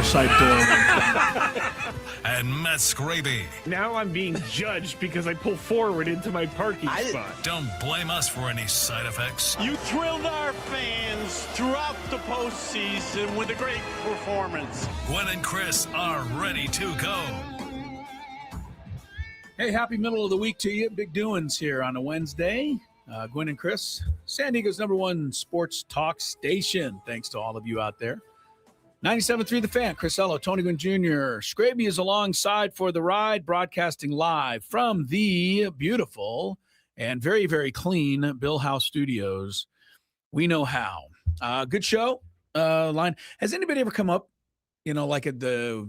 side door. And Matt Scraby. Now I'm being judged because I pull forward into my parking spot. Don't blame us for any side effects. You thrilled our fans throughout the postseason with a great performance. Gwynn and Chris are ready to go. Hey, happy middle of the week to you. Big doings here on a Wednesday. Gwynn and Chris, San Diego's #1 sports talk station. Thanks to all of you out there. 97.3 The Fan, Chris Ello, Tony Gwynn Jr. Scraby is alongside for the ride, broadcasting live from the beautiful and very, very clean Bill House Studios. We know how. Good show. Line. Has anybody ever come up, like at the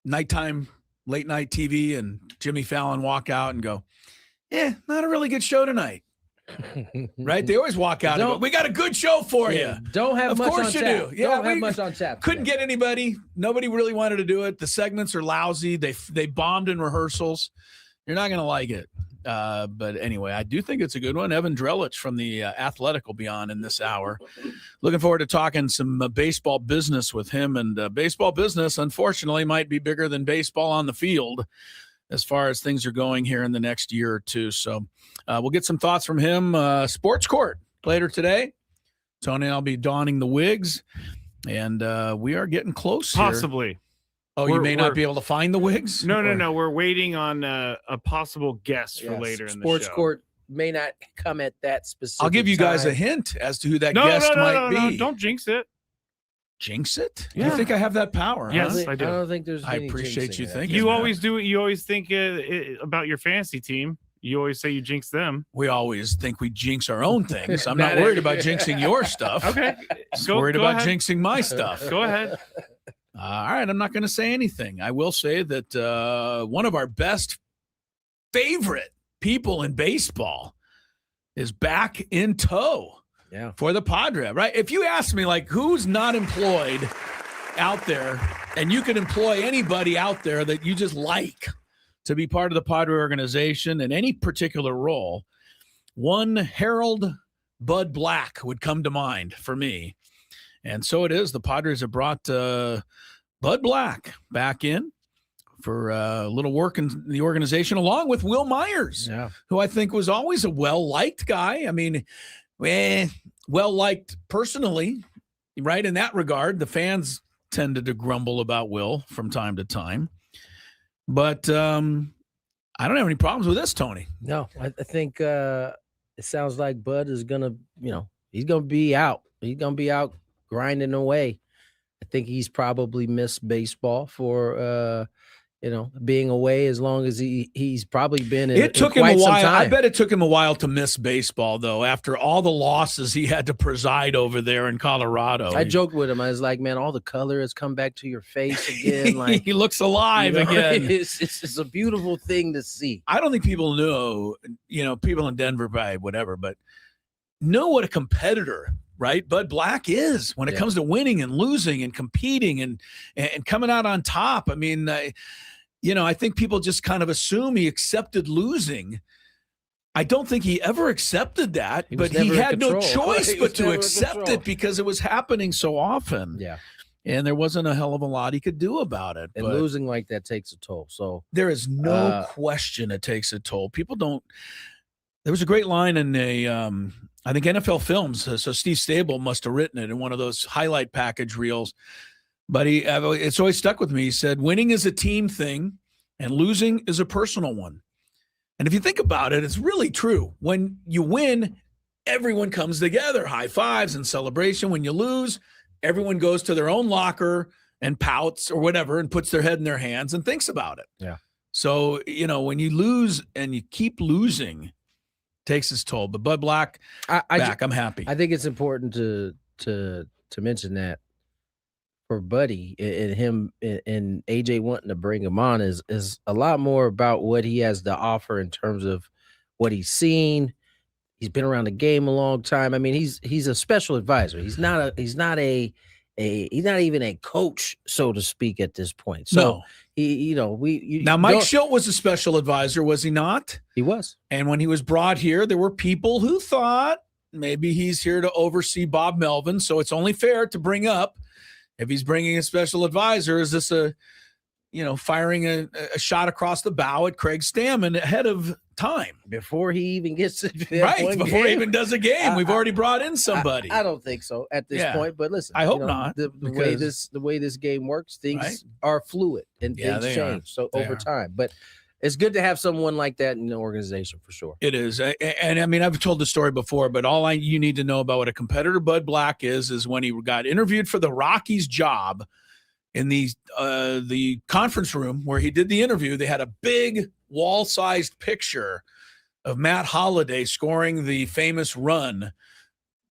nighttime, late night TV and Jimmy Fallon walk out and go, not a really good show tonight. Right? They always walk out and go, we got a good show for you. Don't have much on tap. Yeah, don't have much on tap. Couldn't get anybody. Nobody really wanted to do it. The segments are lousy. They bombed in rehearsals. You're not going to like it. But anyway, I do think it's a good one. Evan Drellich from the Athletic will be on in this hour. Looking forward to talking some baseball business with him. And baseball business, unfortunately, might be bigger than baseball on the field as far as things are going here in the next year or two. So we'll get some thoughts from him. Sports Court later today. Tony and I'll be donning the wigs. And we are getting close Possibly. Here. Oh, you may not be able to find the wigs? No. We're waiting on a possible guest for later in the show. Sports Court may not come at that specific I'll give you guys time. a hint as to who that guest might be. No, don't jinx it. Jinx it? Yeah. You think I have that power? Yes, huh? I do. I don't think there's I any appreciate jinxing you that. thinking. You always do it. You always think about your fantasy team. You always say you jinx them. We always think we jinx our own things. I'm not worried about jinxing your stuff. Okay. I'm worried about jinxing my stuff. Go ahead. All right. I'm not going to say anything. I will say that one of our best favorite people in baseball is back in tow for the Padres, right? If you ask me, like, who's not employed out there, and you can employ anybody out there that you just like to be part of the Padre organization in any particular role, one Harold Bud Black would come to mind for me. And so it is. The Padres have brought Bud Black back in for a little work in the organization, along with Will Myers, who I think was always a well-liked guy. I mean, well-liked personally, right? In that regard, the fans tended to grumble about Will from time to time. But I don't have any problems with this, Tony. No, I think it sounds like Bud is going to, he's going to be out. He's going to be out grinding away. I think he's probably missed baseball for, being away as long as he's probably been in. It took him a while. I bet it took him a while to miss baseball, though, after all the losses he had to preside over there in Colorado. I joked with him. I was like, man, all the color has come back to your face again. Like he looks alive again. It's a beautiful thing to see. I don't think people know, people in Denver, probably whatever, but know what a competitor, right, Bud Black is when it comes to winning and losing and competing and coming out on top. I mean, I think people just kind of assume he accepted losing. I don't think he ever accepted that, but he had no choice but to accept it because it was happening so often. Yeah. And there wasn't a hell of a lot he could do about it. And losing like that takes a toll. So there is no question it takes a toll. People don't. There was a great line in I think NFL Films. So Steve Stable must have written it in one of those highlight package reels. But it's always stuck with me. He said, winning is a team thing and losing is a personal one. And if you think about it, it's really true. When you win, everyone comes together, high fives and celebration. When you lose, everyone goes to their own locker and pouts or whatever and puts their head in their hands and thinks about it. Yeah. So, when you lose and you keep losing, takes its toll. But Bud Black I'm happy. I think it's important to mention that for Buddy and him and AJ wanting to bring him on is a lot more about what he has to offer in terms of what he's seen. He's been around the game a long time. I mean, he's a special advisor. He's not even a coach, so to speak, at this point. So no. Mike Schilt was a special advisor, was he not? He was. And when he was brought here, there were people who thought maybe he's here to oversee Bob Melvin. So it's only fair to bring up If he's bringing a special advisor, is this firing a shot across the bow at Craig Stammen ahead of time before he even gets to before he even does a game? We've already brought in somebody. I don't think so at this point, but listen, I hope not. The way this game works, things are fluid and things change over time. But it's good to have someone like that in the organization for sure. It is. And I mean, I've told the story before, but you need to know about what a competitor Bud Black is when he got interviewed for the Rockies job in the conference room where he did the interview. They had a big wall-sized picture of Matt Holliday scoring the famous run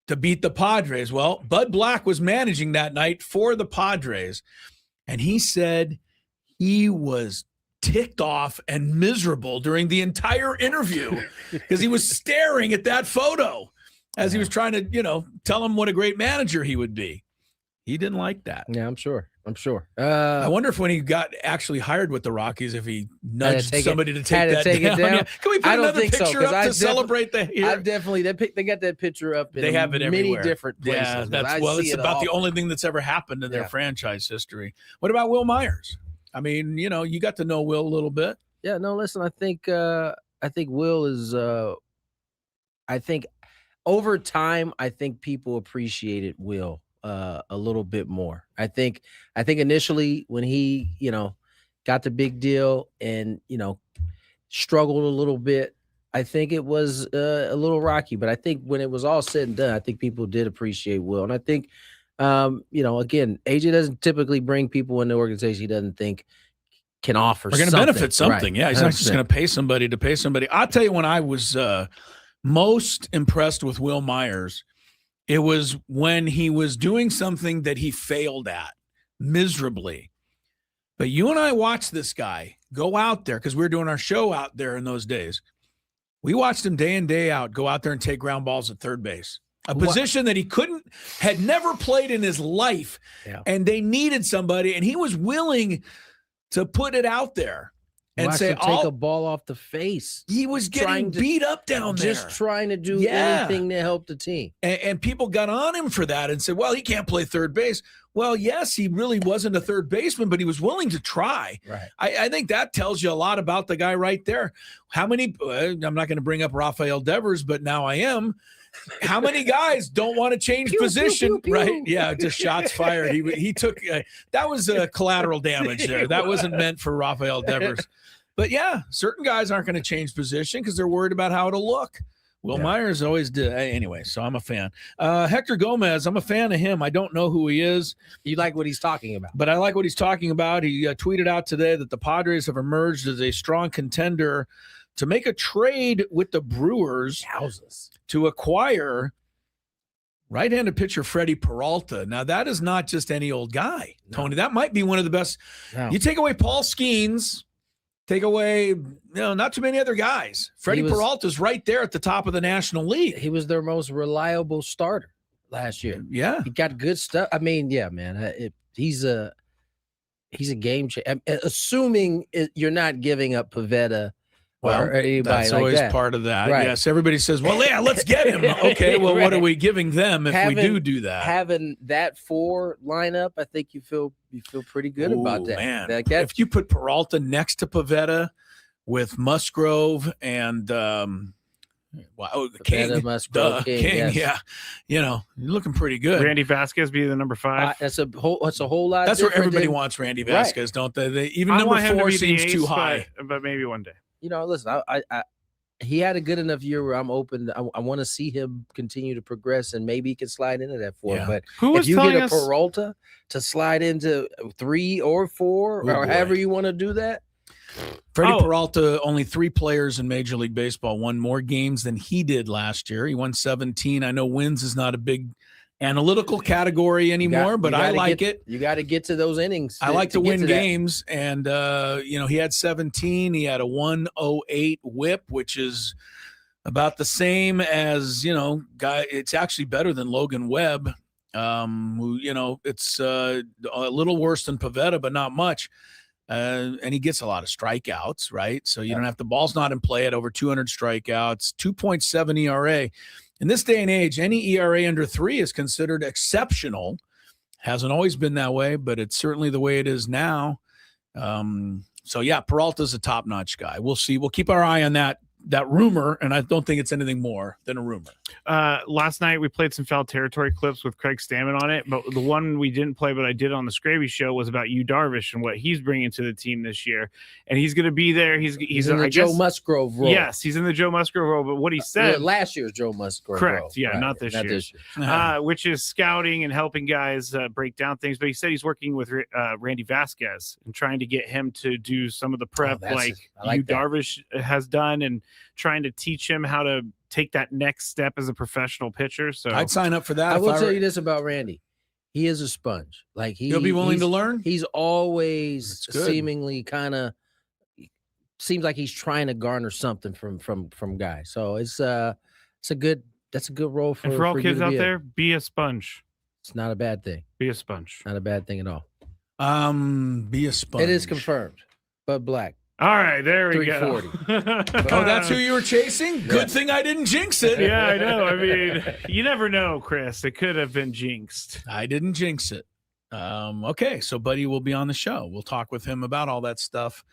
to beat the Padres. Well, Bud Black was managing that night for the Padres, and he said he was ticked off and miserable during the entire interview because he was staring at that photo as he was trying to, tell him what a great manager he would be. He didn't like that. Yeah, I'm sure. I wonder if when he got actually hired with the Rockies, if he nudged somebody to take that down. Yeah. Can we put another picture up to celebrate the year? I definitely they got that picture up. They have it many everywhere. Different places. Yeah, it's about the only thing that's ever happened in their franchise history. What about Will Myers? I mean, you got to know Will a little bit. Yeah. No, listen. I think Will is. I think over time, I think people appreciated Will a little bit more. I think initially when he, got the big deal and, struggled a little bit, I think it was a little rocky, but I think when it was all said and done, I think people did appreciate Will. And I think, again, AJ doesn't typically bring people in the organization he doesn't think can offer something. We're going to benefit something. Right. Yeah. He's 100%. Not just going to pay somebody to pay somebody. I'll tell you when I was most impressed with Will Myers, it was when he was doing something that he failed at miserably. But you and I watched this guy go out there because we were doing our show out there in those days. We watched him day in, day out, go out there and take ground balls at third base, a position that he had never played in his life. Yeah. And they needed somebody, and he was willing to put it out there. And say, take a ball off the face. He was getting beat up down there. Just trying to do anything to help the team. And people got on him for that and said, well, he can't play third base. Well, yes, he really wasn't a third baseman, but he was willing to try. Right. I think that tells you a lot about the guy right there. How many I'm not going to bring up Rafael Devers, but now I am. How many guys don't want to change position, right? Yeah, just shots fired. He took that was collateral damage there. That wasn't meant for Rafael Devers. But yeah, certain guys aren't going to change position because they're worried about how it'll look. Will Myers always did. Anyway, so I'm a fan. Hector Gomez, I'm a fan of him. I don't know who he is. You like what he's talking about. But I like what he's talking about. He tweeted out today that the Padres have emerged as a strong contender to make a trade with the Brewers to acquire right-handed pitcher Freddie Peralta. Now, that is not just any old guy, Tony. That might be one of the best. No. You take away Paul Skeens, take away, not too many other guys. Freddie Peralta's right there at the top of the National League. He was their most reliable starter last year. Yeah. He got good stuff. I mean, yeah, man. He's a game changer. Assuming you're not giving up Pivetta. Well, that's always part of that. Right. Yes, everybody says, well, yeah, let's get him. Okay, well, what are we giving them if we do that? Having that 4 lineup, I think you feel pretty good about that. Man. If you put Peralta next to Pivetta with Musgrove and King, Musgrove, King, yes. You're looking pretty good. Randy Vasquez be the number 5. That's a whole lot. That's where everybody wants Randy Vasquez, don't they? Even number 4 seems too high. But maybe one day. Listen, he had a good enough year where I'm open. I want to see him continue to progress, and maybe he can slide into that 4. Yeah. But if you get a Peralta to slide into 3 or 4, or however you want to do that. Freddie Peralta, only 3 players in Major League Baseball won more games than he did last year. He won 17. I know wins is not a big analytical category anymore, but I like it. You got to get to those innings. I like to win games, and he had 17. He had a 108 WHIP, which is about the same as it's actually better than Logan Webb. It's a little worse than Pivetta, but not much. And he gets a lot of strikeouts, right? So you don't have the ball's not in play at over 200 strikeouts, 2.7 ERA. In this day and age, any ERA under 3 is considered exceptional. Hasn't always been that way, but it's certainly the way it is now. So yeah, Peralta's a top-notch guy. We'll see. We'll keep our eye on that rumor, and I don't think it's anything more than a rumor. Last night we played some foul territory clips with Craig Stammen on it, but the one we didn't play, but I did on the Scraby show, was about Yu Darvish and what he's bringing to the team this year. And he's going to be there. He's in the Joe Musgrove role. Yes, he's in the Joe Musgrove role. But what he said last year's Joe Musgrove correct, role. yeah, right. not this year. Which is scouting and helping guys break down things. But he said he's working with Randy Vasquez and trying to get him to do some of the prep like Yu Darvish has done, and trying to teach him how to take that next step as a professional pitcher. So I'd sign up for that. I will tell you this about Randy. He is a sponge. Like he'll be willing to learn. He's always seemingly kind of seems like he's trying to garner something from guys. So that's a good role for. And for all kids out there, be a sponge. It's not a bad thing. Be a sponge. Not a bad thing at all. Be a sponge. It is confirmed. But Black. All right, there we go. 340. Oh, that's who you were chasing? Good thing I didn't jinx it. Yeah, I know. I mean, you never know, Chris. It could have been jinxed. I didn't jinx it. Okay, so Buddy will be on the show. We'll talk with him about all that stuff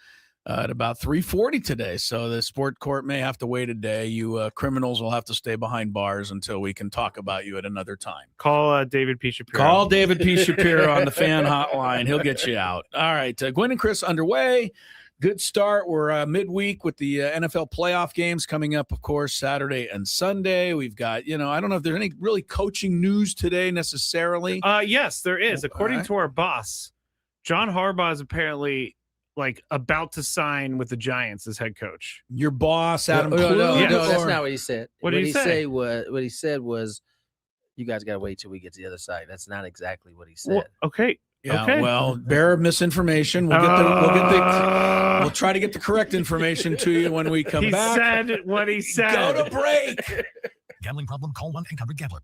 at about 3:40 today. So the sport court may have to wait a day. You criminals will have to stay behind bars until we can talk about you at another time. Call David P. Shapiro. Call David P. Shapiro on the fan hotline. He'll get you out. All right, Gwynn and Chris underway. Good start. We're midweek with the NFL playoff games coming up, of course, Saturday and Sunday. We've got, I don't know if there's any really coaching news today necessarily. Yes, there is. According to our boss, John Harbaugh is apparently about to sign with the Giants as head coach. Your boss, Adam No, that's not what he said. What did he say? What he said was, you guys got to wait till we get to the other side. That's not exactly what he said. Well, okay. Yeah, okay. Well, bear of misinformation. We'll try to get the correct information to you when we come back. He said what he said. Go to break. Gambling problem? Call 1-800-GAMBLER.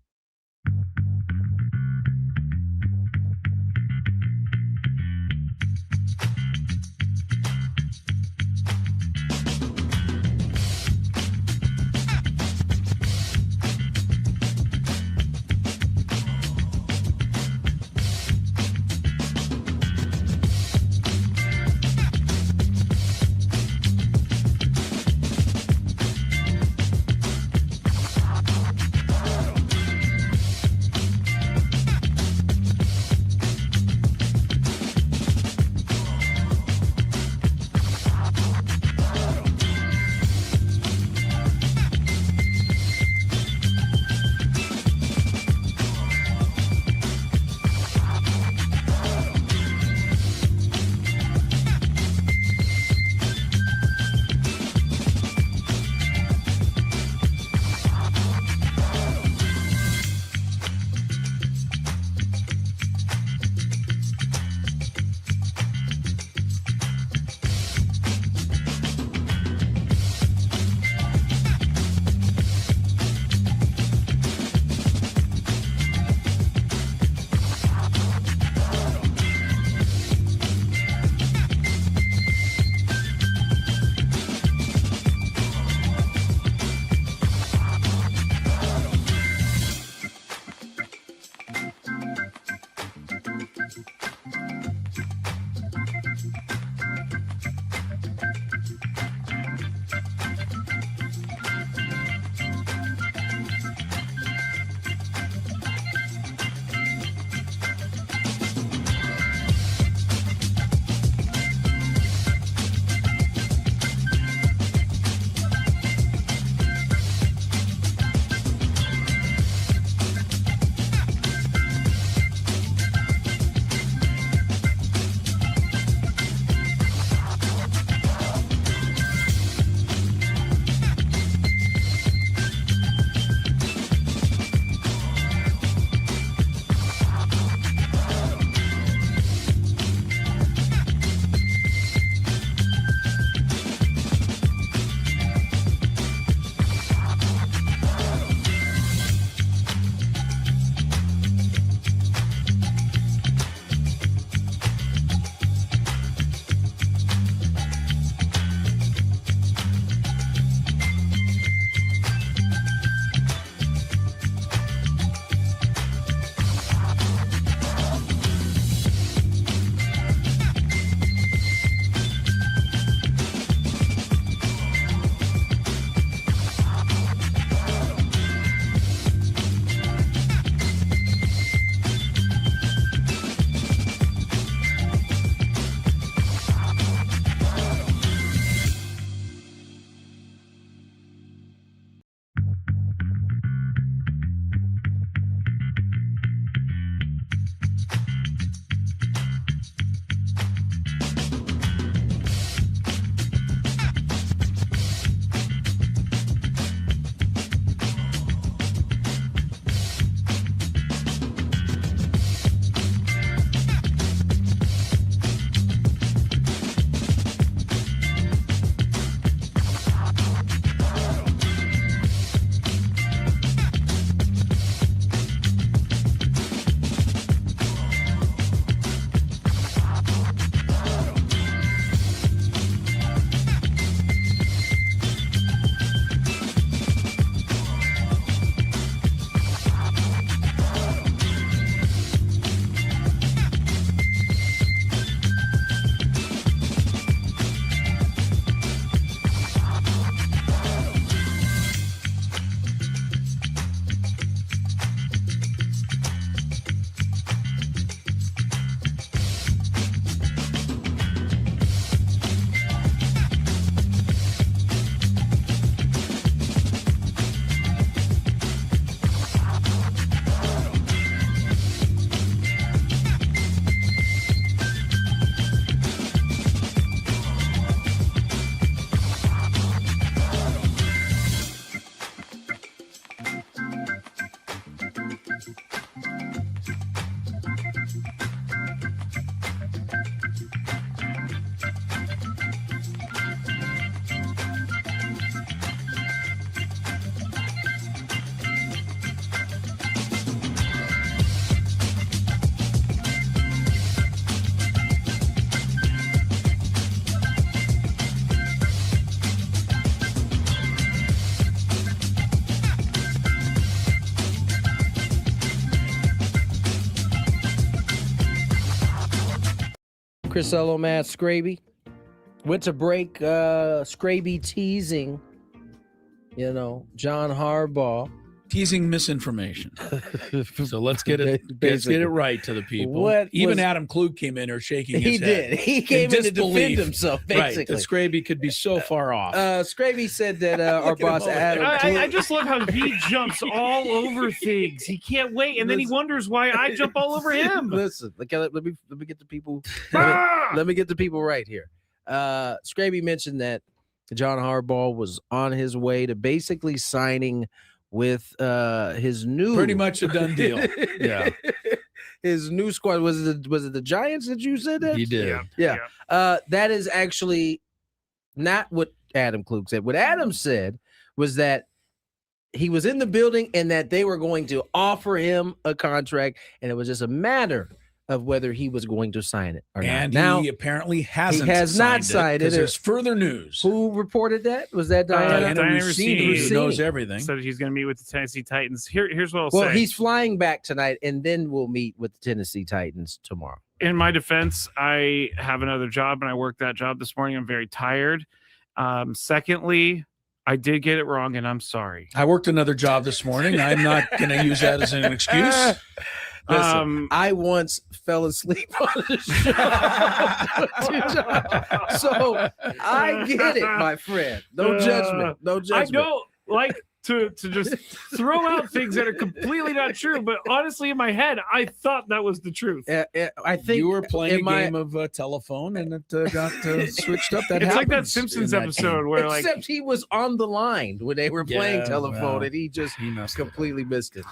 Chris Ello, Matt Scraby. Went to break. Scraby teasing, John Harbaugh. Teasing misinformation. So let's get it right to the people. Even Adam Klug came in here shaking his head. He came in to defend himself, basically. Right, that Scraby could be so far off. Scraby said that our boss Adam Klug... I just love how he jumps all over things. He can't wait, and then he wonders why I jump all over him. Listen, let me get the people. Let me get the people right here. Scraby mentioned that John Harbaugh was on his way to basically signing with his new, pretty much a done deal. Yeah, his new squad. Was it the Giants that you said that? He did. Yeah. That is actually not what Adam Klug said. What Adam said was that he was in the building and that they were going to offer him a contract, and it was just a matter of whether he was going to sign it or not. Now, he apparently hasn't. He has not signed it. There's further news. Who reported that? Was that Diana? Diana Rossini, who knows everything. Said he's going to meet with the Tennessee Titans. Here's what I'll say. Well, he's flying back tonight, and then we'll meet with the Tennessee Titans tomorrow. In my defense, I have another job, and I worked that job this morning. I'm very tired. Secondly, I did get it wrong, and I'm sorry. I worked another job this morning. I'm not going to use that as an excuse. Listen, I once fell asleep on the show. So I get it, my friend. No judgment. No judgment. I don't like to just throw out things that are completely not true, but honestly, in my head, I thought that was the truth. I think you were playing a game of telephone, and it got switched up. It's like that Simpsons episode where, except he was on the line when they were playing telephone, and he completely missed it.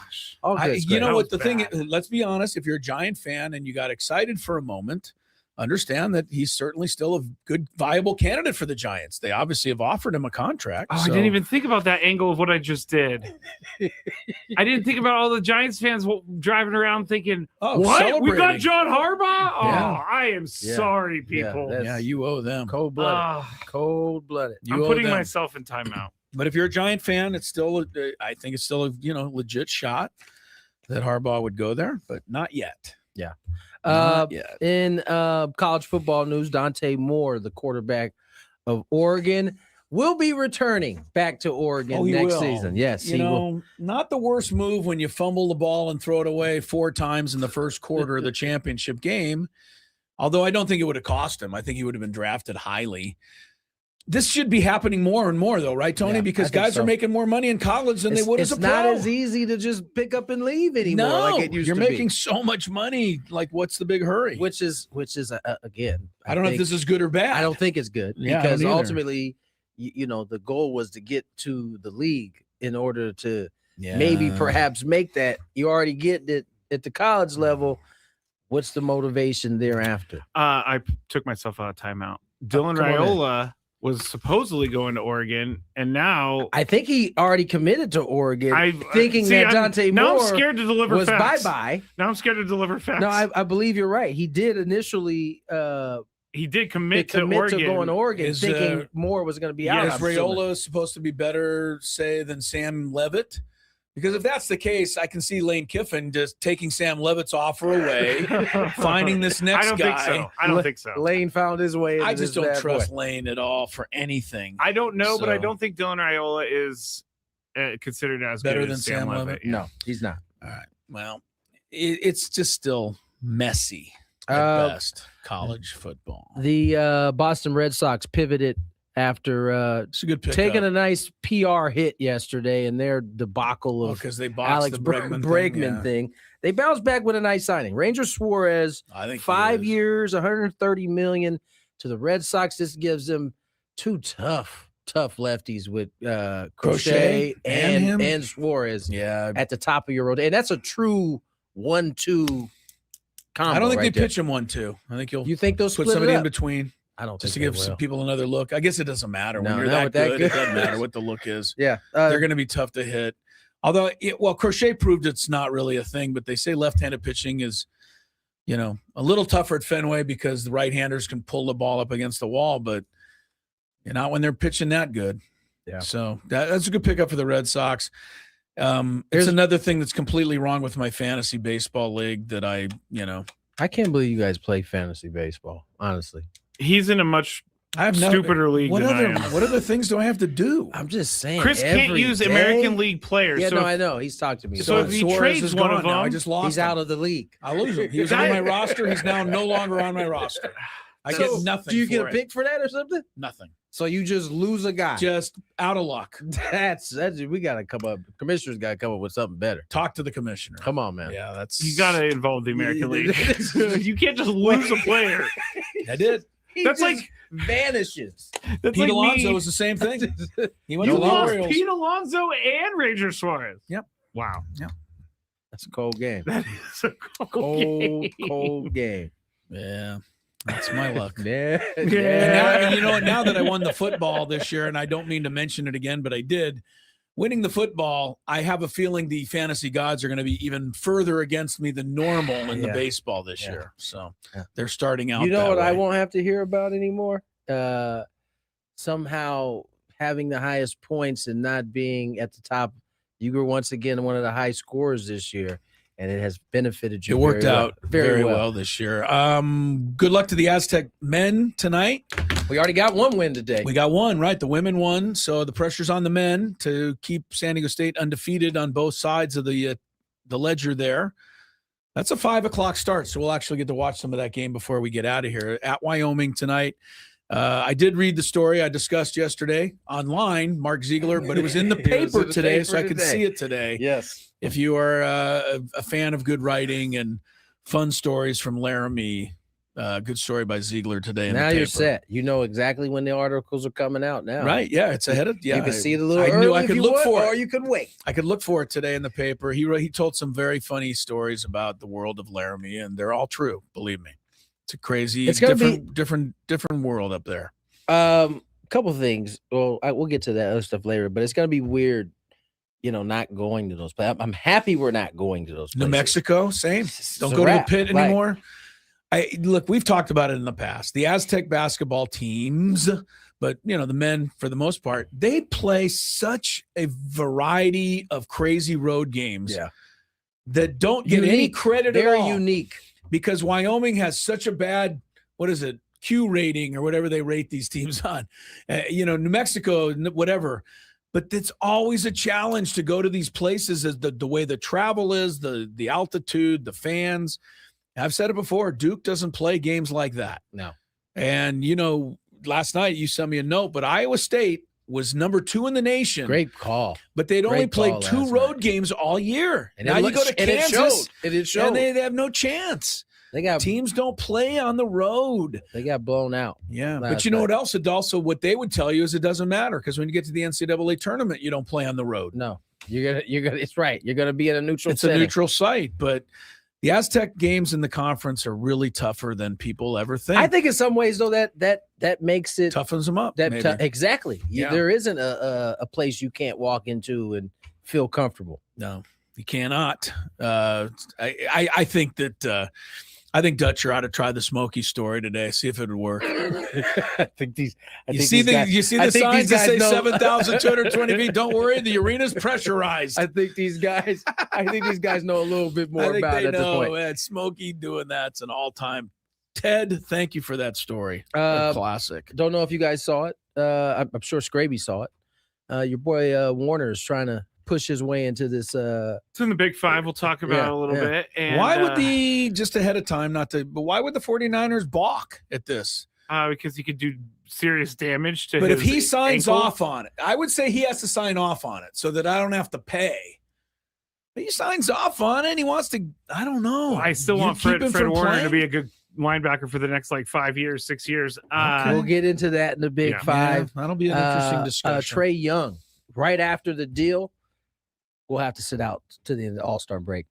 You know what the thing is? Let's be honest. If you're a Giant fan and you got excited for a moment, understand that he's certainly still a good, viable candidate for the Giants. They obviously have offered him a contract. I didn't even think about that angle of what I just did. I didn't think about all the Giants fans driving around thinking, what? We got John Harbaugh? Oh, I am sorry, people. Yeah, you owe them. Cold-blooded. Cold-blooded. I'm putting myself in timeout. But if you're a Giant fan, it's still, I think it's still a legit shot that Harbaugh would go there, but not yet. Yeah. In college football news, Dante Moore, the quarterback of Oregon, will be returning back to Oregon next season. Yes, he will. Not the worst move when you fumble the ball and throw it away 4 times in the first quarter of the championship game. Although I don't think it would have cost him. I think he would have been drafted highly. This should be happening more and more, though, right, Tony? Because guys are making more money in college than they would as a pro. It's not as easy to just pick up and leave anymore like it used to be. You're making so much money. Like, what's the big hurry? Which is again, I don't know if this is good or bad. I don't think it's good because ultimately, the goal was to get to the league in order to maybe perhaps make that. You already get it at the college level. What's the motivation thereafter? I took myself out of timeout. Dylan Raiola was supposedly going to Oregon, and now I think he already committed to Oregon. That Dante Moore now I'm scared to deliver was facts. Bye-bye. Now I'm scared to deliver facts. No, I believe you're right. He did initially he did commit to Oregon. To going to Oregon, thinking Moore was going to be out. Is Raiola supposed to be better, say, than Sam Levitt? Because if that's the case, I can see Lane Kiffin just taking Sam Levitt's offer away, finding this next guy. I don't think so. Lane found his way. I just don't trust Lane at all for anything. I don't know, but I don't think Dylan Raiola is considered as better good than as Sam Levitt. No, he's not. All right. Well, it's just still messy at best. College football. The Boston Red Sox pivoted after it's a good taking a nice PR hit yesterday in their debacle of because they Alex Bregman thing. They bounced back with a nice signing. Ranger Suarez, I think 5 years, $130 million to the Red Sox. This gives them 2 tough lefties with Crochet and Suarez at the top of your road. And that's a true 1-2 combo. I don't think they pitch him 1-2. I think you think they'll put somebody in between. I don't just think to give some people another look. I guess it doesn't matter when you're that good. It doesn't matter what the look is. Yeah, they're going to be tough to hit. Although, Crochet proved it's not really a thing. But they say left-handed pitching is, a little tougher at Fenway because the right-handers can pull the ball up against the wall, but not when they're pitching that good. Yeah. So that's a good pickup for the Red Sox. There's another thing that's completely wrong with my fantasy baseball league that I I can't believe you guys play fantasy baseball. Honestly, He's in a much I have stupider league what than other I am. what other things do I have to do? I'm just saying. Chris can't every use day- American League players. Yeah, so no, if- I know. He's talked to me. So if he Suarez trades is one gone of now. I them, just lost he's him. out of the league. I lose him. He was on my roster. He's now no longer on my roster. I So, get nothing. Do you get for a it. pick for that or something? Nothing. So you just lose a guy. Just out of luck. That's we gotta come up. Commissioner's gotta come up with something better. Talk to the commissioner. Come on, man. Yeah, that's you got to involve the American League. You can't just lose a player. I did. That's just like vanishes. that's Pete like Alonso me. was the same thing. He went You to the lost Orioles. Pete Alonso and Ranger Suarez. Yep. Wow. That's a cold game. That is a Cold game. Yeah, that's my luck. Yeah. And now, and you know what? Now that I won the football this year, and I don't mean to mention it again, but I did. Winning the football, I have a feeling the fantasy gods are going to be even further against me than normal in the Yeah. baseball this Yeah. year. So Yeah. they're starting out. You know that what I way. won't have to hear about anymore? Somehow having the highest points and not being at the top. You were once again one of the high scorers this year, and it has benefited you. It worked very well. out very well this year. Good luck to the Aztec men tonight. We already got one win today. We got one, right? The women won. So the pressure's on the men to keep San Diego State undefeated on both sides of the ledger there. That's a 5:00 start. So we'll actually get to watch some of that game before we get out of here at Wyoming tonight. I did read the story I discussed yesterday online, Mark Ziegler, but it was in the It was paper in the today, paper so I could today. see it today. Yes. If you are a fan of good writing and fun stories from Laramie, good story by Ziegler today. In Now the you're paper. set. You know exactly when the articles are coming out now. Right? Yeah, it's ahead of. Yeah, You can see it a little I early knew I if could you look want, for or it. you could wait. I could look for it today in the paper. He told some very funny stories about the world of Laramie, and they're all true. Believe me, it's a crazy, It's gonna different world up there. Couple things. Well, we'll get to that other stuff later, but it's gonna be weird, not going to those places. I'm happy we're not going to those places. New Mexico, same. It's Don't a go wrap. to the pit Like, anymore. Look, we've talked about it in the past. The Aztec basketball teams, but the men for the most part, they play such a variety of crazy road games Yeah. that don't get any Unique. credit Very at all. unique. Because Wyoming has such a bad, what is it, Q rating or whatever they rate these teams on. New Mexico, whatever. But it's always a challenge to go to these places as the way the travel is, the altitude, the fans. I've said it before, Duke doesn't play games like that. No. And, last night you sent me a note, but Iowa State was number 2 in the nation. Great call. But they'd only Great played call 2 last road night. games all year. And now you go to Kansas, it showed. and they have no chance. They got Teams don't play on the road. They got blown out. Yeah, last but you know night. what else? It also what they would tell you is it doesn't matter because when you get to the NCAA tournament, you don't play on the road. No, you're gonna. It's right. You're gonna be in a neutral. It's setting. a neutral site, but the Aztec games in the conference are really tougher than people ever think. I think in some ways though that makes it toughens them up. that maybe. exactly. Yeah. There isn't a place you can't walk into and feel comfortable. No, you cannot. I think that. I think Dutcher ought to try the Smokey story today. See if it would work. I think these. You see the signs that say know- 7,220 feet. Don't worry, the arena's pressurized. I think these guys. I think these guys know a little bit I more think about they it at this know. point. Man, Smokey doing that's an all-time. Ted, thank you for that story. Classic. Don't know if you guys saw it. I'm sure Scraby saw it. Your boy Warner is trying to push his way into this. It's in the Big Five. We'll talk about Yeah, it a little yeah. bit. And, Why would just ahead of time, but why would the 49ers balk at this? because he could do serious damage to But his if he signs ankle. off on it, I would say he has to sign off on it so that I don't have to pay. But he signs off on it and he wants to, I don't know. Well, I still You want keep Fred him from Warner to playing? be a good linebacker for the next 5 years, 6 years. We'll get into that in the Big Yeah. Five. Yeah, that'll be an interesting discussion. Trey Young, right after the deal, will have to sit out to the All-Star break.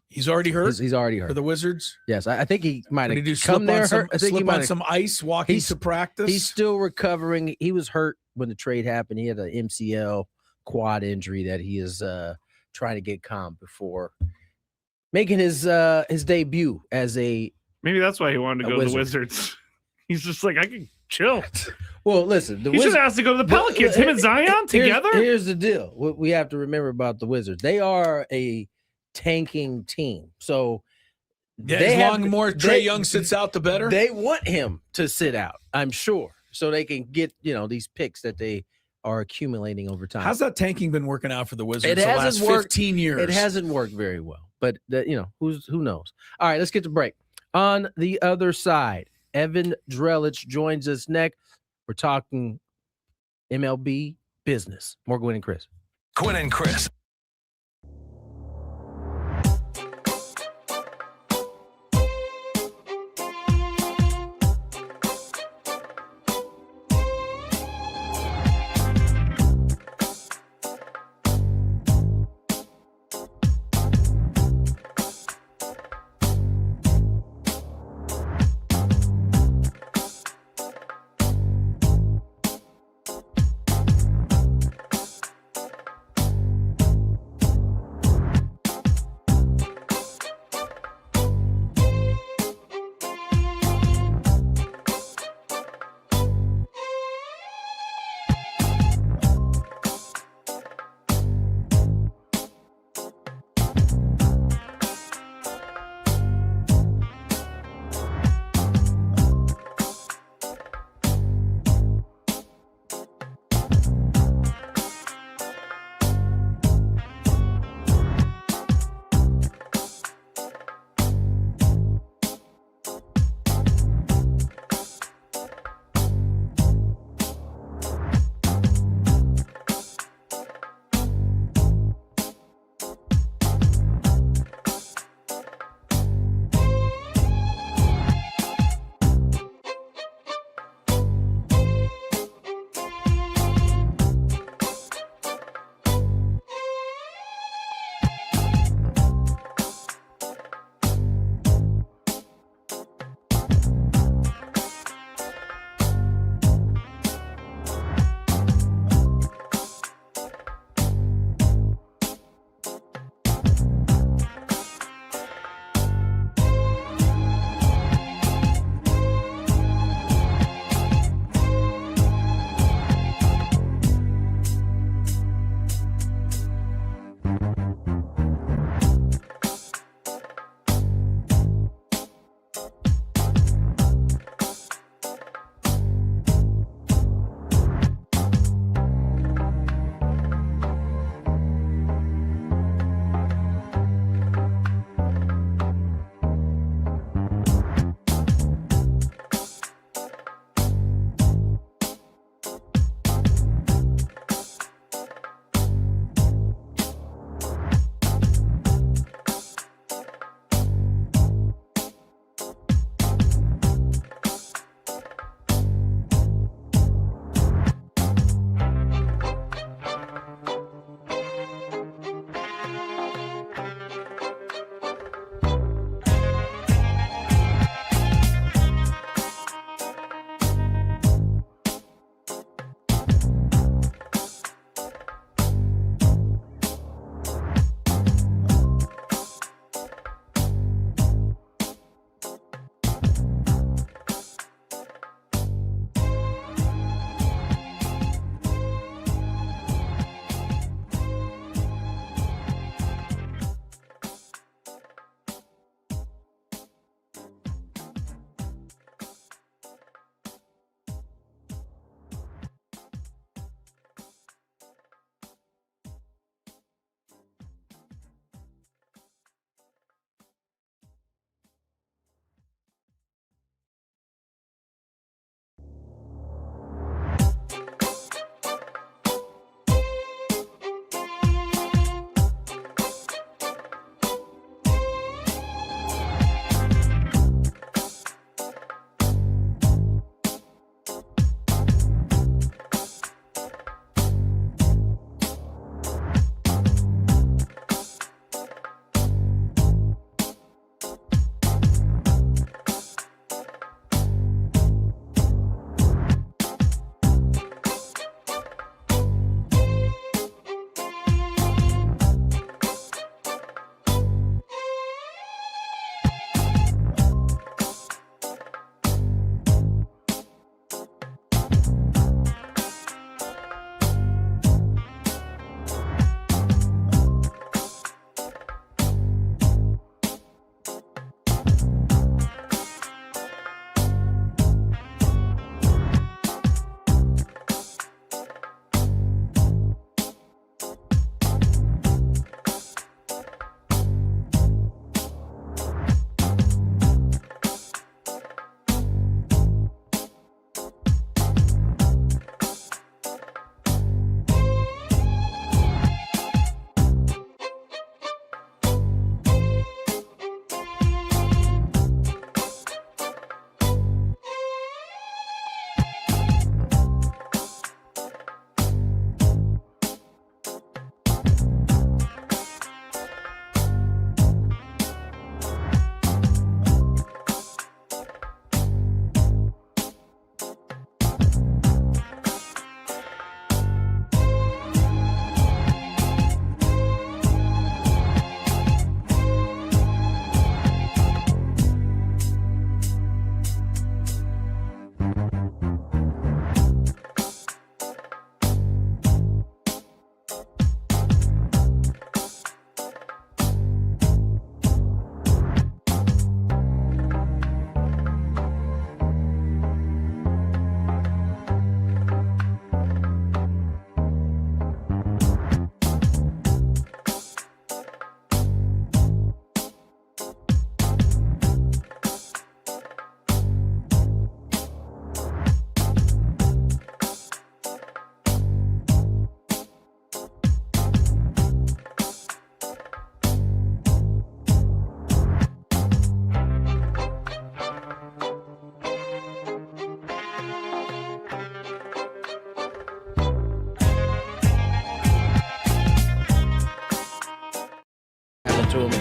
He's already hurt He's already for hurt. the Wizards. Yes, I think he might Did he have slip come there on some, hurt. I think he slip might on have. some ice walking He's- to practice? He's still recovering. He was hurt when the trade happened. He had an MCL quad injury that he is trying to get calm before making his debut as a. Maybe that's why he wanted to A go to the Wizard. Wizards. He's just like, I can chill. Well, listen, the He should Wizards. have asked to go to the Pelicans. Him and Zion together. Here's the deal. What we have to remember about the Wizards: they are a tanking team. So Trae Young sits out, the better. They want him to sit out, I'm sure, so they can get these picks that they are accumulating over time. How's that tanking been working out for the Wizards the last 15 years? It hasn't worked very well, but who knows? All right, let's get to break. On the other side, Evan Drellich joins us next. We're talking MLB business. More Gwynn and Chris. Gwynn and Chris.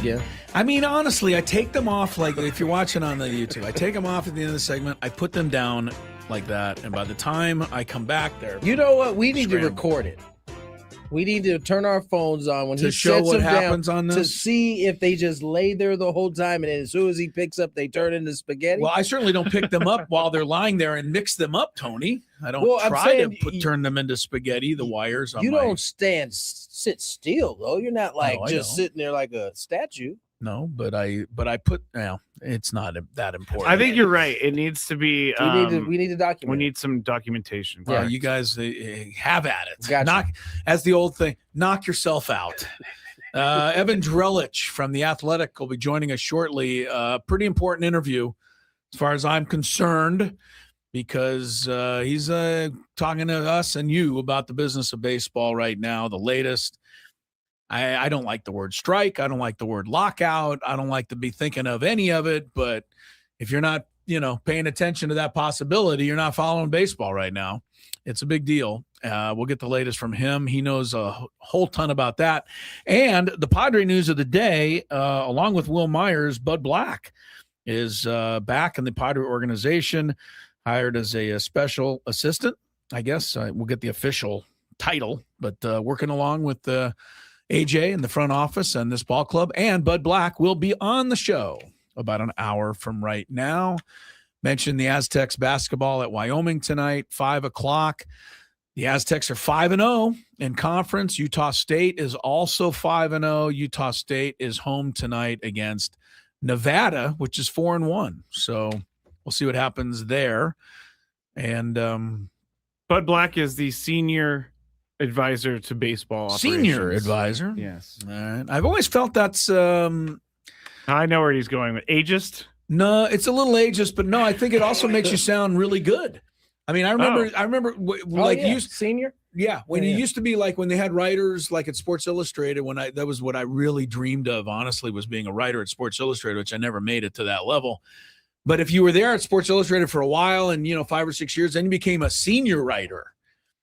again. I mean, honestly, I take them off like if you're watching on the YouTube. I take them off at the end of the segment. I put them down like that, and by the time I come back there, you know what? We need to record it. We need to turn our phones on when he show sets what them happens down on this? to see if they just lay there the whole time, and then as soon as he picks up, they turn into spaghetti. Well, I certainly don't pick them up while they're lying there and mix them up, Tony. I don't turn them into spaghetti. The wires. You don't sit still though. You're not like just sitting there like a statue. No, but I put. Well, it's not that important. I think you're right. It needs to be. We need to document. We need some documentation. Yeah, you guys have at it. Gotcha. As the old thing, knock yourself out. Evan Drellich from The Athletic will be joining us shortly. Pretty important interview, as far as I'm concerned, because he's talking to us and you about the business of baseball right now, the latest. I don't like the word strike. I don't like the word lockout. I don't like to be thinking of any of it. But if you're not, paying attention to that possibility, you're not following baseball right now. It's a big deal. We'll get the latest from him. He knows a whole ton about that. And the Padre news of the day, along with Will Myers, Bud Black is back in the Padre organization, hired as a special assistant. I guess we'll get the official title, but working along with AJ in the front office and this ball club, and Bud Black will be on the show about an hour from right now. Mentioned the Aztecs basketball at Wyoming tonight, 5:00. The Aztecs are 5-0 in conference. Utah State is also 5-0. Utah State is home tonight against Nevada, which is 4-1. So we'll see what happens there. And Bud Black is the senior advisor to baseball operations. Senior advisor. Yes. All right. I've always felt that's I know where he's going with ageist. No, it's a little ageist, but no, I think it also makes you sound really good. I mean, I remember senior. Yeah, when you used to be like when they had writers like at Sports Illustrated, that was what I really dreamed of, honestly, was being a writer at Sports Illustrated, which I never made it to that level. But if you were there at Sports Illustrated for a while and 5 or 6 years, then you became a senior writer.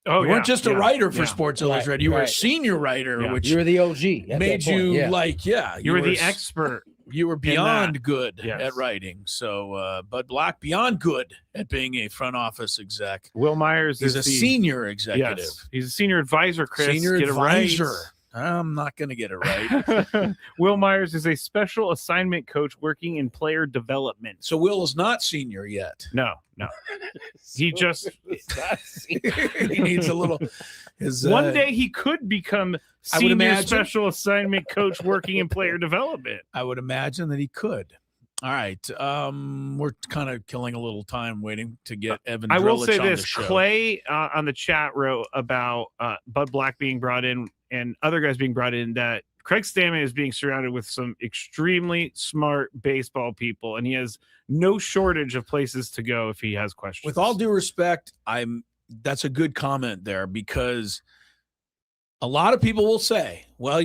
You weren't just a writer for Sports Illustrated. You were a senior writer, which you were the OG. Made you you were the expert. You were beyond good at writing. So Bud Black, beyond good at being a front office exec. Will Myers is a senior executive. Yes, he's a senior advisor, Chris. Senior advisor. It right. I'm not going to get it right. Will Myers is a special assignment coach working in player development. So Will is not senior yet. No. He just he needs a little. One day he could become senior special assignment coach working in player development. I would imagine that he could. All right. We're kind of killing a little time waiting to get Evan Drellich I will say this. the show. Clay on the chat wrote about Bud Black being brought in and other guys being brought in, that Craig Stammen is being surrounded with some extremely smart baseball people, and he has no shortage of places to go if he has questions. With all due respect, that's a good comment there, because a lot of people will say, well,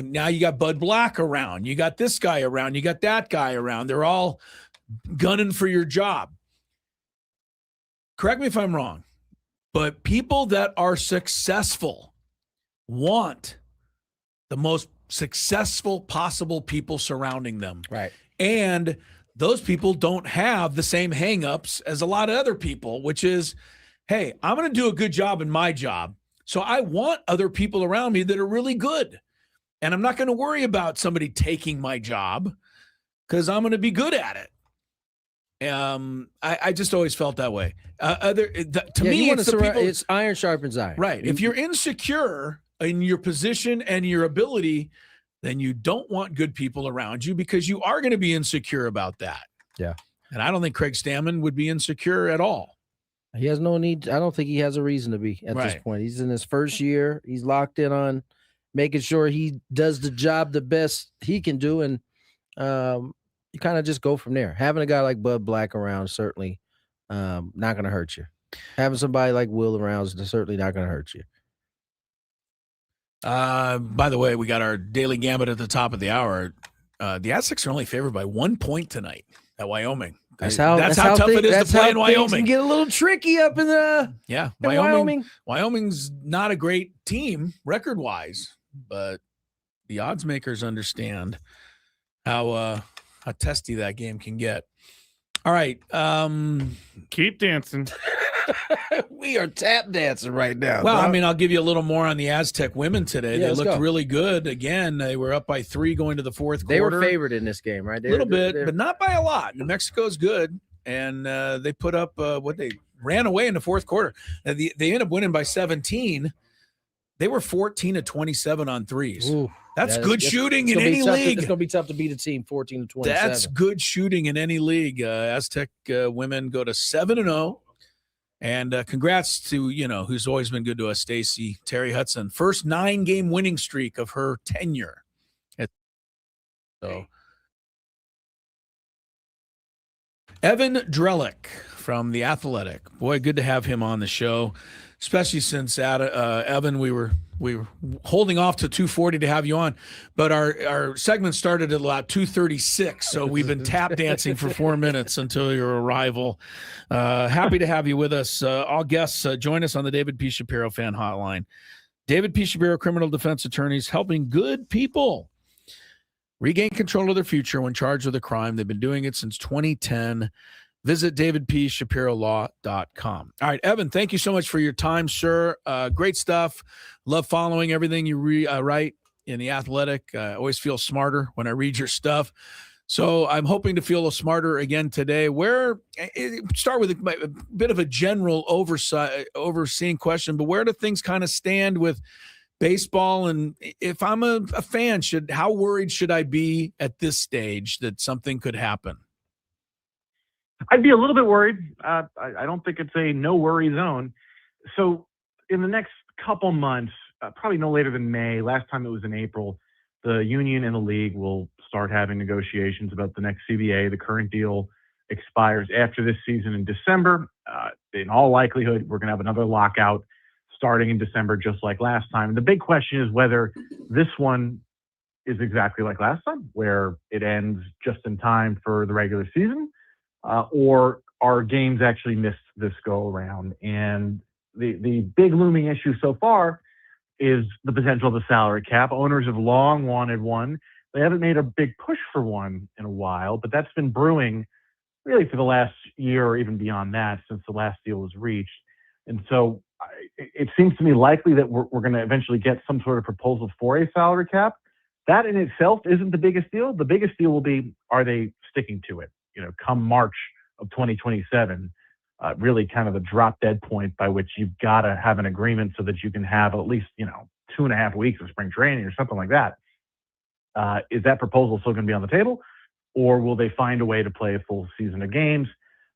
now you got Bud Black around, you got this guy around, you got that guy around. They're all gunning for your job. Correct me if I'm wrong, but people that are successful want the most successful possible people surrounding them. Right. And those people don't have the same hangups as a lot of other people, which is, hey, I'm going to do a good job in my job. So I want other people around me that are really good. And I'm not going to worry about somebody taking my job because I'm going to be good at it. I just always felt that way. To me, it's iron sharpens iron. Right. If you're insecure in your position and your ability, then you don't want good people around you, because you are going to be insecure about that. Yeah. And I don't think Craig Stammen would be insecure at all. He has no need. I don't think he has a reason to be at this point. He's in his first year. He's locked in on making sure he does the job the best he can do. And you kind of just go from there. Having a guy like Bud Black around, certainly not going to hurt you. Having somebody like Will around is certainly not going to hurt you. By the way, we got our daily gambit at the top of the hour. The Aztecs are only favored by 1 point tonight at Wyoming. That's how tough it is to play in Wyoming. Can get a little tricky up in the Wyoming. Wyoming's not a great team record-wise, but the odds makers understand how testy that game can get. All right. Keep dancing. We are tap dancing right now. Well, I mean, I'll give you a little more on the Aztec women today. They looked really good. Again, they were up by 3 going to the fourth quarter. They were favored in this game, right? A little bit, but not by a lot. New Mexico's good, and they put up they ran away in the fourth quarter. They ended up winning by 17. They were 14 of 27 on threes. Ooh, that's good shooting in any league. It's going to be tough to beat a team 14 to 27. That's good shooting in any league. Aztec women go to 7-0. And congrats to, who's always been good to us, Stacy Terry Hudson. First 9-game winning streak of her tenure. Evan Drellich from The Athletic. Boy, good to have him on the show, especially since Evan, we were holding off to 2:40 to have you on, but our segment started at about 2:36, so we've been tap dancing for 4 minutes until your arrival. Happy to have you with us. All guests join us on the David P. Shapiro Fan Hotline. David P. Shapiro criminal defense attorneys helping good people regain control of their future when charged with a crime. They've been doing it since 2010. Visit davidpshapirolaw.com. All right, Evan, thank you so much for your time, sir. Great stuff. Love following everything you write in The Athletic. I always feel smarter when I read your stuff. So I'm hoping to feel smarter again today. Start with a bit of a general overseeing question, but where do things kind of stand with baseball? And if I'm a fan, how worried should I be at this stage that something could happen? I'd be a little bit worried. I don't think it's a no worry zone. So in the next couple months, probably no later than May, last time it was in April, the union and the league will start having negotiations about the next CBA. The current deal expires after this season in December. In all likelihood, we're going to have another lockout starting in December, just like last time. And the big question is whether this one is exactly like last time, where it ends just in time for the regular season, or our games actually missed this go around. And the big looming issue so far is the potential of the salary cap. Owners have long wanted one. They haven't made a big push for one in a while, but that's been brewing really for the last year or even beyond that since the last deal was reached. And so it seems to me likely that we're going to eventually get some sort of proposal for a salary cap. That in itself isn't the biggest deal. The biggest deal will be, are they sticking to it? Come March of 2027, really kind of the drop dead point by which you've got to have an agreement so that you can have at least, 2.5 weeks of spring training or something like that. Is that proposal still going to be on the table, or will they find a way to play a full season of games?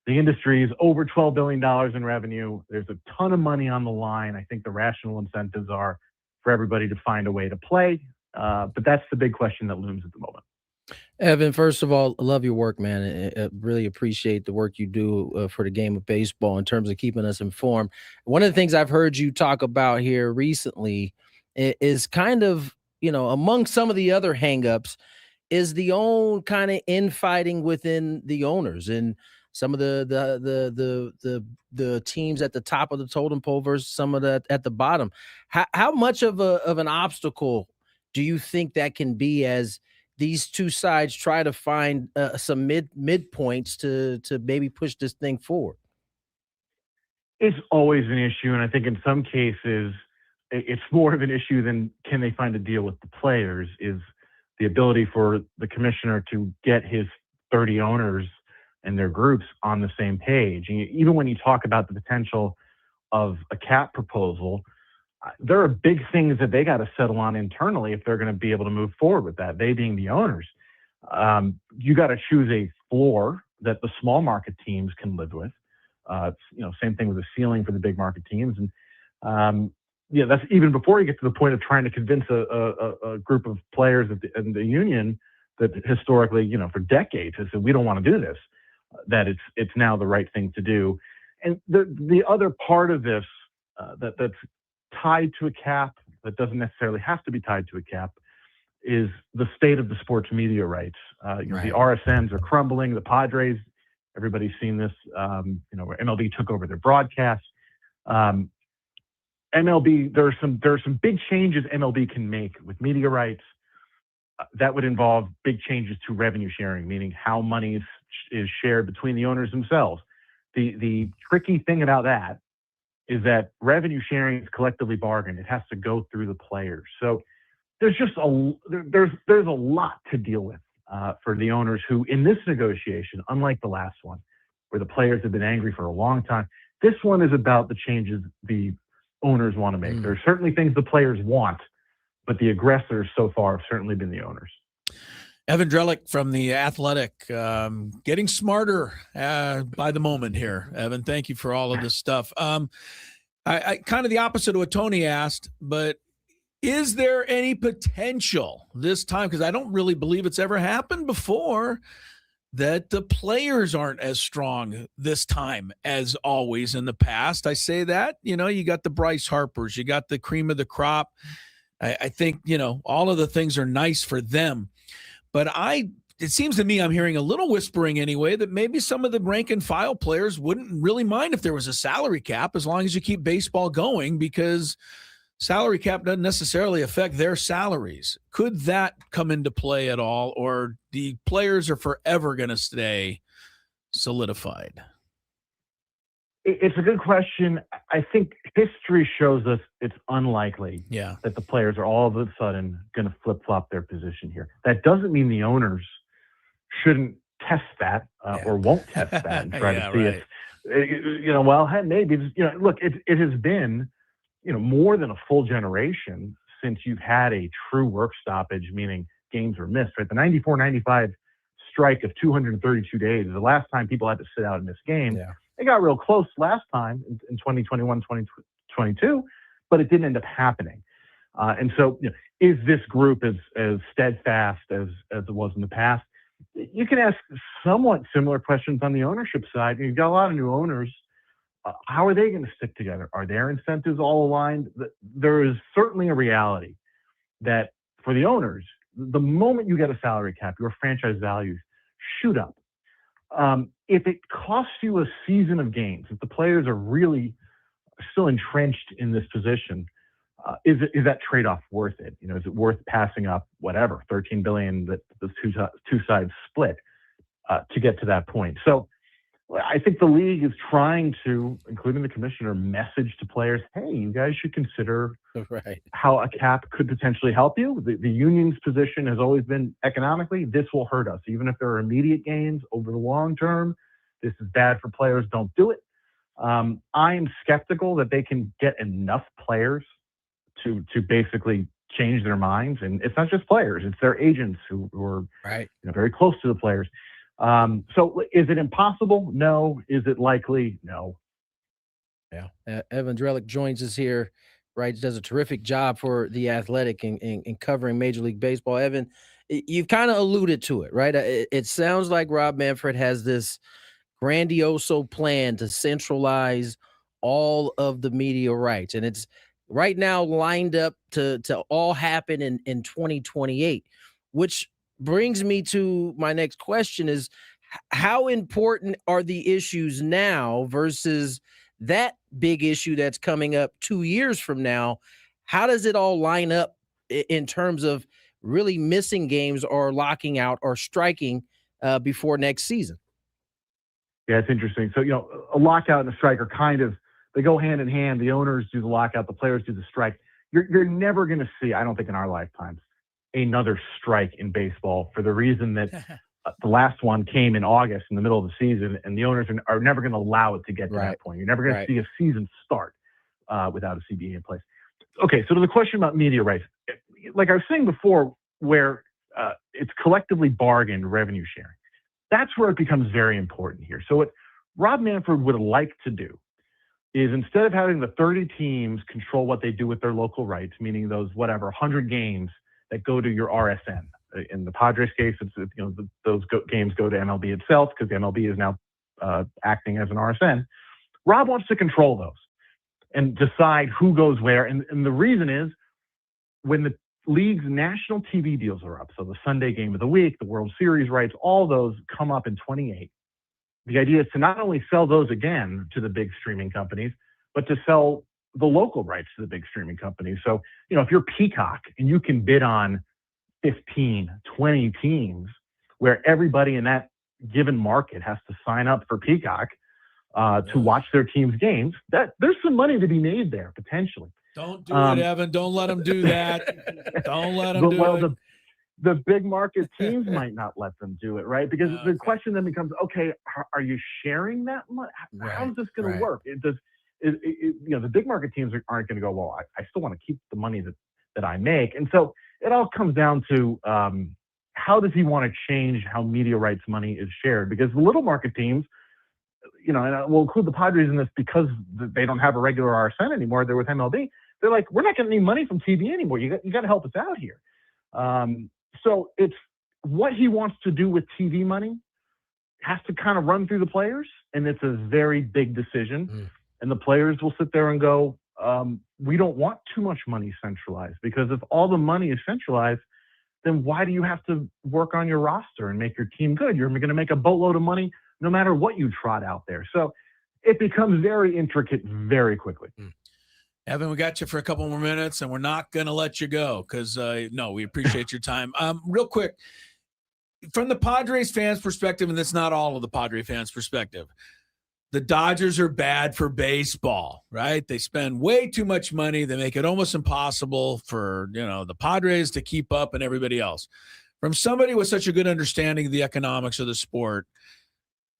The industry is over $12 billion in revenue. There's a ton of money on the line. I think the rational incentives are for everybody to find a way to play. But that's the big question that looms at the moment. Evan, first of all, I love your work, man. I really appreciate the work you do for the game of baseball in terms of keeping us informed. One of the things I've heard you talk about here recently is kind of, among some of the other hangups, is the own kind of infighting within the owners and some of the teams at the top of the totem pole versus some of the at the bottom. How much of an obstacle do you think that can be as these two sides try to find some midpoints to maybe push this thing forward? It's always an issue, and I think in some cases it's more of an issue than can they find a deal with the players, is the ability for the commissioner to get his 30 owners and their groups on the same page. And even when you talk about the potential of a cap proposal, there are big things that they got to settle on internally if they're going to be able to move forward with that, they being the owners. You got to choose a floor that the small market teams can live with. Same thing with the ceiling for the big market teams. And that's even before you get to the point of trying to convince a group of players in the union that historically, for decades has said, we don't want to do this, that it's now the right thing to do. And the other part of this that's tied to a cap, that doesn't necessarily have to be tied to a cap, is the state of the sports media rights. Right. The RSNs are crumbling. The Padres, everybody's seen this, where MLB took over their broadcast. MLB, there are some big changes MLB can make with media rights. that would involve big changes to revenue sharing, meaning how money is shared between the owners themselves. The tricky thing about that is that revenue sharing is collectively bargained. It has to go through the players. So there's just there's a lot to deal with for the owners who, in this negotiation, unlike the last one, where the players have been angry for a long time, this one is about the changes the owners want to make. There are certainly things the players want, but the aggressors so far have certainly been the owners. Evan Drellich from The Athletic, getting smarter by the moment here. Evan, thank you for all of this stuff. I kind of the opposite of what Tony asked, but is there any potential this time, because I don't really believe it's ever happened before, that the players aren't as strong this time as always in the past? I say that, you got the Bryce Harpers, you got the cream of the crop. I think, all of the things are nice for them. But it seems to me I'm hearing a little whispering anyway that maybe some of the rank and file players wouldn't really mind if there was a salary cap as long as you keep baseball going, because salary cap doesn't necessarily affect their salaries. Could that come into play at all, or the players are forever going to stay solidified? It's a good question. I think history shows us it's unlikely that the players are all of a sudden going to flip-flop their position here. That doesn't mean the owners shouldn't test that or won't test that and try to see if, well, hey, maybe, look, it has been, more than a full generation since you've had a true work stoppage, meaning games were missed, right? The 94-95 strike of 232 days is the last time people had to sit out and miss games. Yeah. They got real close last time in 2021, 2022, but it didn't end up happening. And so, is this group as steadfast as it was in the past? You can ask somewhat similar questions on the ownership side. You've got a lot of new owners. How are they going to stick together? Are their incentives all aligned? There is certainly a reality that for the owners, the moment you get a salary cap, your franchise values shoot up. If it costs you a season of games, if the players are really still entrenched in this position, is that trade-off worth it? Is it worth passing up whatever $13 billion that the two sides split to get to that point? So I think the league is trying to, including the commissioner, message to players, hey, you guys should consider how a cap could potentially help you. The union's position has always been economically, this will hurt us. Even if there are immediate gains over the long term, this is bad for players, don't do it. I am skeptical that they can get enough players to basically change their minds. And it's not just players, it's their agents who are very close to the players. So is it impossible? No. Is it likely? No. Yeah. Evan Drellich joins us here, right? Does a terrific job for The Athletic in covering Major League Baseball. Evan, you've kind of alluded to it, right? It sounds like Rob Manfred has this grandioso plan to centralize all of the media rights. And it's right now lined up to all happen in 2028, which brings me to my next question is, how important are the issues now versus that big issue that's coming up 2 years from now? How does it all line up in terms of really missing games or locking out or striking before next season? Yeah, it's interesting. So, a lockout and a strike are they go hand in hand. The owners do the lockout, the players do the strike. You're never going to see, I don't think in our lifetimes, another strike in baseball for the reason that the last one came in August in the middle of the season, and the owners are never going to allow it to get to that point. You're never going to see a season start without a CBA in place. Okay, so to the question about media rights, like I was saying before, where it's collectively bargained revenue sharing, that's where it becomes very important here. So what Rob Manfred would like to do is, instead of having the 30 teams control what they do with their local rights, meaning those 100 games that go to your RSN. In the Padres case, those games go to MLB itself because MLB is now acting as an RSN. Rob wants to control those and decide who goes where. And the reason is, when the league's national TV deals are up, so the Sunday game of the week, the World Series rights, all those come up in 28. The idea is to not only sell those again to the big streaming companies, but to sell the local rights to the big streaming companies. So, if you're Peacock and you can bid on 15, 20 teams where everybody in that given market has to sign up for Peacock to watch their team's games, that there's some money to be made there potentially. Don't do it, Evan. Don't let them do that. Don't let them do it. The big market teams might not let them do it, right? Because the question then becomes, okay, are you sharing that money? How's this going to work? The big market teams aren't going to go, well, I still want to keep the money that I make. And so it all comes down to how does he want to change how media rights money is shared? Because the little market teams, and we'll include the Padres in this because they don't have a regular RSN anymore. They're with MLB. They're like, we're not getting any money from TV anymore. You got to help us out here. So it's what he wants to do with TV money has to kind of run through the players, and it's a very big decision. And the players will sit there and go, we don't want too much money centralized, because if all the money is centralized, then why do you have to work on your roster and make your team good? You're going to make a boatload of money no matter what you trot out there. So it becomes very intricate very quickly. Evan, we got you for a couple more minutes, and we're not going to let you go because, we appreciate your time. Real quick, from the Padres fans' perspective, and that's not all of the Padres fans' perspective, the Dodgers are bad for baseball, right? They spend way too much money. They make it almost impossible for, the Padres to keep up and everybody else. From somebody with such a good understanding of the economics of the sport,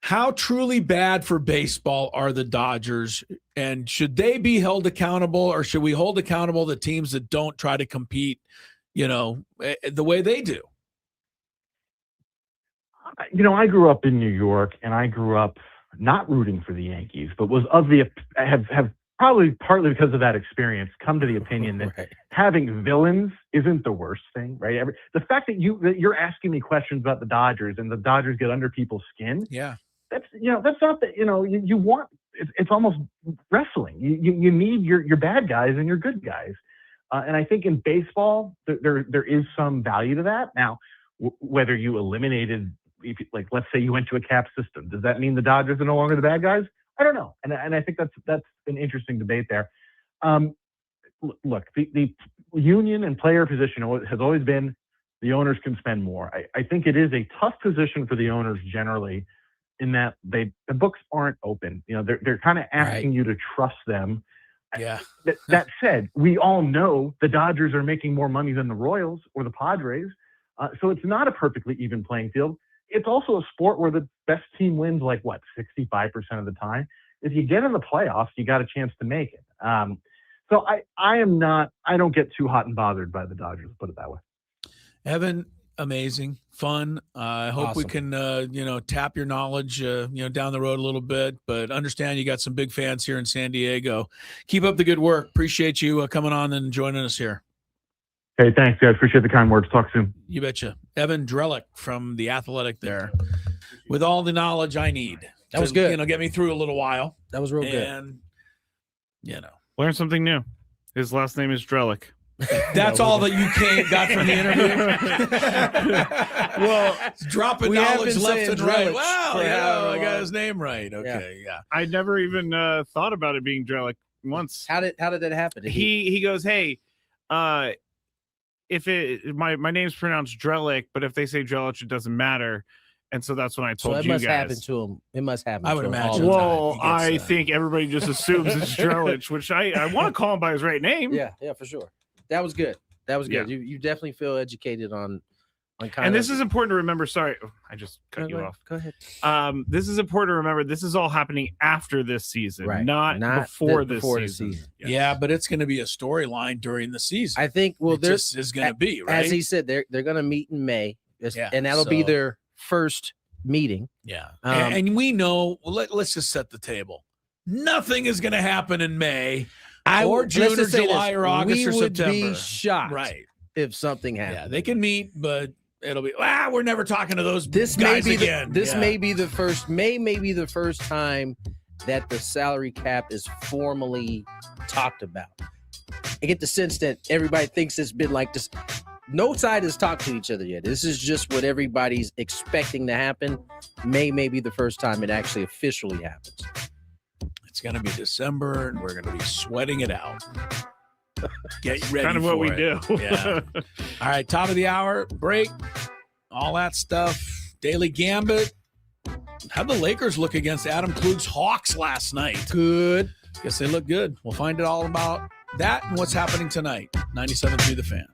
how truly bad for baseball are the Dodgers, and should they be held accountable, or should we hold accountable the teams that don't try to compete, the way they do? I grew up in New York, and I grew up not rooting for the Yankees, but was have probably partly because of that experience come to the opinion that having villains isn't the worst thing, right? The fact that you're asking me questions about the Dodgers and the Dodgers get under people's skin. Yeah. That's not that, you want, it's almost wrestling. You need your bad guys and your good guys. And I think in baseball, there is some value to that. Now, whether you eliminated, let's say you went to a cap system, does that mean the Dodgers are no longer the bad guys? I don't know. And I think that's an interesting debate there. Look, the union and player position has always been the owners can spend more. I think it is a tough position for the owners generally, in that the books aren't open. They're kind of asking you to trust them. Yeah. That said, we all know the Dodgers are making more money than the Royals or the Padres. So it's not a perfectly even playing field. It's also a sport where the best team wins 65% of the time. If you get in the playoffs, you got a chance to make it. So I don't get too hot and bothered by the Dodgers, put it that way. Evan, amazing, fun. I hope we can, tap your knowledge, down the road a little bit, but understand you got some big fans here in San Diego. Keep up the good work. Appreciate you coming on and joining us here. Hey, thanks, guys. Appreciate the kind words. Talk soon. You betcha. Evan Drellich from The Athletic there with all the knowledge I need. That was good. Get me through a little while. That was real good. And, learn something new. His last name is Drellich. That's all that you got from the interview? Well, dropping knowledge left and right. Wow, I got his name right. Okay, yeah. I never even thought about it being Drellich once. How did that happen? He goes, hey, if my name's pronounced Drellich, but if they say Drellich, it doesn't matter. And so that's when I told you guys. So it must happen to him. It must happen. I would imagine. Well, I think everybody just assumes it's Drellich, which I want to call him by his right name. Yeah, for sure. That was good. That was good. Yeah. You definitely feel educated on kind and this is important to remember. Sorry, I just cut you off. Go ahead. This is important to remember. This is all happening after this season, right? Not before this season. Yes. Yeah, but it's going to be a storyline during the season. I think. Well, this is going to be right. As he said, they're going to meet in May, and that'll be their first meeting. Yeah, and we know. Let's just set the table. Nothing is going to happen in May. Or June or July or August or September. We would be shocked, right, if something happened. Yeah, they can meet, but it'll be we're never talking to those guys again. This may be the first. May be the first time that the salary cap is formally talked about. I get the sense that everybody thinks it's been like this. No side has talked to each other yet. This is just what everybody's expecting to happen. May be the first time it actually officially happens. It's going to be December, and we're going to be sweating it out. Get ready kind of for what we it. do. Yeah. All right, top of the hour, break, all that stuff. Daily Gambit. How'd the Lakers look against Adam Klug's Hawks last night? Good. Guess they look good. We'll find it all about that and what's happening tonight. 97.3 The Fan.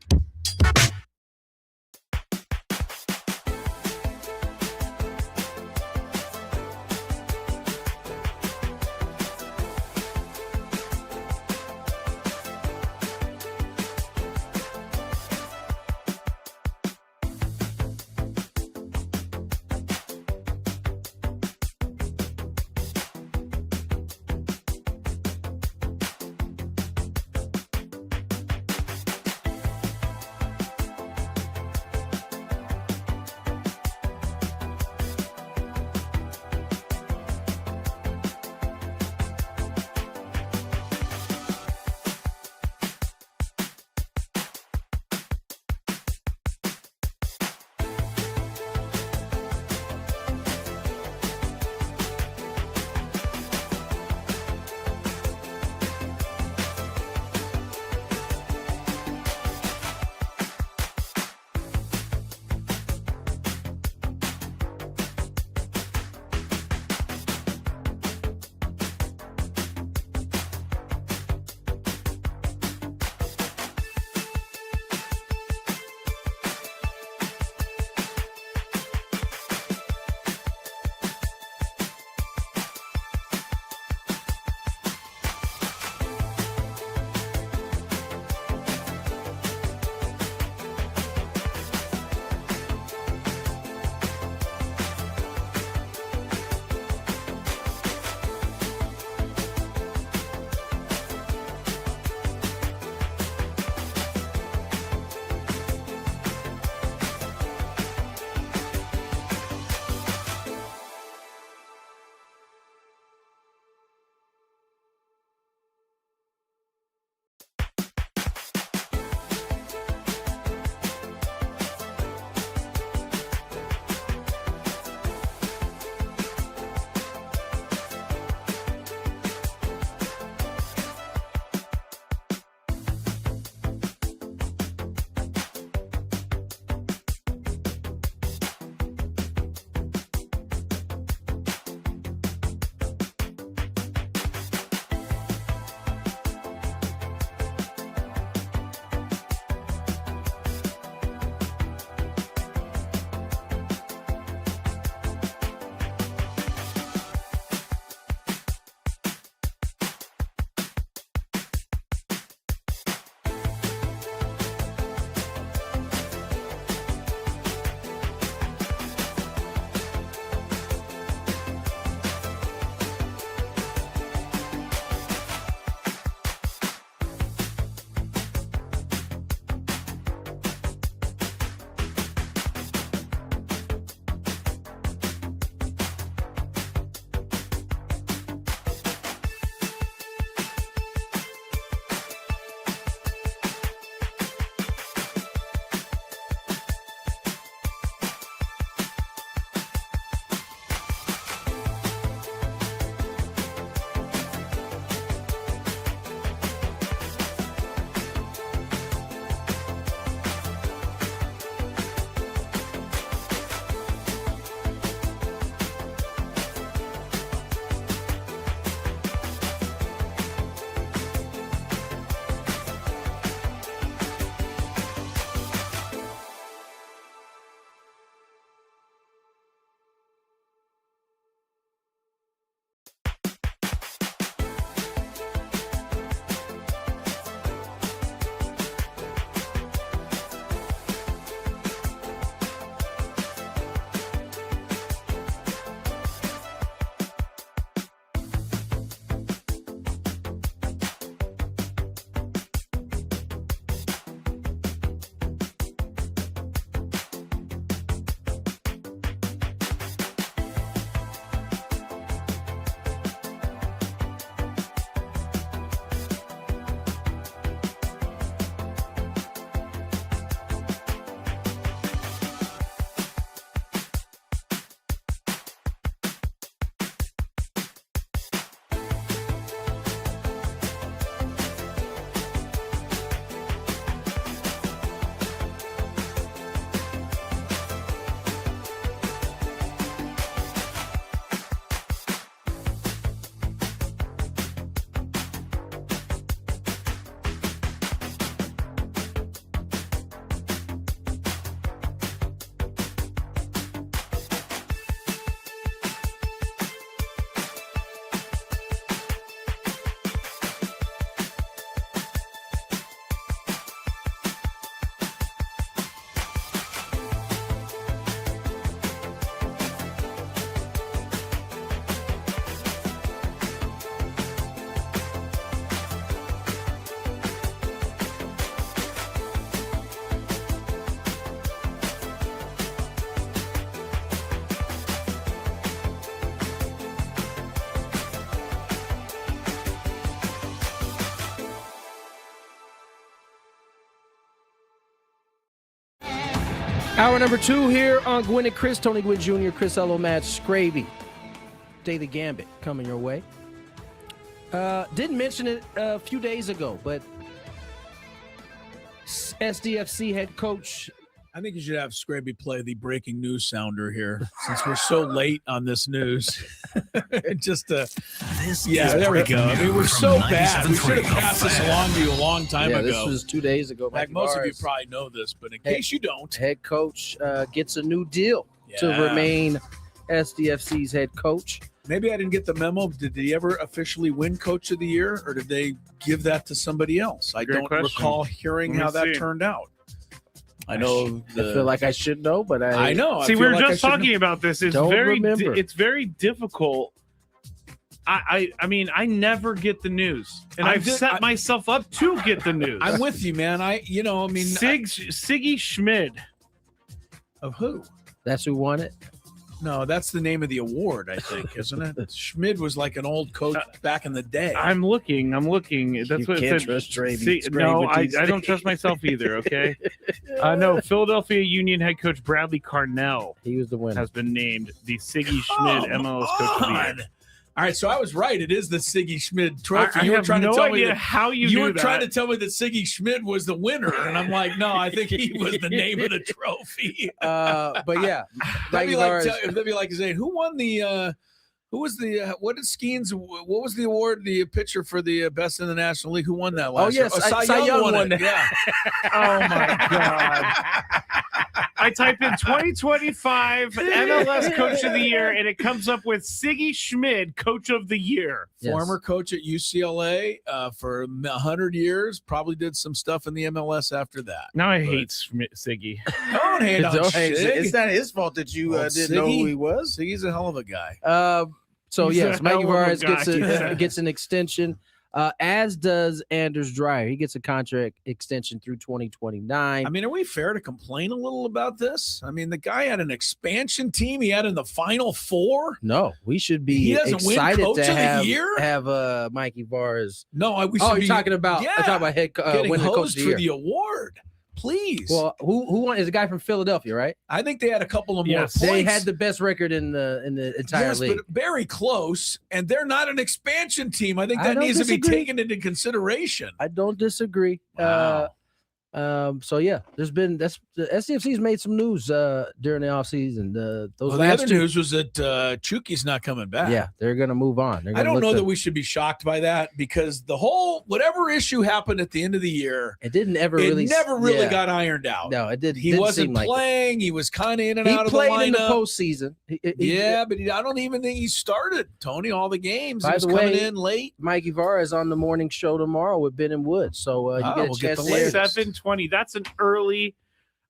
Hour number 2 here on Gwynn and Chris. Tony Gwynn Jr., Chris Ello, Matt Scravy. Daily Gambit coming your way. Didn't mention it a few days ago, but SDFC head coach. I think you should have Scraby play the breaking news sounder here, since we're so late on this news. Just there we go. I mean, we're so bad. We should have passed this along to you a long time ago. This was 2 days ago. Like most of you probably know this, but in case you don't, head coach gets a new deal to remain SDFC's head coach. Maybe I didn't get the memo. Did he ever officially win Coach of the Year, or did they give that to somebody else? I don't recall hearing how that turned out. I know. I feel like I should know, but I know. See, we were just talking about this. It's it's very difficult. I mean, I never get the news, and I've set myself up to get the news. I'm with you, man. Siggy Schmid. Of who? That's who won it. No, that's the name of the award, I think, isn't it? Schmid was like an old coach back in the day. I'm looking. That's what it said. No, I don't trust myself either, okay? No, Philadelphia Union head coach Bradley Carnell. He was the winner. Has been named the Siggy Schmid MLS Coach of the Year. All right, so I was right. It is the Siggy Schmid trophy. You were trying to tell me how you were trying to tell me that Siggy Schmid was the winner, and I'm like, no, I think he was the name of the trophy. But yeah, that'd be like saying, who won the? Who was the? What did Skeens? What was the award? The pitcher for the best in the National League. Who won that last year? Cy Young won it. Yeah. Oh my God. I type in 2025 MLS Coach of the Year, and it comes up with Siggy Schmid, Coach of the Year. Yes. Former coach at UCLA for 100 years. Probably did some stuff in the MLS after that. Now I hate Siggy. Don't hate on Sig. It's not his fault that you didn't know who he was. Siggy's a hell of a guy. So yes, Mikey Vargas gets an extension. As does Anders Dreyer. He gets a contract extension through 2029. I mean, are we fair to complain a little about this? I mean, the guy had an expansion team. He had in the Final Four. No, we should be excited to have Mikey Vargas. No, we should you're talking about head winning the coach of the year for the award. Please. Well, who won? Is the guy from Philadelphia, right? I think they had a couple of more points. They had the best record in the entire league. But very close, and they're not an expansion team. I think that needs to be taken into consideration. I don't disagree. Wow. So yeah, the SCFC's made some news during the offseason. The other news was that Chuky's not coming back. Yeah, they're gonna move on. I don't know that we should be shocked by that, because the whole whatever issue happened at the end of the year, it never really got ironed out. No, it didn't. He wasn't playing. He was kind of in and out of the lineup. He played in the postseason. But I don't even think he started, Tony, all the games. By he was the way, coming in late. Mikey Vargas on the morning show tomorrow with Ben and Wood. So you get a chance to 7:20. That's an early.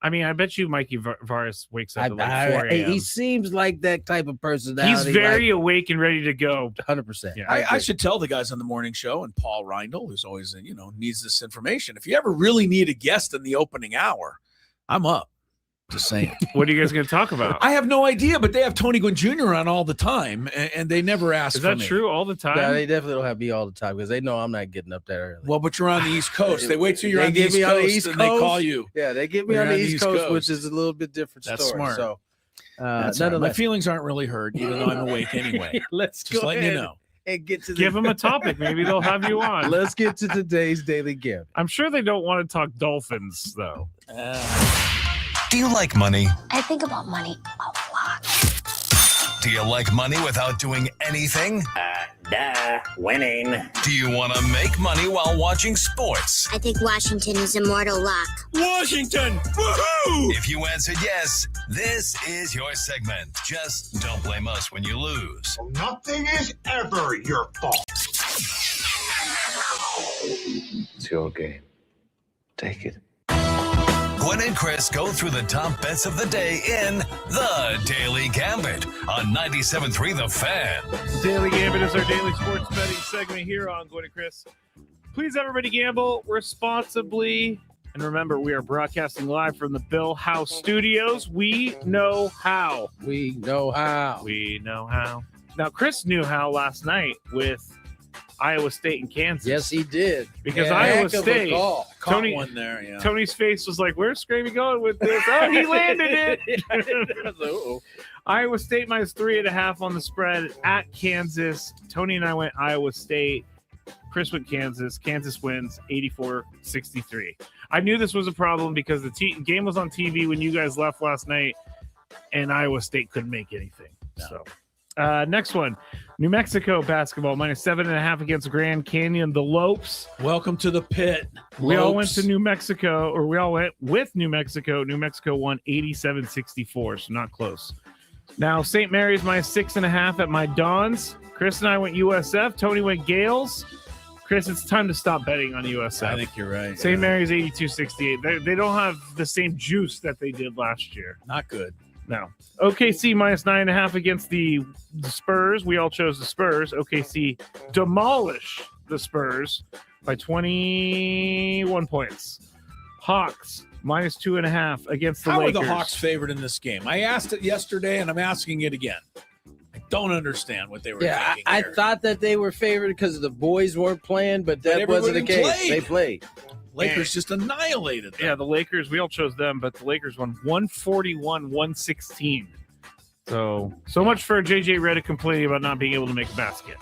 I mean, I bet you Mikey Vargas wakes up at like 4 a.m. He seems like that type of personality. He's very awake and ready to go. 100%. Yeah, I should tell the guys on the morning show, and Paul Reindl, who's always needs this information. If you ever really need a guest in the opening hour, I'm up. Just saying. What are you guys going to talk about? I have no idea, but they have Tony Gwynn Jr. on all the time, and they never ask for me. Is that true all the time? No, they definitely don't have me all the time, because they know I'm not getting up that early. Well, but you're on the East Coast. They wait till you're on the East Coast, and they call you. Yeah, they get me on the East Coast, which is a little bit different story. That's smart. So, my feelings aren't really hurt, even though I'm awake anyway. Let's just letting you know. And give them a topic. Maybe they'll have you on. Let's get to today's Daily Gift. I'm sure they don't want to talk Dolphins, though. Do you like money? I think about money a lot. Do you like money without doing anything? Winning. Do you want to make money while watching sports? I think Washington is immortal luck. Washington! Woohoo! If you answered yes, this is your segment. Just don't blame us when you lose. Nothing is ever your fault. It's your game. Take it. Gwynn and Chris go through the top bets of the day in The Daily Gambit on 97.3 The Fan. Daily Gambit is our daily sports betting segment here on Gwynn and Chris. Please, everybody, gamble responsibly. And remember, we are broadcasting live from the Bill House Studios. We know how. We know how. We know how. Now, Chris knew how last night with Iowa State and Kansas. Yes, he did. Because Iowa State, caught one there. Yeah. Tony's face was like, "Where's Scraby going with this?" Oh, he landed it. Iowa State minus 3.5 on the spread at Kansas. Tony and I went Iowa State. Chris went Kansas. Kansas wins 84-63. I knew this was a problem because the game was on TV when you guys left last night, and Iowa State couldn't make anything. No. So, next one, New Mexico basketball minus 7.5 against Grand Canyon. The Lopes. Welcome to the pit. We all went to New Mexico, or we all went with New Mexico. New Mexico won 87-64, so not close. Now, St. Mary's minus 6.5 at my Dons. Chris and I went USF. Tony went Gales. Chris, it's time to stop betting on USF. I think you're right. St. Mary's 82-68. They don't have the same juice that they did last year. Not good. No. OKC minus 9.5 against the Spurs. We all chose the Spurs. OKC demolish the Spurs by 21 points. Hawks minus 2.5 against the Lakers. How are the Hawks favored in this game? I asked it yesterday, and I'm asking it again. I don't understand what they were thinking. I thought that they were favored because the boys weren't playing, but that wasn't the case. They played. Lakers just annihilated them. Yeah, the Lakers, we all chose them, but the Lakers won 141-116. So much for JJ Redick complaining about not being able to make a basket.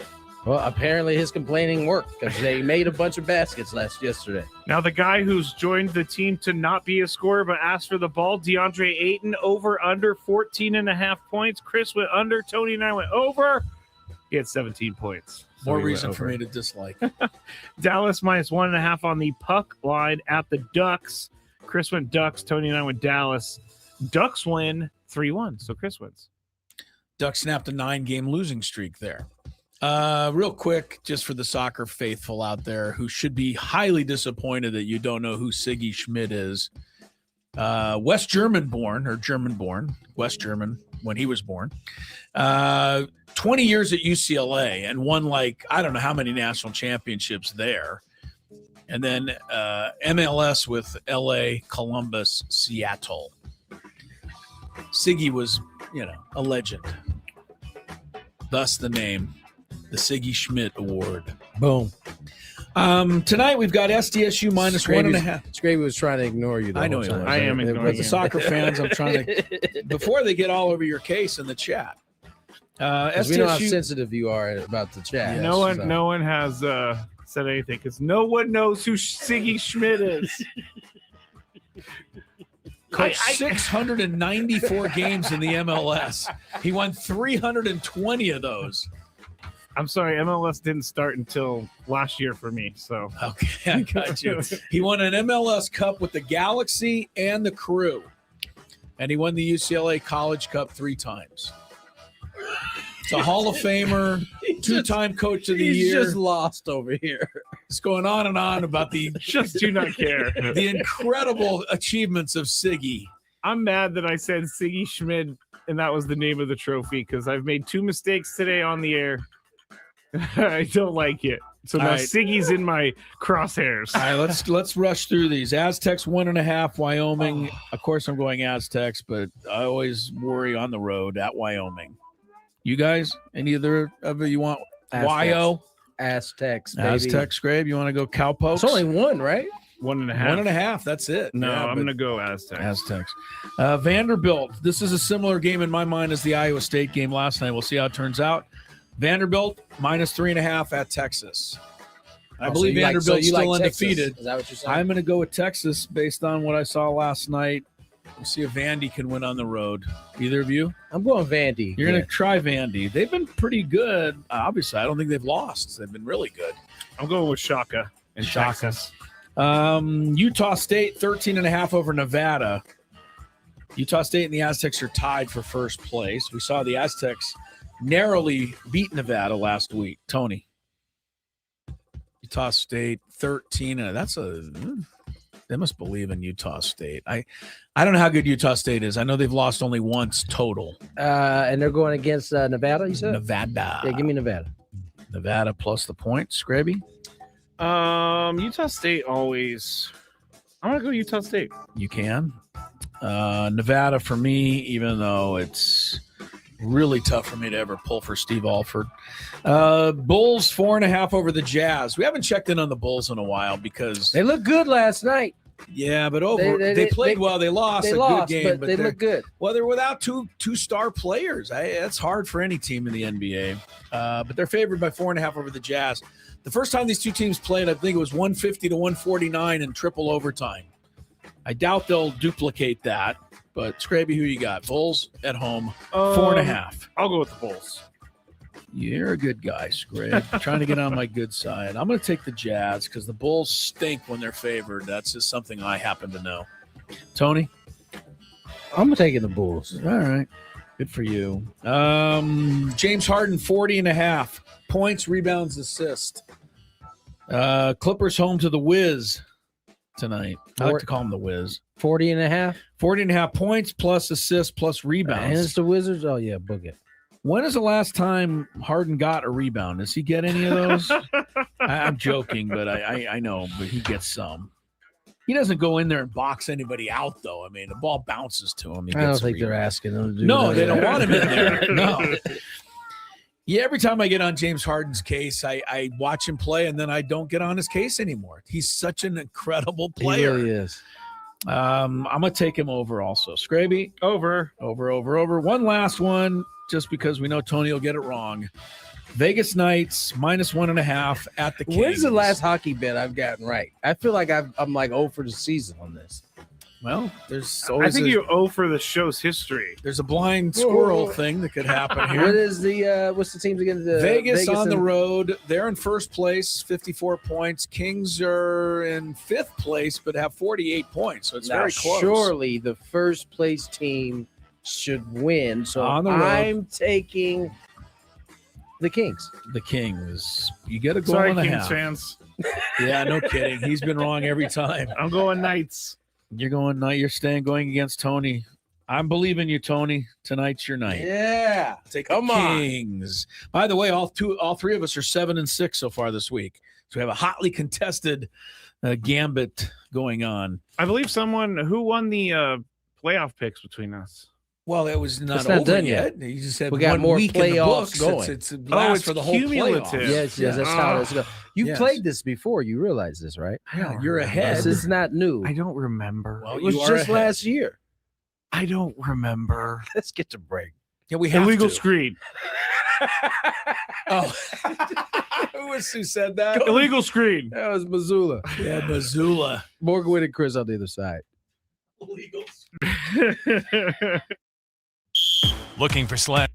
Well, apparently his complaining worked because they made a bunch of baskets yesterday. Now, the guy who's joined the team to not be a scorer but asked for the ball, DeAndre Ayton, over under 14.5 points. Chris went under. Tony and I went over. He had 17 points. More reason for me to dislike. Dallas minus 1.5 on the puck line at the Ducks. Chris went Ducks. Tony and I went Dallas. Ducks win 3-1, so Chris wins. Ducks snapped a 9-game losing streak there. Real quick, just for the soccer faithful out there who should be highly disappointed that you don't know who Siggy Schmidt is. West German born, West German when he was born. 20 years at UCLA and won I don't know how many national championships there. And then MLS with LA, Columbus, Seattle. Siggy was, a legend. Thus the name, the Siggy Schmidt Award. Boom. Tonight we've got SDSU minus 1.5. Scraby was trying to ignore you. I know he was. I am ignoring you. The soccer fans, I'm trying to, before they get all over your case in the chat. SDSU, we know how sensitive you are about the chat. Yes, no one has said anything because no one knows who Siggy Schmidt is. Coached 694 games in the MLS. He won 320 of those. I'm sorry, MLS didn't start until last year for me. So okay, I got you. He won an MLS Cup with the Galaxy and the Crew, and he won the UCLA College Cup 3 times. It's a Hall of Famer, 2-time Coach of the Year. He's just lost over here. It's going on and on about the just do not care. The incredible achievements of Siggy. I'm mad that I said Siggy Schmidt, and that was the name of the trophy because I've made 2 mistakes today on the air. I don't like it. So now Siggy's in my crosshairs. All right, let's rush through these. Aztecs 1.5, Wyoming. Of course, I'm going Aztecs, but I always worry on the road at Wyoming. You guys, any other of you want Wyo? Aztecs, baby. Aztecs, Grave. You want to go Cowpokes? It's only 1, right? 1.5. 1.5. That's it. No, I'm going to go Aztecs. Aztecs. Vanderbilt. This is a similar game in my mind as the Iowa State game last night. We'll see how it turns out. Vanderbilt minus 3.5 at Texas. I believe Vanderbilt's still undefeated. Is that what you're saying? I'm going to go with Texas based on what I saw last night. We'll see if Vandy can win on the road. Either of you? I'm going Vandy. You're going to try Vandy. They've been pretty good. Obviously, I don't think they've lost. They've been really good. I'm going with Shaka and Texas. Utah State 13.5 over Nevada. Utah State and the Aztecs are tied for first place. We saw the Aztecs narrowly beat Nevada last week. Tony. Utah State 13. They must believe in Utah State. I don't know how good Utah State is. I know they've lost only once total. And they're going against Nevada, you said? Nevada. Yeah, give me Nevada. Nevada plus the point. Scraby? Utah State always. I'm going to go Utah State. You can. Nevada for me, even though it's Really tough for me to ever pull for Steve Alford. Bulls 4.5 over the Jazz. We haven't checked in on the Bulls in a while because they looked good last night. Yeah, but they played well. They lost good game, but they look good. Well, they're without two star players. That's hard for any team in the NBA. But they're favored by 4.5 over the Jazz. The first time these two teams played, I think it was 150 to 149 in triple overtime. I doubt they'll duplicate that. But Scraby, who you got? Bulls at home, 4.5. I'll go with the Bulls. You're a good guy, Scrabe. Trying to get on my good side. I'm going to take the Jazz because the Bulls stink when they're favored. That's just something I happen to know. Tony? I'm taking the Bulls. All right. Good for you. James Harden, 40.5. Points, rebounds, assist. Clippers home to the Wiz tonight. I like to call them the Wiz. 40.5? 40.5 points plus assists plus rebounds. And it's the Wizards? Oh, yeah, book it. When is the last time Harden got a rebound? Does he get any of those? I'm joking, but I know, but he gets some. He doesn't go in there and box anybody out, though. I mean, the ball bounces to him. I don't think they're asking him to do that. No, they don't want him in there. No. Yeah, every time I get on James Harden's case, I watch him play, and then I don't get on his case anymore. He's such an incredible player. He really is. I'm going to take him over also. Scraby? Over. One last one, just because we know Tony will get it wrong. Vegas Knights, -1.5 at the Kings. When's the last hockey bet I've gotten right? I feel like I'm like 0 for the season on this. Well, there's always I think you owe for the show's history. There's a blind squirrel thing that could happen here. What is what's the teams again? Vegas on the road. They're in first place, 54 points. Kings are in 5th place, but have 48 points. So it's very close. Surely the first place team should win. So on the road, I'm taking the Kings. The Kings. You get a goal Sorry, and a Kings half. fans. Yeah, no kidding. He's been wrong every time. I'm going Knights. You're going night. You're going against Tony. I'm believing you, Tony. Tonight's your night. Yeah. Take the Kings. By the way, all three of us are 7-6 so far this week. So we have a hotly contested gambit going on. I believe who won the playoff picks between us. Well, it was not over done yet. You just said we got more playoffs going. It's for the whole cumulative. playoff. Yes, that's how it's going. You've played this before. You realize this, right? Yeah, you're ahead. This is not new. I don't remember. Well, it was just last year. I don't remember. Let's get to break. Yeah, we have illegal to. Screen. Oh, who said that? Illegal Screen. That was Missoula. Yeah, Missoula. More Gwynn and Chris on the other side. Illegal Screen. Looking for slash.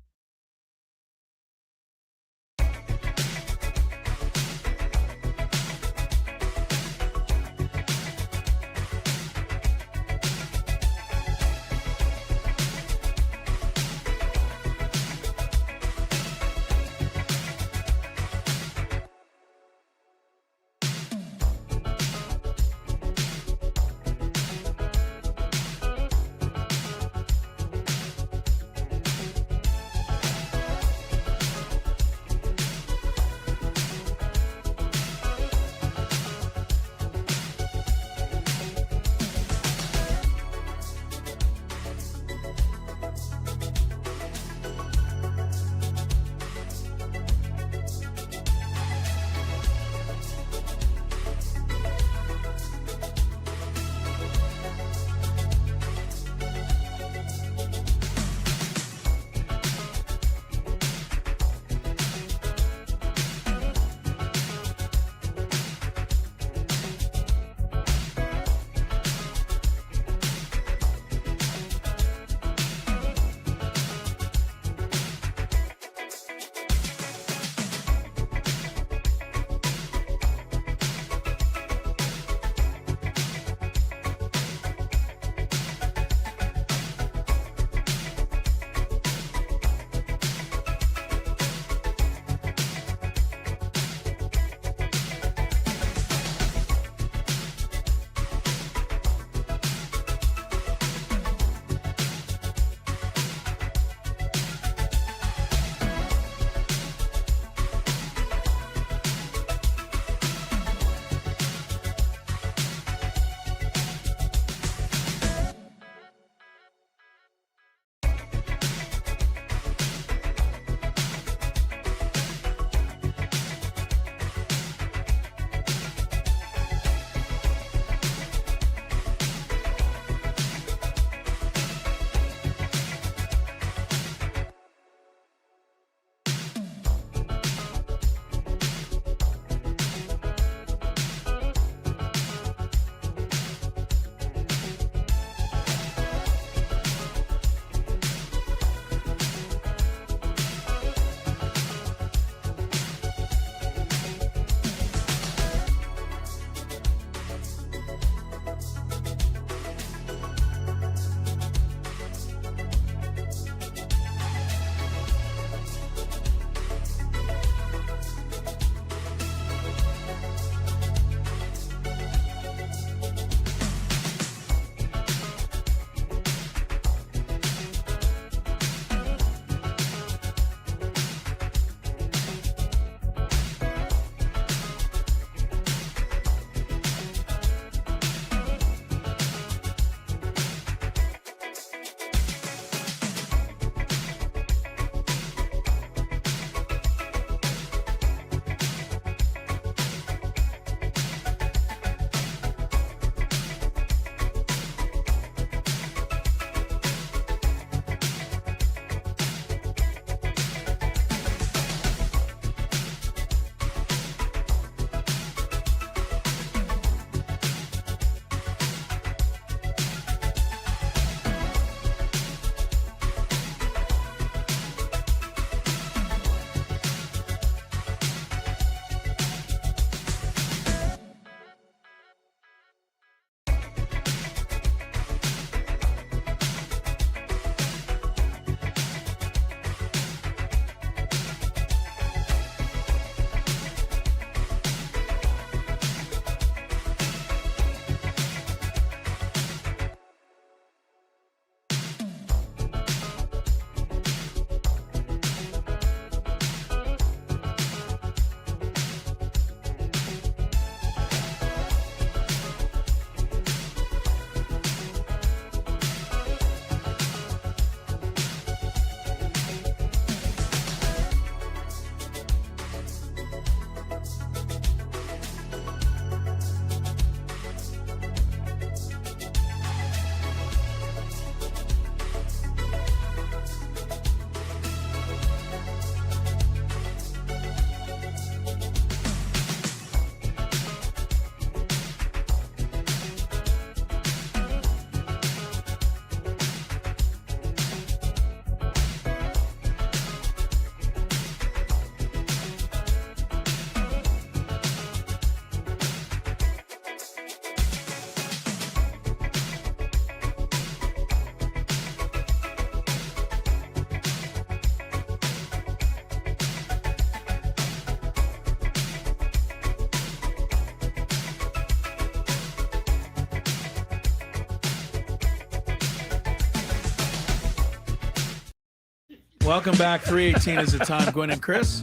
Welcome back. 3:18 is the time. Gwynn and Chris.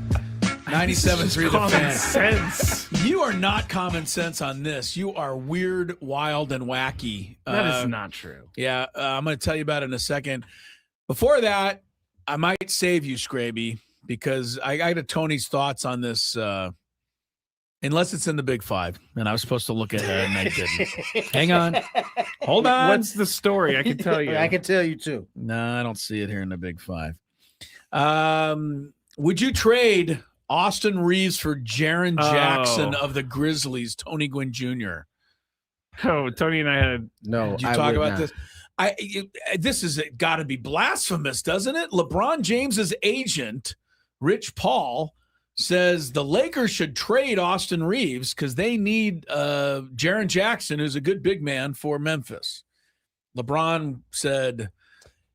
97.3 The Fan. Sense. You are not common sense on this. You are weird, wild, and wacky. That is not true. Yeah, I'm going to tell you about it in a second. Before that, I might save you, Scraby, because I got Tony's thoughts on this, unless it's in the Big Five. And I was supposed to look ahead, and I didn't. Hang on. Hold on. What's the story? I can tell you. I can tell you, too. No, I don't see it here in the Big Five. Would you trade Austin Reeves for Jaren Jackson of the Grizzlies, Tony Gwynn Jr.? Oh, Tony and I had Did you talk about this? This is got to be blasphemous, doesn't it? LeBron James's agent, Rich Paul, says the Lakers should trade Austin Reeves because they need Jaren Jackson, who's a good big man, for Memphis. LeBron said,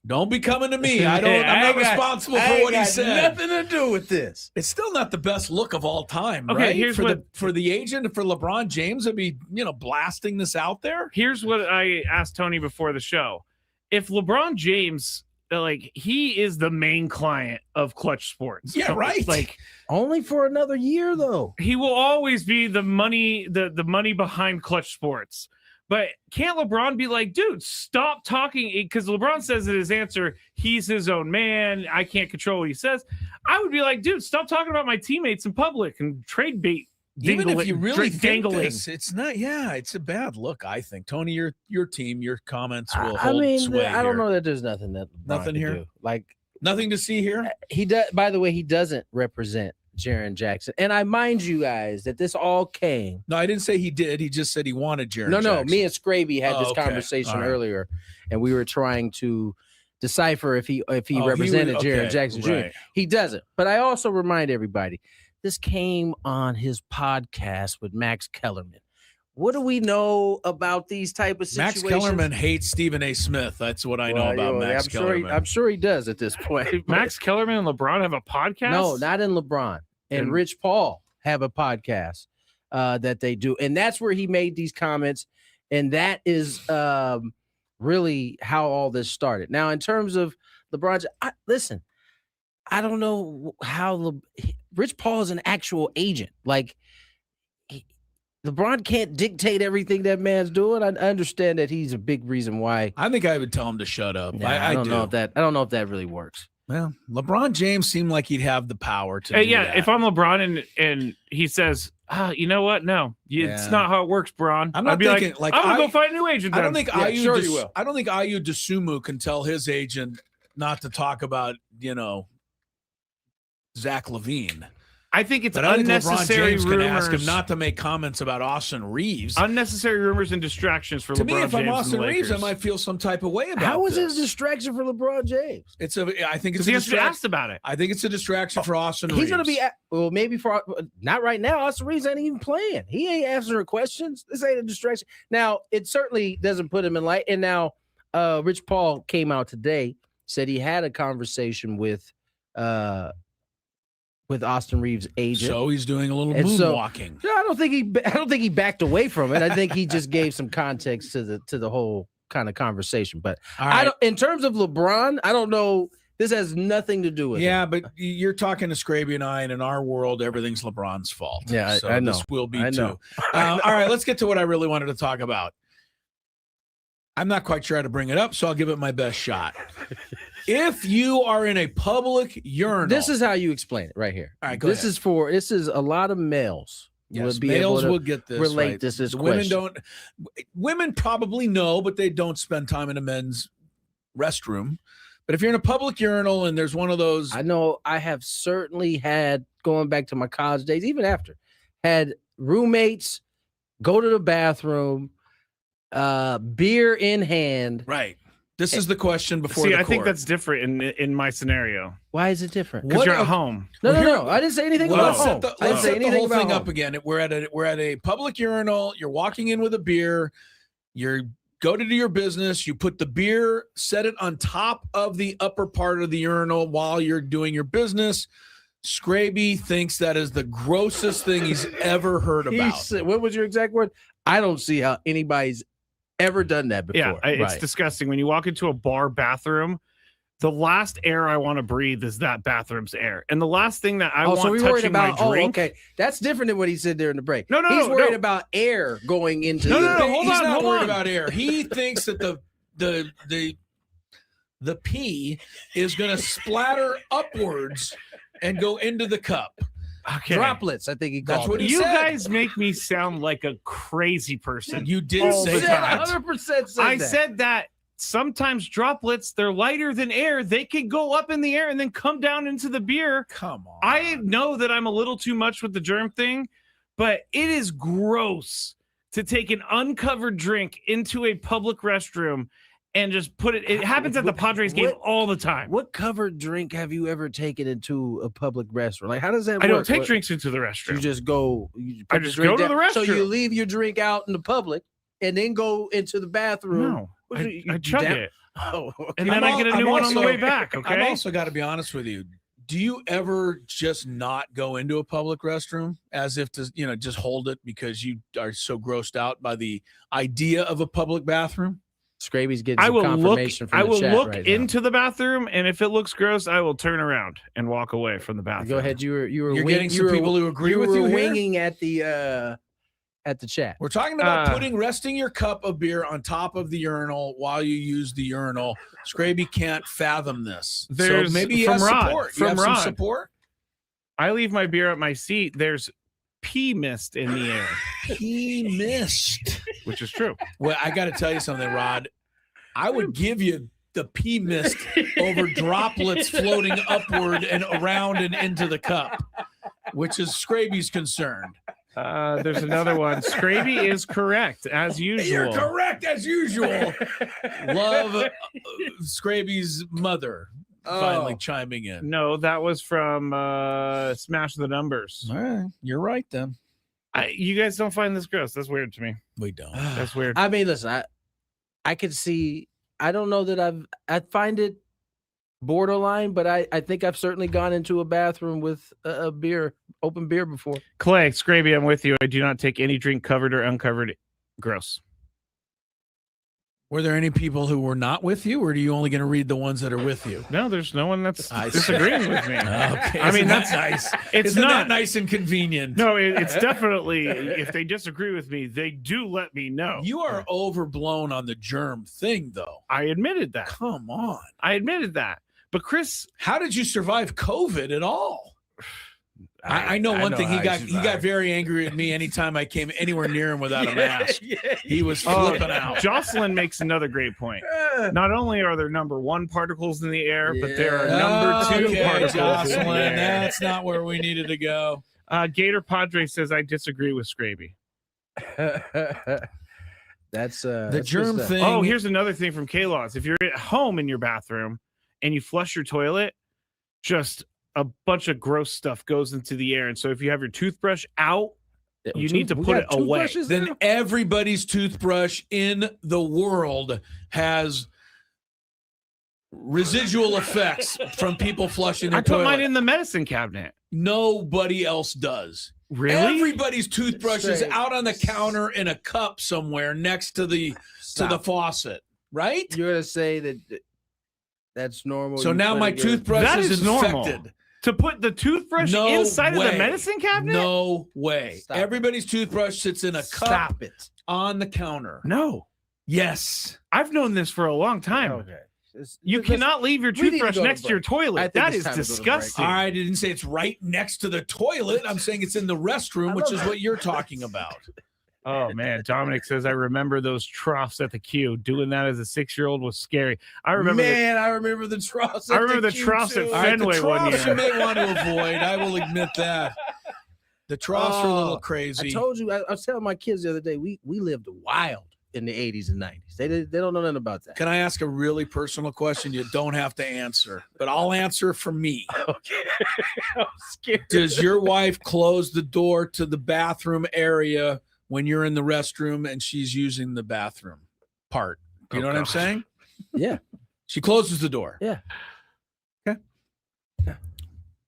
"Don't be coming to me. I'm not responsible for what he said. Nothing to do with this." It's still not the best look of all time, Okay, right? here's for the agent, for LeBron James to be, blasting this out there. Here's what I asked Tony before the show. If LeBron James, he is the main client of Clutch Sports. Yeah, right. Only for another year, though. He will always be the money, the money behind Clutch Sports. But can't LeBron be like, dude, stop talking? Because LeBron says in his answer, he's his own man. I can't control what he says. I would be like, dude, stop talking about my teammates in public and trade bait. Even if you really think dangling. this, it's not. Yeah, it's a bad look. I think, Tony, your team, your comments will I hold mean, sway I don't here. know that there's nothing that Nothing to here? do. Like Nothing to see here. he does. By the way, he doesn't represent Jaren Jackson. And I mind you guys that this all came. No, I didn't say he did. He just said he wanted Jaren No, Jackson. me and Scraby had this okay. conversation All right. earlier, and we were trying to decipher if he represented Jaren Jackson Jr. right. He doesn't. But I also remind everybody, this came on his podcast with Max Kellerman. What do we know about these type of situations? Max Kellerman hates Stephen A. Smith. That's what I know about Max Kellerman. I'm sure he does at this point. Max Kellerman and LeBron have a podcast? No, not in LeBron. And Rich Paul have a podcast that they do. And that's where he made these comments. And that is really how all this started. Now, in terms of LeBron, listen, I don't know how Rich Paul is an actual agent. Like, LeBron can't dictate everything that man's doing. I understand that he's a big reason why. I think I would tell him to shut up. Yeah, I don't know if that really works. Well, LeBron James seemed like he'd have the power to do that. If I'm LeBron and he says, you know what? No, it's not how it works, Bron. I'm not I'd be thinking, I'm gonna go find a new agent. I don't think you will. I don't think Ayu Dosunmu can tell his agent not to talk about, Zach LaVine. I think it's But I think unnecessary LeBron James rumors. can ask him not to make comments about Austin Reeves. Unnecessary rumors and distractions for To LeBron me, if James I'm Austin and the Reeves, I Lakers. might feel some type of way about How is it this. a distraction for LeBron James? I think it's Because he a has to be distraction. asked about it. I think it's a distraction for Austin Reeves. He's going to be maybe for not right now. Austin Reeves ain't even playing. He ain't answering questions. This ain't a distraction. Now, it certainly doesn't put him in light. And now, Rich Paul came out today, said he had a conversation with Austin Reeves' agent. So he's doing a little And so- moonwalking. No, I don't think he backed away from it. I think he just gave some context to the whole kind of conversation. But All right. in terms of LeBron, I don't know. This has nothing to do with it. Yeah, but you're talking to Scraby and I, and in our world, everything's LeBron's fault. Yeah, so I know. This will be I too. know. All right, let's get to what I really wanted to talk about. I'm not quite sure how to bring it up, so I'll give it my best shot. If you are in a public urinal, This is how you explain it right here. All right, go this ahead. is a lot of males. Yes, would be males able to will get this. relate right? this The question. Women probably know, but they don't spend time in a men's restroom. But if you're in a public urinal and there's one of those, I know I have certainly had, going back to my college days, even after, had roommates go to the bathroom, beer in hand. right. This is the question before See, the I think court. that's different in my scenario Why is it different? because What you're a- at home. No. I didn't say anything Well, about let's home. set the, I didn't let's say set the anything whole about thing home. up again. We're at a public urinal. You're walking in with a beer. You go to do your business. You put the beer, set it on top of the upper part of the urinal while you're doing your business. Scraby thinks that is the grossest thing he's ever heard He about. said, what was your exact word? I don't see how anybody's ever done that before. Yeah, it's Right. disgusting when you walk into a bar bathroom. The last air I want to breathe is that bathroom's air. And the last thing that I want touching my drink. Okay. That's different than what he said during the break. No, he's worried about air going into Hold on. He's not worried about air. He thinks that the pee is going to splatter upwards and go into the cup. Okay. Droplets, I think he called That's what it. he said. Guys make me sound like a crazy person. You did say that. 100% said I that. said that sometimes droplets, they're lighter than air. They can go up in the air and then come down into the beer. Come on. I know that I'm a little too much with the germ thing, but it is gross to take an uncovered drink into a public restroom and just put it. It happens at the Padres game all the time. What covered drink have you ever taken into a public restroom? Like, how does that work? I don't take drinks into the restroom. You just go. I just go to the restroom. So you leave your drink out in the public and then go into the bathroom. No, I chug it. Oh, okay. And then I get a new one on the way back. Okay. I've also got to be honest with you. Do you ever just not go into a public restroom as if to, just hold it because you are so grossed out by the idea of a public bathroom? Scraby's getting some confirmation from the chat. I will look right into the bathroom, and if it looks gross, I will turn around and walk away from the bathroom. Go ahead. You're getting some people who agree with you here? Winging at the chat. We're talking about resting your cup of beer on top of the urinal while you use the urinal. Scraby can't fathom this. So maybe he has support. You have some support? I leave my beer at my seat. There's pea mist in the air. Pea mist. Which is true. Well, I got to tell you something, Rod. I would give you the pea mist over droplets floating upward and around and into the cup, which is Scraby's concern. There's another one. Scraby is correct, as usual. You're correct, as usual. Love Scraby's mother finally chiming in. No, that was from Smash the Numbers. All right. You're right, then. You guys don't find this gross. That's weird to me. We don't. That's weird. I mean, listen, I could see. I don't know that I find it borderline, but I think I've certainly gone into a bathroom with a beer, open beer before. Clay, Scraby, I'm with you. I do not take any drink covered or uncovered. Gross. Were there any people who were not with you, or are you only going to read the ones that are with you? No, there's no one that's disagreeing with me. Okay. I mean, that's nice. It's not that nice and convenient. No, it's definitely, if they disagree with me, they do let me know. You are overblown on the germ thing, though. I admitted that. Come on. I admitted that. But Chris, how did you survive COVID at all? I know one thing. He got very angry at me anytime I came anywhere near him without a mask. He was flipping out. Jocelyn makes another great point. Not only are there number 1 particles in the air, but there are number 2 particles. Jocelyn, in the air. That's not where we needed to go. Gator Padre says I disagree with Scraby. That's the germ thing. Oh, here's another thing from K-Laws. If you're at home in your bathroom and you flush your toilet, just a bunch of gross stuff goes into the air. And so if you have your toothbrush out, you need to put it away. Then everybody's toothbrush in the world has residual effects from people flushing their toilet. I put mine in the medicine cabinet. Nobody else does. Really? Everybody's toothbrush is out on the counter in a cup somewhere next to the faucet, right? You're gonna say that's normal. So now my toothbrush is infected. Normal. To put the toothbrush inside of the medicine cabinet? No way. Everybody's toothbrush sits in a cup on the counter. No. Yes. I've known this for a long time. Okay. You cannot leave your toothbrush next to your toilet. That is disgusting. I didn't say it's right next to the toilet. I'm saying it's in the restroom, which is what you're talking about. Oh, man. Dominic says, I remember those troughs at the queue. Doing that as a 6-year-old was scary. I remember the troughs. I remember the troughs at Fenway one year. You may want to avoid. I will admit that. The troughs are a little crazy. I told you. I was telling my kids the other day, we lived wild in the 80s and 90s. They don't know nothing about that. Can I ask a really personal question? You don't have to answer, but I'll answer for me. Okay. I'm scared. Does your wife close the door to the bathroom area when you're in the restroom and she's using the bathroom part? You know what I'm saying? Yeah. She closes the door. Yeah. Okay. Yeah.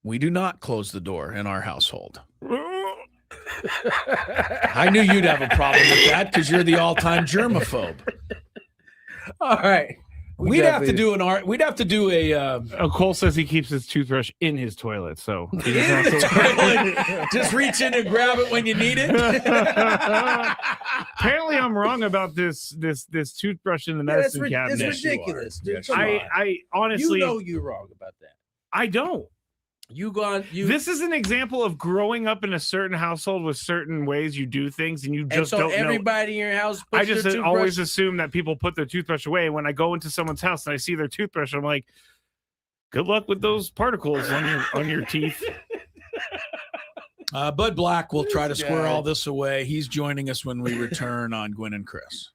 We do not close the door in our household. I knew you'd have a problem with that because you're the all-time germaphobe. All right. We'd have to do a. Cole says he keeps his toothbrush in his toilet, so he just reach in and grab it when you need it. Apparently, I'm wrong about this toothbrush in the medicine cabinet. It's ridiculous, dude. I honestly, you're wrong about that. I don't. This is an example of growing up in a certain household with certain ways you do things, and you just don't know. Everybody in your house. I just always assume that people put their toothbrush away. When I go into someone's house and I see their toothbrush, I'm like, "Good luck with those particles on your teeth." Bud Black will try to square all this away. He's joining us when we return on Gwynn and Chris.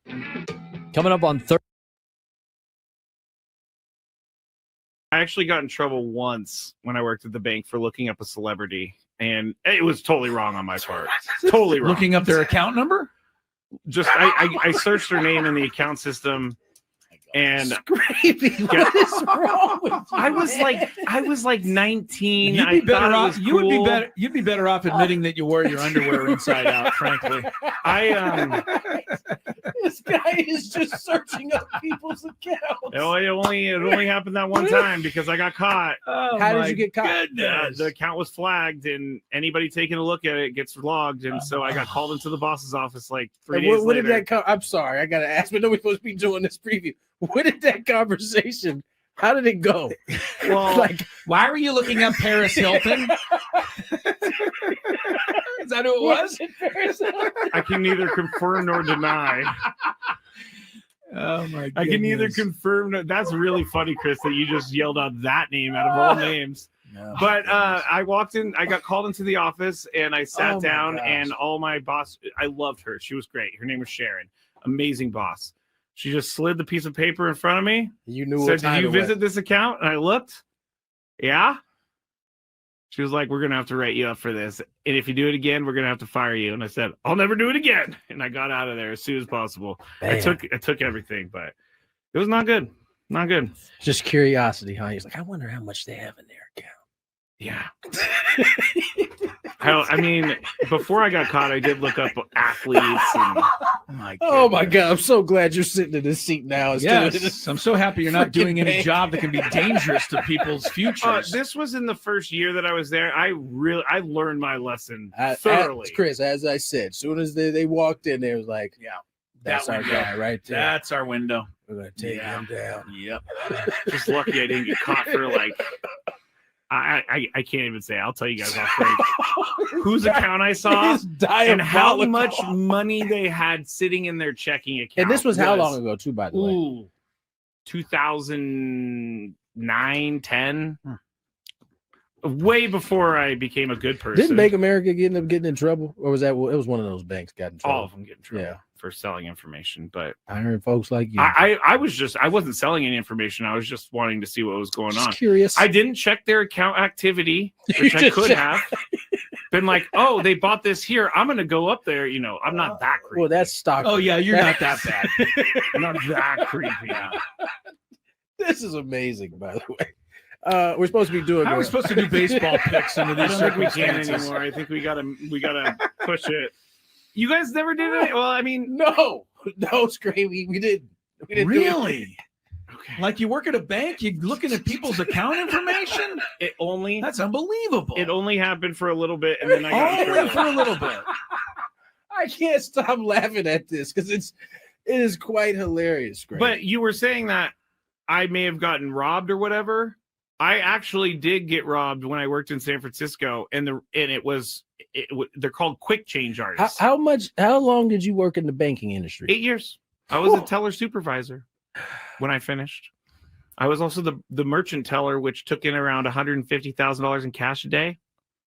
Coming up on Thursday. I actually got in trouble once when I worked at the bank for looking up a celebrity, and it was totally wrong on my part. Totally wrong. Looking up their account number? Just I searched their name in the account system, and what is wrong with you? I was like 19. You'd be better off. You'd be better off admitting that you wore your underwear inside out. Frankly, This guy is just searching up people's accounts. It only happened that one time because I got caught. How did you get caught? The account was flagged, and anybody taking a look at it gets logged. And so I got called into the boss's office like 3 days later. What did that come? I'm sorry, I gotta ask, but nobody's supposed to be doing this preview. What did that conversation? How did it go? Well, why were you looking up Paris Hilton? Is that who it was? I can neither confirm nor deny. Oh my goodness. I can neither confirm. That's really funny, Chris, that you just yelled out that name out of all names. No, but I walked in, I got called into the office, and I sat down, and all my boss, I loved her. She was great. Her name was Sharon. Amazing boss. She just slid the piece of paper in front of me. You knew. Said, "Did you visit this account?" And I looked. Yeah. She was like, "We're gonna have to write you up for this, and if you do it again, we're gonna have to fire you." And I said, "I'll never do it again." And I got out of there as soon as possible. I took everything, but it was not good. Not good. Just curiosity, huh? He's like, I wonder how much they have in their account. Yeah. I mean, before I got caught, I did look up athletes. And, oh my God! I'm so glad you're sitting in this seat now. Yes, I'm so happy you're not doing any job that can be dangerous to people's futures. This was in the first year that I was there. I learned my lesson thoroughly. Chris, as I said, as soon as they walked in, they was like, "Yeah, that's our guy right there. That's our window. We're gonna take him down." Yep. Just lucky I didn't get caught for like. I can't even say. I'll tell you guys off break whose account I saw and how much money they had sitting in their checking account. And this was how long ago, too, by the way? 2009, 10. Way before I became a good person. Didn't Bank America end up getting in trouble? Or was that, it was one of those banks got in trouble? All of them get in trouble for selling information. But I heard folks like you. I wasn't selling any information. I was just wanting to see what was going on. Curious. I didn't check their account activity, which I could have. Been like, oh, they bought this here. I'm going to go up there. You know, I'm not that creepy. Well, that's stock. Oh, yeah, you're not that bad. I'm not that creepy. This is amazing, by the way. We're supposed to be doing. How are we supposed to do baseball picks under these circumstances? We can't anymore. I think we gotta push it. You guys never did it? Well, I mean, no, it's great. We didn't really. Okay. Like you work at a bank, you're looking at people's account information. That's unbelievable. It only happened for a little bit, and then I got only for a little bit. I can't stop laughing at this because it is quite hilarious. Greg. But you were saying that I may have gotten robbed or whatever. I actually did get robbed when I worked in San Francisco, and they're called quick change artists. How long did you work in the banking industry? 8 years. I was a teller supervisor when I finished. I was also the merchant teller, which took in around $150,000 in cash a day.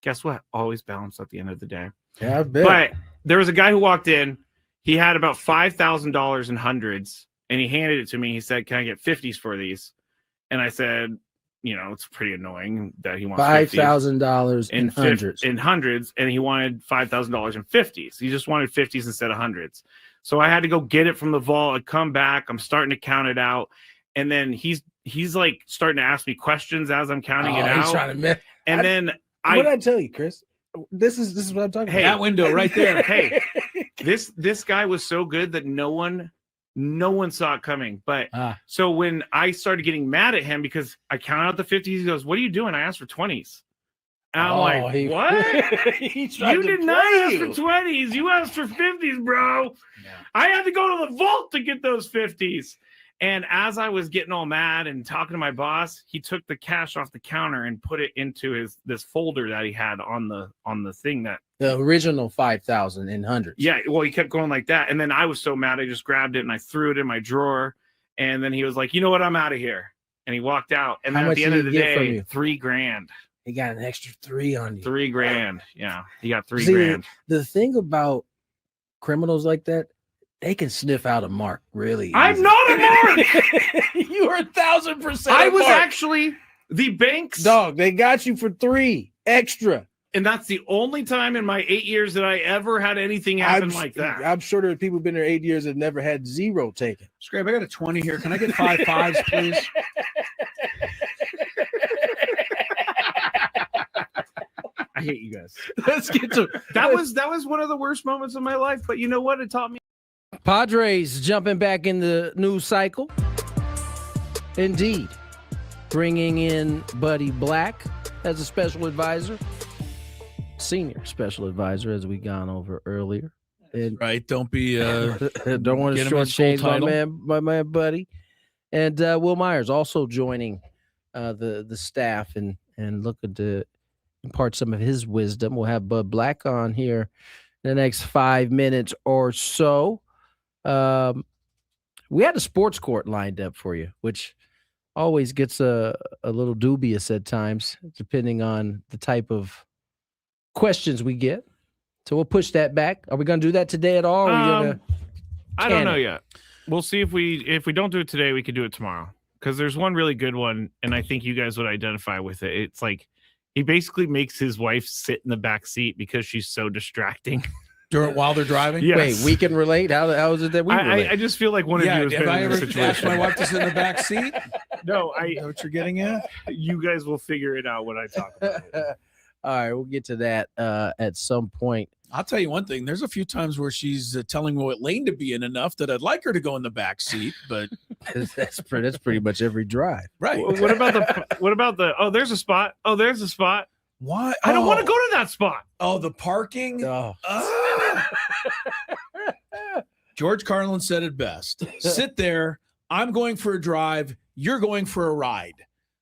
Guess what? Always balanced at the end of the day. Yeah, I bet. But there was a guy who walked in. He had about $5,000 in hundreds, and he handed it to me. He said, "Can I get 50s for these?" And I said, you know, it's pretty annoying that he wants $5,000 in hundreds, and he wanted $5,000 in 50s. He just wanted 50s instead of hundreds. So I had to go get it from the vault. I come back. I'm starting to count it out, and then he's like starting to ask me questions as I'm counting it out. He's trying to what did I tell you, Chris? This is what I'm talking about. That window right there. Hey, this guy was so good that no one No one saw it coming. But so when I started getting mad at him because I counted out the 50s, he goes, "What are you doing?" I asked for 20s. And I'm like, what? You did not ask for 20s. You asked for 50s, bro. Yeah. I had to go to the vault to get those 50s. And as I was getting all mad and talking to my boss, he took the cash off the counter and put it into this folder that he had on the thing that the original 5,000 in hundreds. Yeah, well, he kept going like that, and then I was so mad, I just grabbed it and I threw it in my drawer. And then he was like, "You know what? I'm out of here." And he walked out. And then at the end of the day, $3,000. He got an extra 3 on you. $3,000. Yeah, he got $3,000. The thing about criminals like that, they can sniff out a mark really easy. I'm not a mark. You are 1,000%. I was actually the bank's dog. They got you for 3 extra. And that's the only time in my 8 years that I ever had anything happen like that. I'm sure there are people who've been there 8 years that never had 0 taken. Scrape, I got a 20 here. Can I get 5 5s, please? I hate you guys. Let's get to that was one of the worst moments of my life, but you know what? It taught me. Padres jumping back in the news cycle. Indeed. Bringing in Buddy Black as a special advisor. Senior special advisor, as we gone over earlier. And right. Don't be don't want to shortchange my man Buddy. And Will Myers also joining the staff and looking to impart some of his wisdom. We'll have Bud Black on here in the next 5 minutes or so. We had a sports court lined up for you, which always gets a little dubious at times, depending on the type of questions we get. So we'll push that back. Are we going to do that today at all? Or are we gonna I don't know yet. We'll see if we don't do it today, we could do it tomorrow. Because there's one really good one, and I think you guys would identify with it. It's like he basically makes his wife sit in the back seat because she's so distracting. While they're driving? Yes. Wait, we can relate? How is it that we relate? I just feel like one of you has been in this situation. Asked my wife to sit in the back seat? No, Is that what you're getting at? You guys will figure it out when I talk about it. All right, we'll get to that at some point. I'll tell you one thing. There's a few times where she's telling me what lane to be in enough that I'd like her to go in the back seat, but that's pretty much every drive. Right. What about the oh, there's a spot. Oh, there's a spot. Why? I don't want to go to that spot. Oh, the parking. Oh. George Carlin said it best. Sit there. I'm going for a drive. You're going for a ride.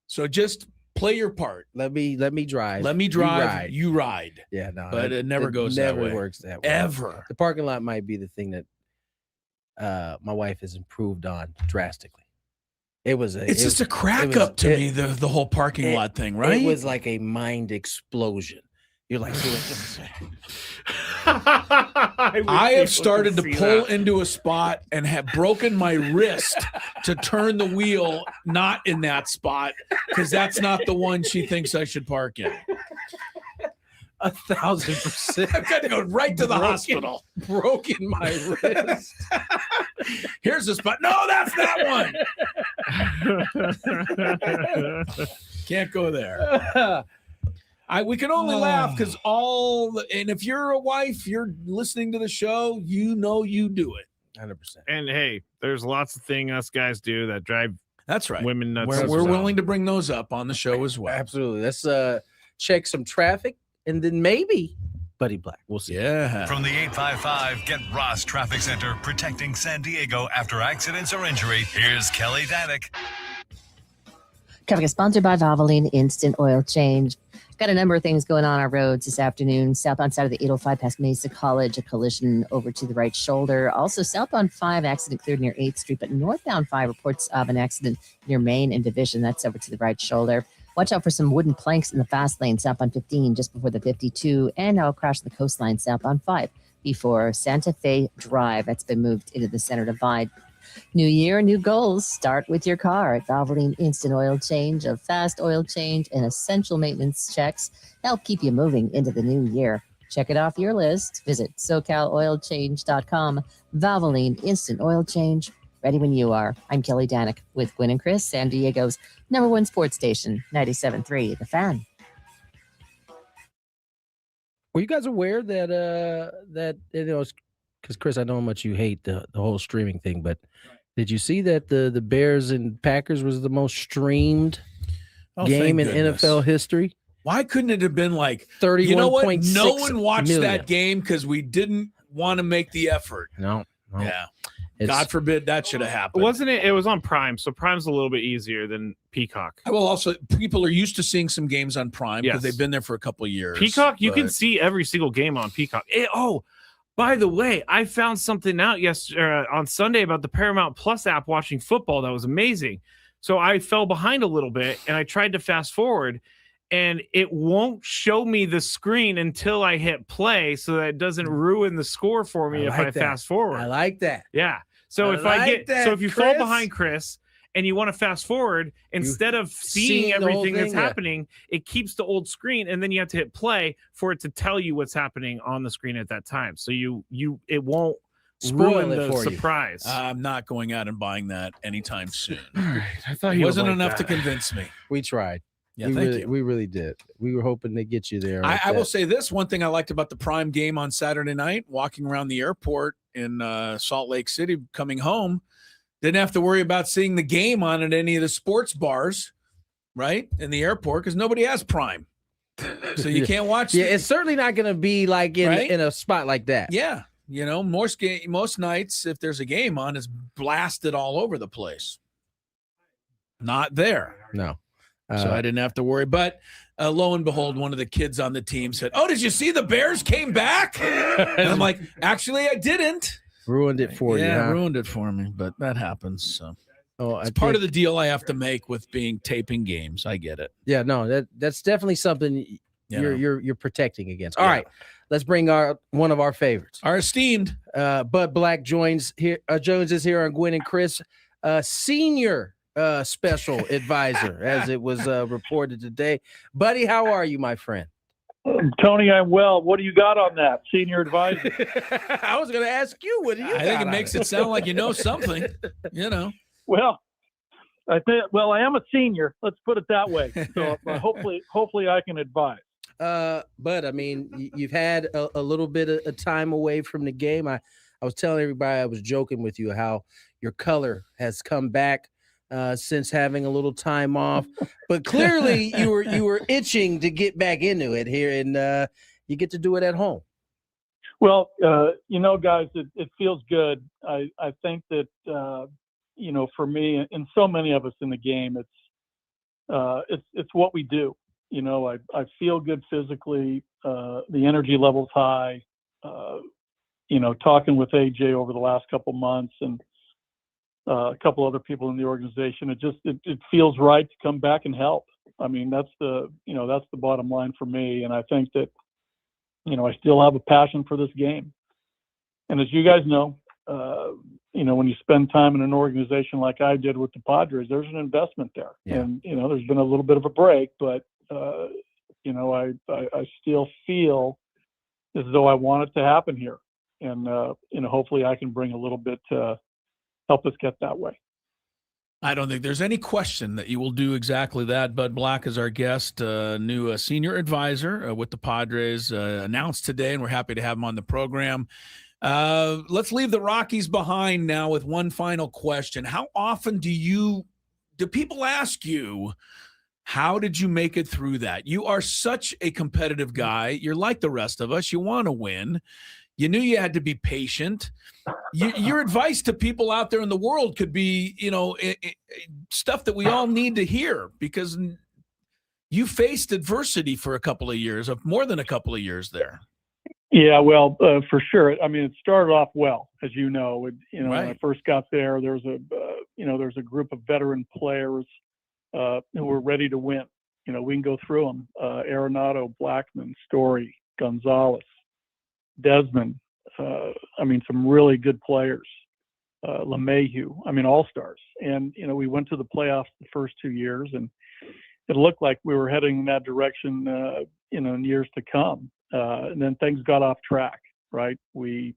So just play your part. Let me drive. Let me drive. You ride. Yeah, no. But it never goes that way. Never works that way. Ever. The parking lot might be the thing that my wife has improved on drastically. It's just a crack up to me, the whole parking lot thing, right? It was like a mind explosion. You're like, I have started to pull into a spot and have broken my wrist to turn the wheel not in that spot because that's not the one she thinks I should park in. 1,000%. I've got to go right to the hospital. Broken my wrist. Here's the spot. No, that's that one. Can't go there. We can only laugh because and if you're a wife, you're listening to the show, you know you do it. 100%. And hey, there's lots of things us guys do that drive that's right. women nuts. We're willing to bring those up on the show as well. Absolutely. Let's check some traffic and then maybe Buddy Black. We'll see. Yeah. From the 855 Get Ross Traffic Center, protecting San Diego after accidents or injury, here's Kelly Danek. Traffic is sponsored by Valvoline Instant Oil Change. Got a number of things going on our roads this afternoon. Southbound side of the 805 past Mesa College, a collision over to the right shoulder. Also, southbound 5 accident cleared near 8th Street, but northbound 5 reports of an accident near Main and Division. That's over to the right shoulder. Watch out for some wooden planks in the fast lane, southbound 15, just before the 52, and now a crash on the coastline, southbound 5, before Santa Fe Drive. That's been moved into the center divide. New year, new goals. Start with your car at Valvoline Instant Oil Change. A fast oil change and essential maintenance checks help keep you moving into the new year. Check it off your list. Visit SoCalOilChange.com. Valvoline Instant Oil Change. Ready when you are. I'm Kelly Danek with Gwynn and Chris, San Diego's #1 sports station, 97.3 The Fan. Were you guys aware that because Chris, I know how much you hate the whole streaming thing, but did you see that the Bears and Packers was the most streamed game in NFL history? Why couldn't it have been like 31.6 you know what? No one watched million. that game because we didn't want to make the effort. No. Yeah. God forbid that should have happened. Wasn't it? It was on Prime, so Prime's a little bit easier than Peacock. Well, also people are used to seeing some games on Prime because they've been there for a couple of years. Peacock, you can see every single game on Peacock. By the way, I found something out yesterday on Sunday about the Paramount Plus app watching football that was amazing. So I fell behind a little bit and I tried to fast forward, and it won't show me the screen until I hit play, so that it doesn't ruin the score for me if I fast forward. I like that. Yeah. So if you fall behind Chris and you want to fast forward, instead of seeing everything that's happening, it keeps the old screen, and then you have to hit play for it to tell you what's happening on the screen at that time. So it won't ruin the surprise. I'm not going out and buying that anytime soon. All right. I thought it wasn't enough to convince me. We tried. Yeah, we really did. We were hoping to get you there. I will say this one thing I liked about the Prime game on Saturday night, walking around the airport in Salt Lake City, coming home, didn't have to worry about seeing the game on at any of the sports bars, right, in the airport, because nobody has Prime. So you can't watch. It's certainly not going to be like in a spot like that. Yeah. Most nights, if there's a game on, it's blasted all over the place. Not there. No. So I didn't have to worry. But lo and behold, one of the kids on the team said, "Oh, did you see the Bears came back?" And I'm like, "Actually, I didn't." Ruined it for you. Yeah, huh? ruined it for me. But that happens. So it's part of the deal I have to make with taping games. I get it. Yeah, no, that's definitely something you're protecting against. All right, let's bring one of our favorites, our esteemed Bud Black Jones is here on Gwynn and Chris, senior special advisor, as it was reported today. Buddy, how are you, my friend? Tony, I'm well. What do you got on that, senior advisor? I was going to ask you. What do you? I think it makes it sound like you know something. Well, I am a senior. Let's put it that way. So hopefully, I can advise. But I mean, you've had a little bit of time away from the game. I was telling everybody, I was joking with you how your color has come back since having a little time off, but clearly you were itching to get back into it here, and you get to do it at home. Well, guys, it feels good. I think that for me and so many of us in the game, it's what we do. I feel good physically. The energy level's high. Talking with AJ over the last couple months and a couple other people in the organization, it feels right to come back and help. I mean, that's the bottom line for me. And I think that, I still have a passion for this game. And as you guys know, when you spend time in an organization like I did with the Padres, there's an investment there. Yeah. And, there's been a little bit of a break, but, I still feel as though I want it to happen here. And, hopefully I can bring a little bit to help us get that way. I don't think there's any question that you will do exactly that. Bud Black is our guest, new senior advisor with the Padres, announced today, and we're happy to have him on the program. Let's leave the Rockies behind now with one final question. How often do people ask you, how did you make it through that? You are such a competitive guy. You're like the rest of us. You want to win. You knew you had to be patient. Your advice to people out there in the world could be, stuff that we all need to hear, because you faced adversity for a couple of years, more than a couple of years there. Yeah, well, for sure. I mean, it started off well, as you know. Right. When I first got there was a group of veteran players who were ready to win. We can go through them: Arenado, Blackman, Story, Gonzalez, Desmond. Some really good players. LeMahieu. all-stars. And we went to the playoffs the first 2 years, and it looked like we were heading in that direction. In years to come. And then things got off track, right? We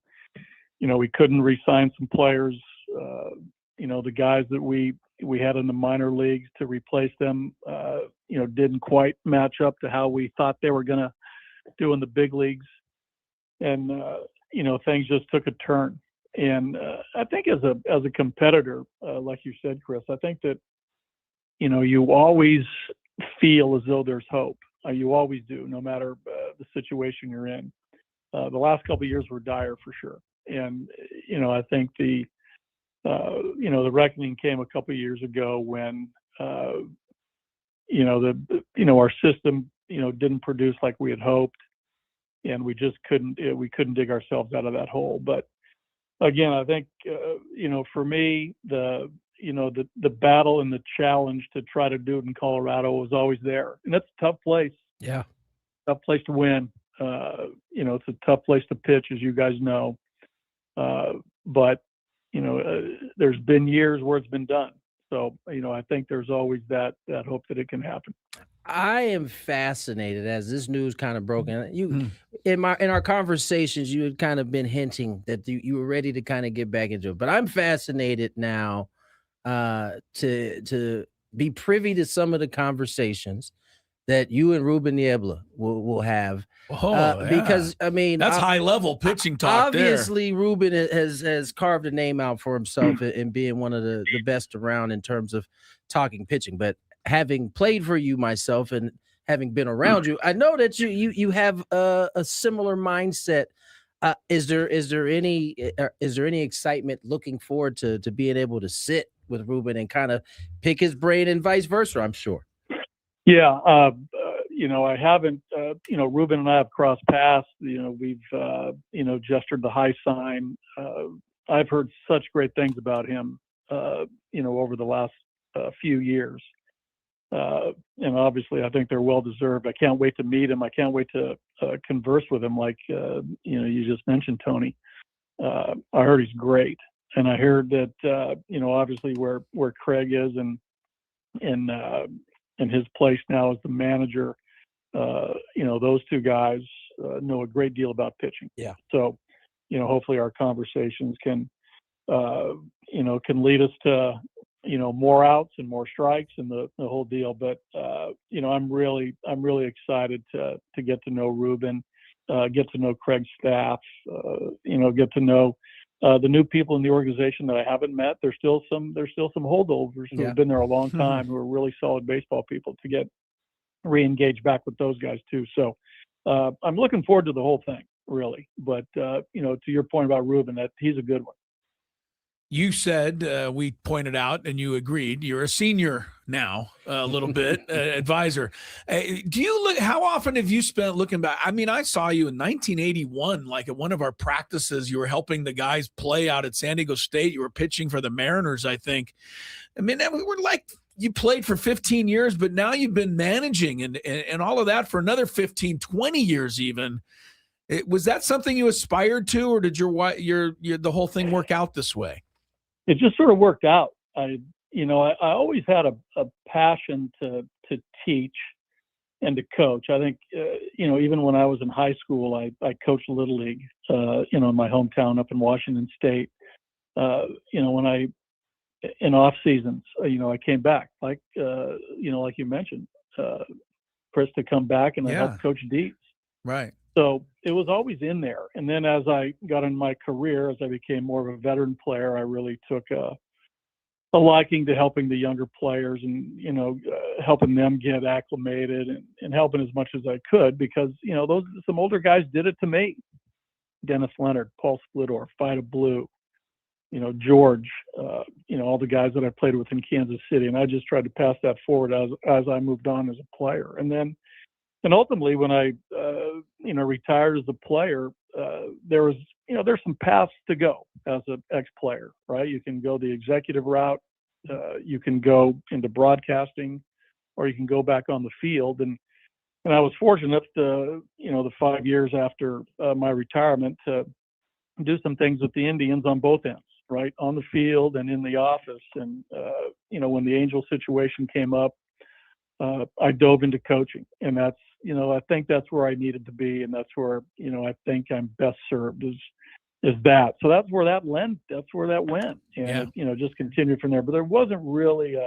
couldn't re-sign some players. The guys that we had in the minor leagues to replace them, didn't quite match up to how we thought they were going to do in the big leagues. And, things just took a turn. And I think as a competitor, like you said, Chris, I think that, you always feel as though there's hope. You always do, no matter the situation you're in. The last couple of years were dire for sure. And, I think the reckoning came a couple of years ago when, our system, didn't produce like we had hoped, and we just couldn't dig ourselves out of that hole. But again, I think, for me, the battle and the challenge to try to do it in Colorado was always there. And that's a tough place. Yeah. Tough place to win. It's a tough place to pitch, as you guys know. But, there's been years where it's been done. So, I think there's always that hope that it can happen. I am fascinated as this news kind of broke. In our conversations, you had kind of been hinting that you were ready to kind of get back into it. But I'm fascinated now to be privy to some of the conversations that you and Ruben Niebla will have. Because I mean, that's high level pitching talk. Obviously, there. Ruben has carved a name out for himself in being one of the best around in terms of talking pitching. But having played for you myself and having been around you, I know that you have a similar mindset. Is there any excitement looking forward to being able to sit with Ruben and kind of pick his brain and vice versa? I'm sure. Yeah. I haven't, Ruben and I have crossed paths, we've, gestured the high sign. I've heard such great things about him, over the last few years. And obviously I think they're well-deserved. I can't wait to meet him. I can't wait to converse with him. Like, you just mentioned, Tony. I heard he's great. And I heard that, obviously where Craig is and his place now as the manager, those two guys know a great deal about pitching. Yeah. So, hopefully our conversations can lead us to, more outs and more strikes and the whole deal. But, I'm really excited to get to know Ruben, get to know Craig's staff, get to know the new people in the organization that I haven't met. There's still some holdovers who have been there a long time who are really solid baseball people to get re-engaged back with those guys too. So I'm looking forward to the whole thing, really. But to your point about Ruben, that he's a good one. You said, we pointed out, and you agreed, you're a senior now, a little bit, advisor. Do you look? How often have you spent looking back? I mean, I saw you in 1981, like at one of our practices. You were helping the guys play out at San Diego State. You were pitching for the Mariners, I think. I mean, we were like, you played for 15 years, but now you've been managing and all of that for another 15, 20 years even. Was that something you aspired to, or did the whole thing work out this way? It just sort of worked out. I always had a passion to teach and to coach. I think, even when I was in high school, I coached Little League, in my hometown up in Washington State. When in off seasons, I came back, like you mentioned, Chris, to come back and I helped coach Deeds. Right. So it was always in there. And then as I got in my career, as I became more of a veteran player, I really took a liking to helping the younger players and, helping them get acclimated and helping as much as I could because, some older guys did it to me. Dennis Leonard, Paul Splittor, Fida Blue, George, all the guys that I played with in Kansas City. And I just tried to pass that forward as I moved on as a player. And ultimately, when I, retired as a player, there's some paths to go as an ex-player, right? You can go the executive route, you can go into broadcasting, or you can go back on the field. And I was fortunate to, the 5 years after my retirement to do some things with the Indians on both ends, right? On the field and in the office. And, when the Angel situation came up, I dove into coaching, and that's, I think that's where I needed to be. And that's where, I think I'm best served is that. So that's where that went. And, just continued from there. But there wasn't really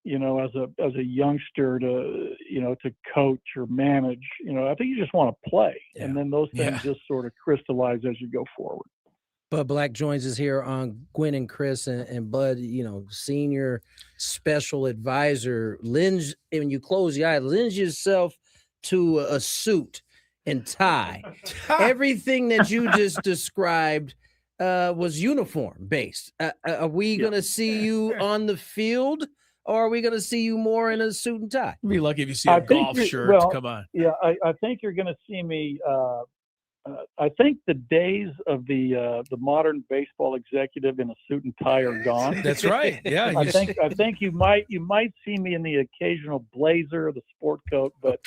as a youngster to coach or manage. I think you just want to play, and then those things just sort of crystallize as you go forward. Bud Black joins us here on Gwynn and Chris, and Bud, senior special advisor. Lends, when you close your eyes, lends yourself to a suit and tie. Everything that you just described was uniform based. Are we going to see you on the field, or are we going to see you more in a suit and tie? Be lucky if you see a golf shirt. Come on. Yeah, I think you're going to see me. I think the days of the modern baseball executive in a suit and tie are gone. That's right. Yeah, I think you might see me in the occasional blazer or the sport coat, but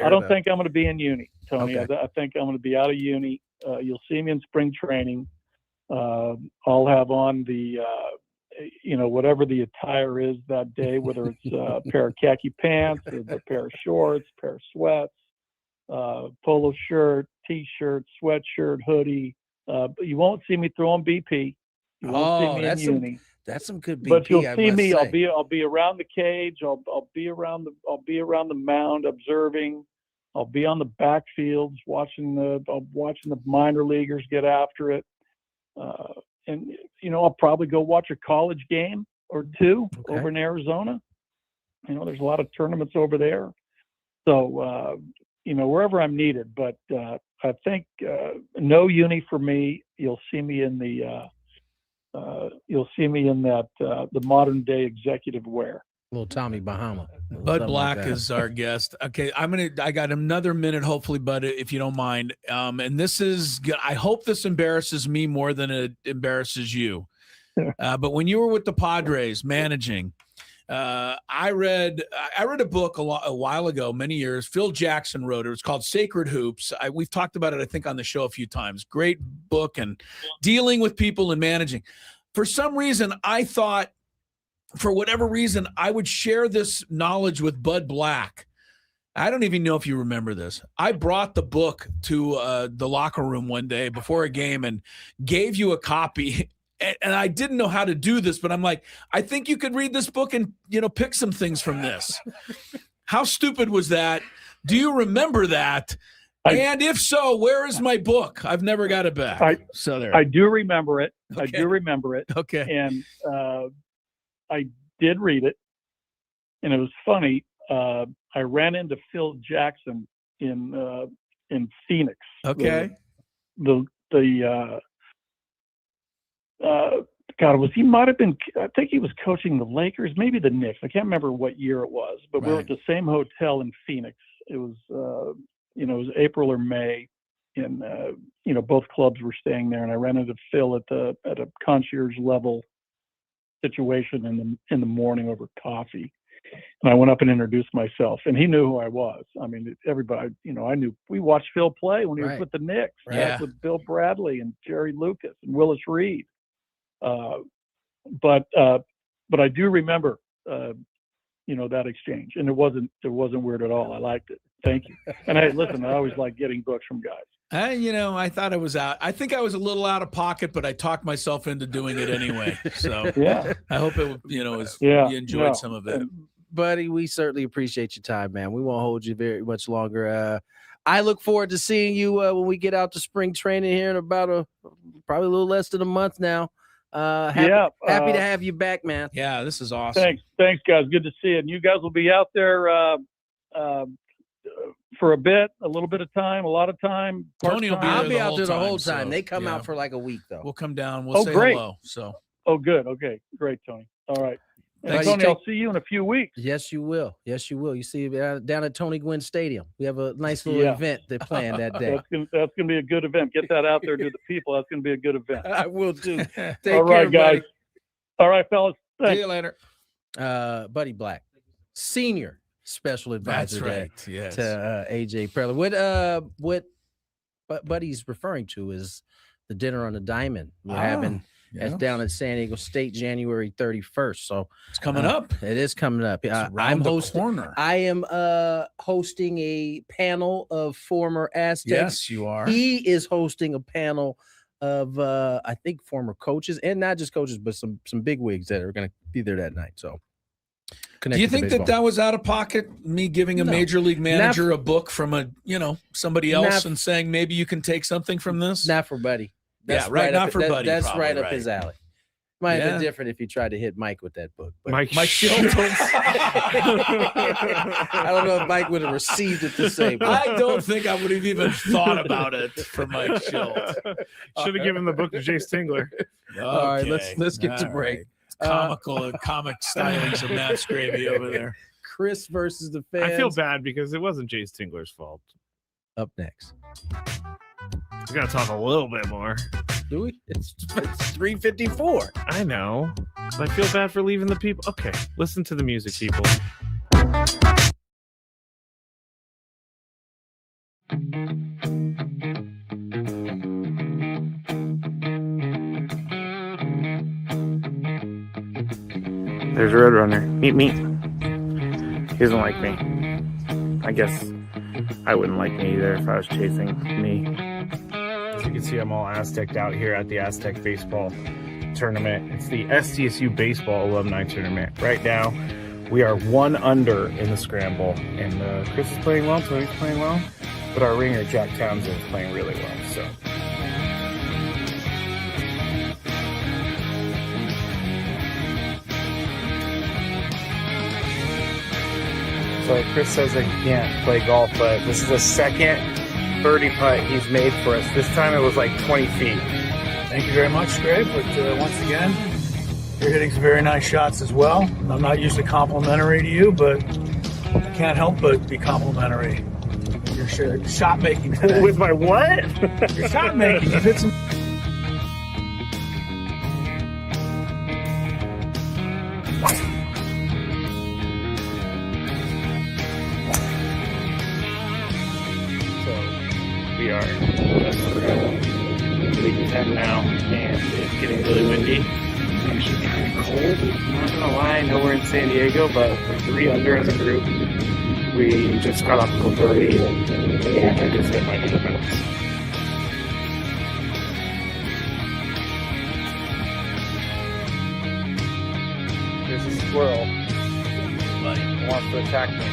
I don't think I'm going to be in uni, Tony. I think I'm going to be out of uni. You'll see me in spring training. I'll have on the whatever the attire is that day, whether it's a pair of khaki pants, or a pair of shorts, pair of sweats, polo shirt, t-shirt, sweatshirt, hoodie. But you won't see me throwing BP. You won't see me in uni. That's some good BP. But you'll see me. I'll be around the cage. I'll be around the mound observing. I'll be on the backfields watching the minor leaguers get after it. And I'll probably go watch a college game or two over in Arizona. There's a lot of tournaments over there. So wherever I'm needed, but I think no uni for me. You'll see me in the modern day executive wear. Little Tommy Bahama. Bud Black is our guest. Okay, I got another minute, hopefully, Bud, if you don't mind. And this is, I hope this embarrasses me more than it embarrasses you. But when you were with the Padres managing, I read a book a while ago, many years. Phil Jackson wrote it. It's called Sacred Hoops. We've talked about it, I think, on the show a few times. Great book and dealing with people and managing. For some reason, I thought, for whatever reason, I would share this knowledge with Bud Black. I don't even know if you remember this. I brought the book to the locker room one day before a game and gave you a copy. And I didn't know how to do this, but I'm like, I think you could read this book and, pick some things from this. How stupid was that? Do you remember that? And if so, where is my book? I've never got it back. I do remember it. Okay. I do remember it. Okay. And I did read it, and it was funny. I ran into Phil Jackson in Phoenix. Okay. He might have been, I think he was coaching the Lakers, maybe the Knicks. I can't remember what year it was, but we were at the same hotel in Phoenix. It was, it was April or May, and, both clubs were staying there. And I ran into Phil at a concierge level situation in the morning over coffee. And I went up and introduced myself, and he knew who I was. I mean, everybody, I knew. We watched Phil play when he was with the Knicks, with Bill Bradley and Jerry Lucas and Willis Reed. But I do remember, that exchange, and it wasn't weird at all. I liked it. Thank you. And hey, listen, I always like getting books from guys. I thought it was out. I think I was a little out of pocket, but I talked myself into doing it anyway. So I hope it, you enjoyed some of it. Buddy, we certainly appreciate your time, man. We won't hold you very much longer. I look forward to seeing you when we get out to spring training here in about probably a little less than a month now. Happy to have you back, man. Yeah, this is awesome. Thanks, guys. Good to see you. And you guys will be out there for a little bit of time, a lot of time. Tony will be I'll be out there the whole So, time. They come out for like a week, though. We'll come down. We'll say great. Hello. So. Oh, good. Okay, great, Tony. All right. Thanks. Tony, I'll see you in a few weeks. Yes, you will. Yes, you will. You see down at Tony Gwynn Stadium. We have a nice little event they're playing that day. That's gonna be a good event. Get that out there to the people. That's gonna be a good event. I will do. Take All right, care, guys. buddy. All right, fellas. Thanks. See you later. Buddy Black, senior special advisor yes. to AJ Preller. What Buddy's referring to is the dinner on the Diamond we're having. That's down at San Diego State, January 31st. So it's coming up. It is coming up. I'm hosting. Corner. I am hosting a panel of former Aztecs. Yes, you are. He is hosting a panel of I think former coaches, and not just coaches, but some bigwigs that are going to be there that night. So connected. Do you think to that was out of pocket? Me giving a major league manager a book from somebody else and saying maybe you can take something from this? Not for Buddy. That's right. Not for Buddy. That's probably, right up his alley. Might have been Yeah. different if you tried to hit Mike with that book. But Mike Schultz. I don't know if Mike would have received it the same. I don't think I would have even thought about it for Mike Schultz. Should have given the book to Jay Stingler. All right, Okay. let's get to All break. right. Comic stylings of Matt Scravy over there. Chris versus the fans. I feel bad because it wasn't Jay Stingler's fault. Up next. We got to talk a little bit more. Do we? It's 3:54. I know. I feel bad for leaving the people. Okay, listen to the music, people. There's Roadrunner. Meet me. He doesn't like me. I guess I wouldn't like me either if I was chasing me. As you can see, I'm all Aztec'd out here at the Aztec Baseball Tournament. It's the SDSU Baseball Alumni Tournament. Right now, we are 1 under in the scramble, and Chris is playing well, Tony's playing well, but our ringer, Jack Townsend, is playing really well, so. So Chris says that he can't play golf, but this is the second birdie putt he's made for us. This time it was like 20 feet. Thank you very much, Greg. But once again, you're hitting some very nice shots as well. I'm not usually complimentary to you, but I can't help but be complimentary. Your shot making today. With my what? Your shot making. You've hit some. We are league 10 now, and it's getting really windy. It's actually kind of cold. I'm not gonna lie, I know we're in San Diego, but we're 3 under as a group. We just got off the birdie, and I just hit my defense. There's a squirrel. He wants to attack me.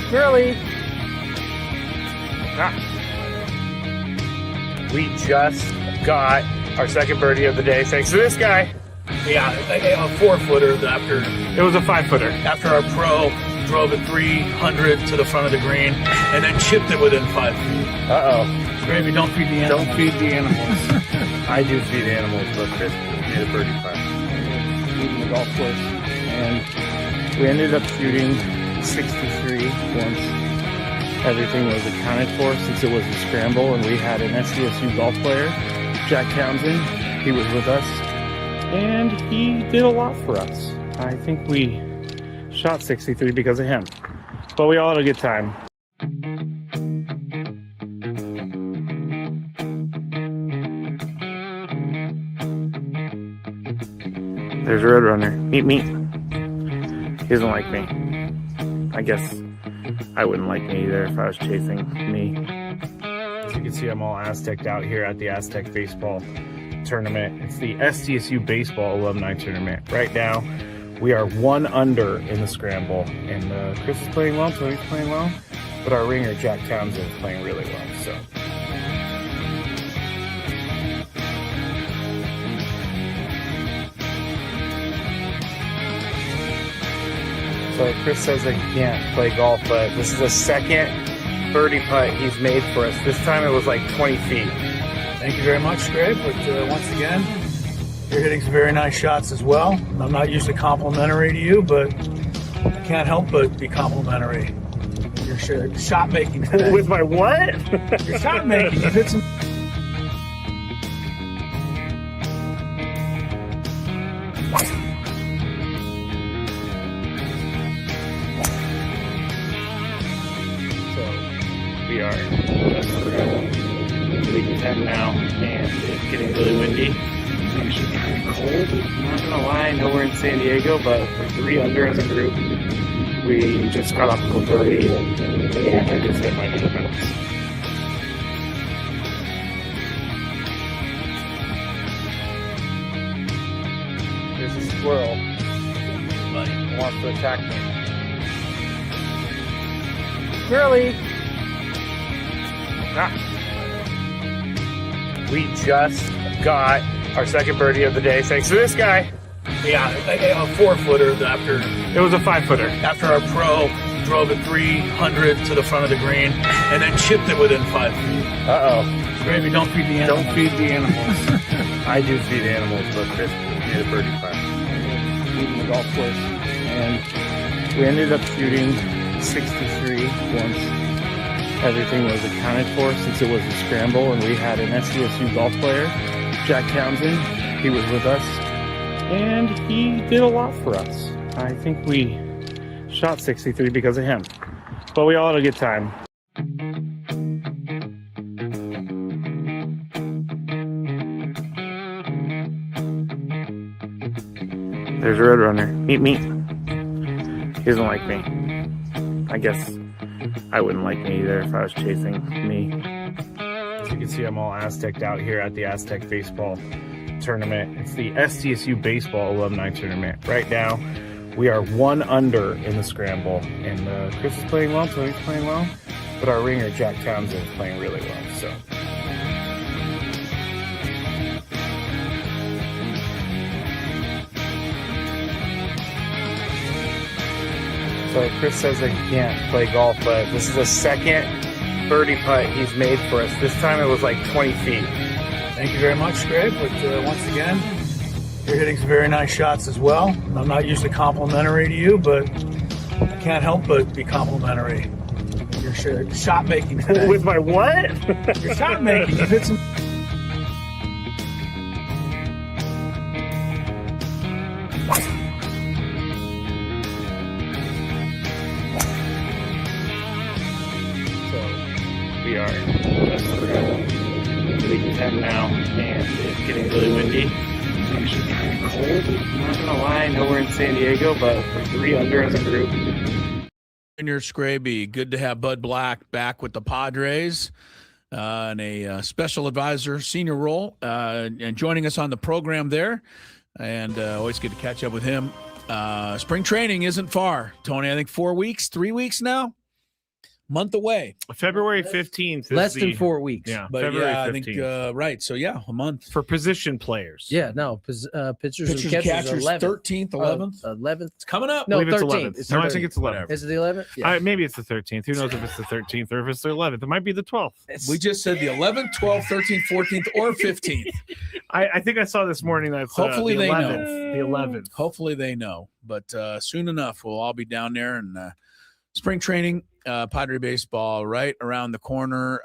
Squirrely! We just got our second birdie of the day thanks to this guy. Yeah, a 4-footer after. It was a 5-footer. After our pro drove it 300 to the front of the green and then chipped it within 5 feet. Uh-oh. Gravy, don't feed the animals. Don't feed the animals. I do feed animals, but Chris made a birdie putt. Leaving the golf course. And we ended up shooting 63 once everything was accounted for, since it was a scramble and we had an SDSU golf player, Jack Townsend. He was with us and he did a lot for us. I think we shot 63 because of him, but we all had a good time. There's Roadrunner. Meet me. He doesn't like me. I guess I wouldn't like me either if I was chasing me. As you can see, I'm all Aztec'd out here at the Aztec Baseball Tournament. It's the SDSU Baseball Alumni Tournament. Right now, we are 1 under in the scramble, and Chris is playing well, Tony's playing well, but our ringer, Jack Townsend, is playing really well, so. So Chris says that he can't play golf, but this is the second birdie putt he's made for us. This time it was like 20 feet. Thank you very much, Greg. But once again, you're hitting some very nice shots as well. I'm not usually complimentary to you, but I can't help but be complimentary. Your shot making today. With my what? Your shot making. You've hit some. We are league 10 now, and it's getting really windy. It's actually kind of cold. I'm not gonna lie, I know we're in San Diego, but we're 3 under as a group. We just got off the birdie, and I just hit my defense. There's a squirrel. buddy. He wants to attack me. Girly. We just got our second birdie of the day thanks to this guy. Yeah, a 4-footer after. It was a 5-footer. After our pro drove it 300 to the front of the green and then chipped it within 5 feet. Gravy, don't feed the animals. Don't feed the animals. I do feed animals, but Chris made a birdie putt. Leaving the golf course. And we ended up shooting 63 once everything was accounted for, since it was a scramble and we had an SDSU golf player, Jack Townsend. He was with us and he did a lot for us. I think we shot 63 because of him, but we all had a good time. There's a Roadrunner. Meet me. He doesn't like me. I guess I wouldn't like me either if I was chasing me. As you can see, I'm all Aztec'd out here at the Aztec Baseball Tournament. It's the SDSU Baseball Alumni Tournament. Right now, we are 1 under in the scramble. And Chris is playing well, Tony's playing well. But our ringer, Jack Townsend, is playing really well. So Chris says I can't play golf, but this is the second birdie putt he's made for us. This time it was like 20 feet. Thank you very much, Greg. But once again, you're hitting some very nice shots as well. I'm not usually complimentary to you, but I can't help but be complimentary. Your shot making today. With my what? Your shot making. You hit some. We are league 10 now, and it's getting really windy. It's actually kind of cold. I'm not gonna lie, I know we're in San Diego, but we're 3 under as a group. Junior Scraby, good to have Bud Black back with the Padres in a special advisor senior role, and joining us on the program there, and always good to catch up with him. Spring training isn't far, Tony. I think 4 weeks, 3 weeks now. Month away. February 15th. Less than 4 weeks. Yeah, but February 15th. I think right. So yeah, a month for position players. Yeah, no, pitchers and catchers 13th, 11th. 11th. It's coming up. No, 13th. No, I think it's 11th. Is it the 11th? Yeah. Maybe it's the 13th. Who knows if it's the 13th or if it's the 11th? It might be the 12th. We just said the 11th, 12th, 13th, 14th, or 15th. I think I saw this morning that hopefully the they 11th. know. The 11th. Hopefully they know. But soon enough, we'll all be down there and spring training. Padre baseball right around the corner.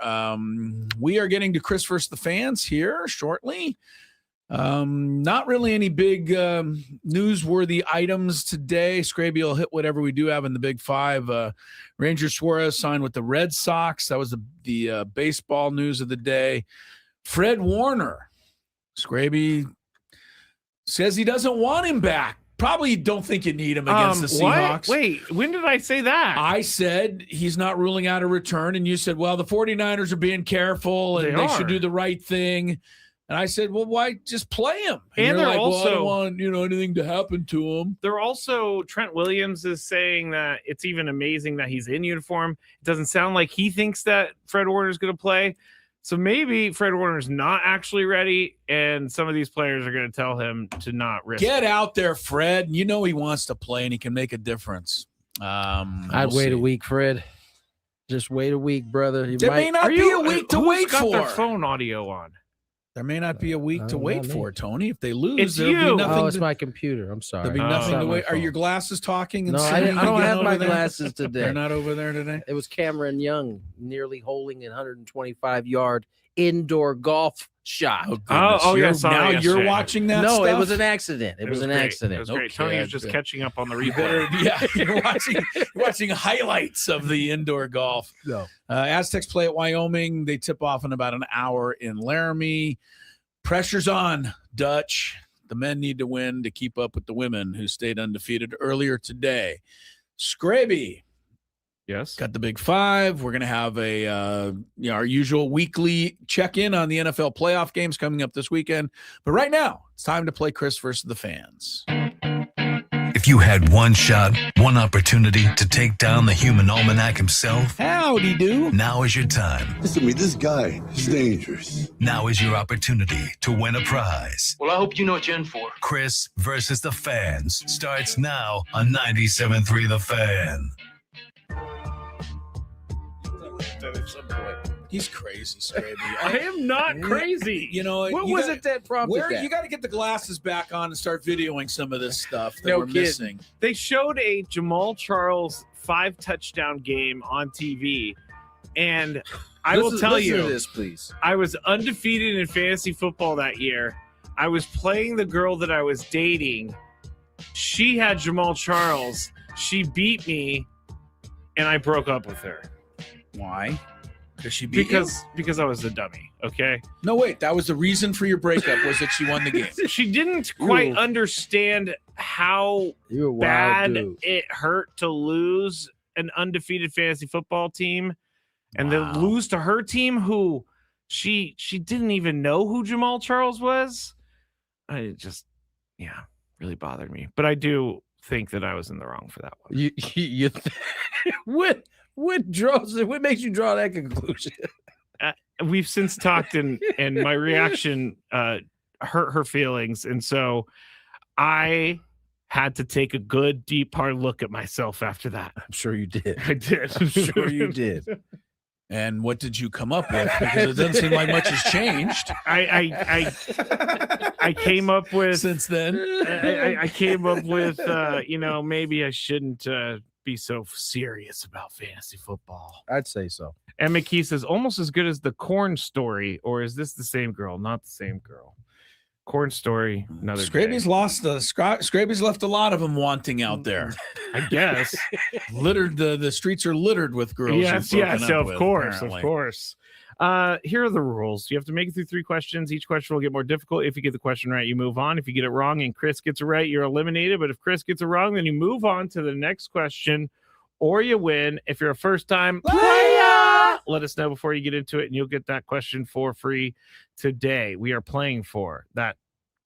We are getting to Chris versus the fans here shortly. Not really any big newsworthy items today. Scraby will hit whatever we do have in the Big Five. Ranger Suarez signed with the Red Sox. That was the baseball news of the day. Fred Warner, Scraby says he doesn't want him back. Probably don't think you need him against the Seahawks. What? Wait, when did I say that? I said he's not ruling out a return, and you said, well, the 49ers are being careful, and they should do the right thing. And I said, well, why just play him? And they're like, also, well, I don't want anything to happen to him. They're also, Trent Williams is saying that it's even amazing that he's in uniform. It doesn't sound like he thinks that Fred Warner's going to play. So maybe Fred Warner's not actually ready, and some of these players are going to tell him to not risk. Get out there, Fred. You know he wants to play, and he can make a difference. I'd wait a week, Fred. Just wait a week, brother. There may not be a week to wait for. Who's got their phone audio on? There may not be a week to wait for, Tony. If they lose, it's there'll be nothing. It's my computer. I'm sorry. There'll be nothing to wait. Are your glasses talking? No, I don't have my glasses today. They're not over there today? It was Cameron Young nearly holding a 125-yard indoor golf shot. Yes. Now you're watching that No, stuff? It was an accident. It was an accident. It was great. Tony was just catching up on the replay. You're watching highlights of the indoor golf. No. Aztecs play at Wyoming. They tip off in about an hour in Laramie. Pressure's on, Dutch. The men need to win to keep up with the women who stayed undefeated earlier today. Scraby. Yes. Got the Big Five. We're going to have our usual weekly check-in on the NFL playoff games coming up this weekend. But right now, it's time to play Chris versus the fans. If If you had one shot, one opportunity to take down the human almanac himself, howdy do. Now is your time. Listen to me, this guy is dangerous. Now is your opportunity to win a prize. Well, I hope you know what you're in for. Chris versus the Fans starts now on 97.3 The Fan. He's crazy, Scraby. I am not crazy. You know, What was it that prompted that? You got to get the glasses back on and start videoing some of this stuff that No we're kidding. missing. They showed a Jamal Charles 5-touchdown game on TV, and I will tell listen you, to this, please. I was undefeated in fantasy football that year. I was playing the girl that I was dating. She had Jamal Charles. She beat me, and I broke up with her. Why? Because she beat you? Because I was a dummy. Okay. No, wait. That was the reason for your breakup was that she won the game. She didn't quite understand how You're a wild bad dude. it hurt to lose an undefeated fantasy football team, and then lose to her team, who she didn't even know who Jamal Charles was. Really bothered me. But I do think that I was in the wrong for that one. What makes you draw that conclusion? We've since talked, and my reaction hurt her feelings, and so I had to take a good, deep, hard look at myself after that. I'm sure you did. I did. I'm sure you did. And what did you come up with? Because it doesn't seem like much has changed. I came up with since then. I came up with maybe I shouldn't be so serious about fantasy football. I'd say so. And McKee says almost as good as the Corn Story, or is this the same girl? Not the same girl. Corn Story, another. Scraby's day. Scraby's left a lot of them wanting out there. I guess littered the streets are littered with girls. Yes, of course. Here are the rules. You have to make it through 3 questions. Each question will get more difficult. If you get the question right, you move on. If you get it wrong and Chris gets it right, you're eliminated. But if Chris gets it wrong, then you move on to the next question, or you win. If you're a first-time player, let us know before you get into it, and you'll get that question for free today. We are playing for that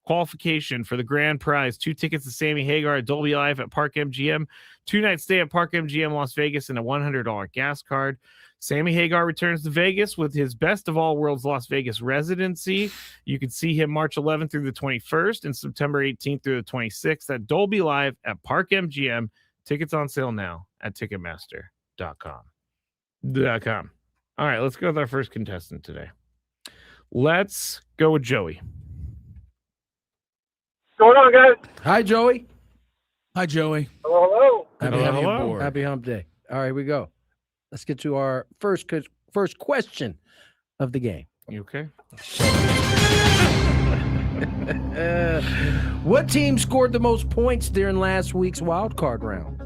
qualification for the grand prize: 2 tickets to Sammy Hagar at Dolby Live at Park MGM, 2-night stay at Park MGM Las Vegas, and a $100 gas card. Sammy Hagar returns to Vegas with his Best of All Worlds Las Vegas residency. You can see him March 11th through the 21st and September 18th through the 26th at Dolby Live at Park MGM. Tickets on sale now at Ticketmaster.com. All right, let's go with our first contestant today. Let's go with Joey. What's going on, guys? Hi, Joey. Hi, Joey. Hello. Happy hump day. All right, here we go. Let's get to our first question of the game. You okay? What team scored the most points during last week's wild card round?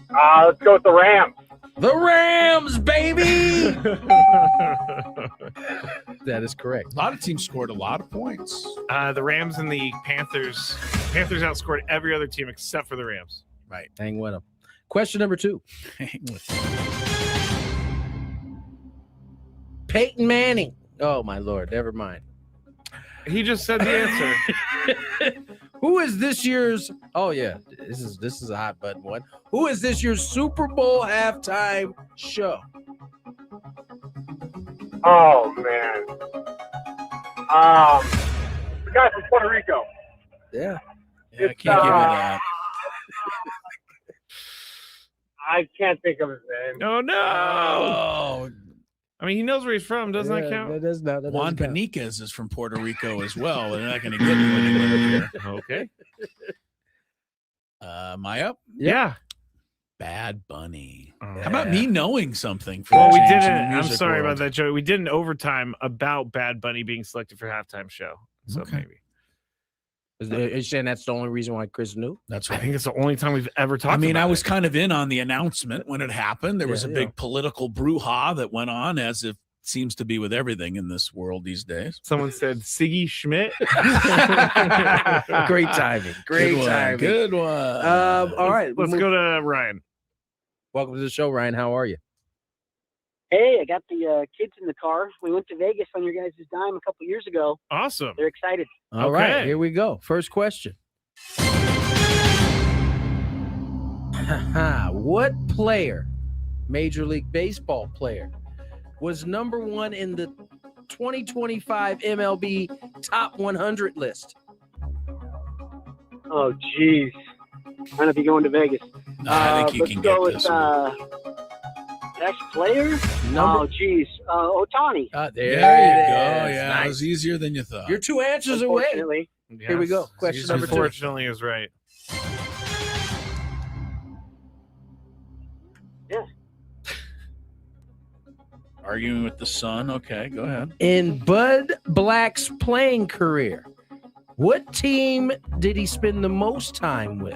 Let's go with the Rams. The Rams, baby! That is correct. A lot of teams scored a lot of points. The Rams and the Panthers. Panthers outscored every other team except for the Rams. Right. Hang with them. Question number 2. Peyton Manning. Oh, my Lord. Never mind. He just said the answer. Who is this year's? Oh yeah, this is a hot button one. Who is this year's Super Bowl halftime show? Oh man, the guy from Puerto Rico. Yeah, I can't give you that. I can't think of his name. Oh no! Oh. I mean, he knows where he's from. Doesn't that count? That does not. Juan Paniquez is from Puerto Rico as well. They're not going to get him anywhere here. Okay. Am I up? Yeah. Bad Bunny. Oh, How about me knowing something? Well, we change in didn't. the I'm music sorry world? about that, Joey. We did an overtime about Bad Bunny being selected for halftime show. So Okay. maybe. Are you saying that's the only reason why Chris knew? That's I right. think it's the only time we've ever talked. I mean, about I was it. kind of in on the announcement when it happened. There was a big political brouhaha that went on, as it seems to be with everything in this world these days. Someone said Siggy Schmidt. Great timing. Great timing. Good one. All right. Let's go to Ryan. Welcome to the show, Ryan. How are you? Hey, I got the kids in the car. We went to Vegas on your guys' dime a couple years ago. Awesome. They're excited. All right, here we go. First question. What player, Major League Baseball player, was number 1 in the 2025 MLB Top 100 list? Oh, jeez. I don't know if you're going to Vegas. I think you can get this one. Best player? Oh, jeez. Ohtani. There you go. Yeah, Nice. it was easier than you thought. You're 2 answers away. Unfortunately. Here we go. Question number 2. Unfortunately is right. Yeah. Arguing with the sun. Okay, go ahead. In Bud Black's playing career, what team did he spend the most time with?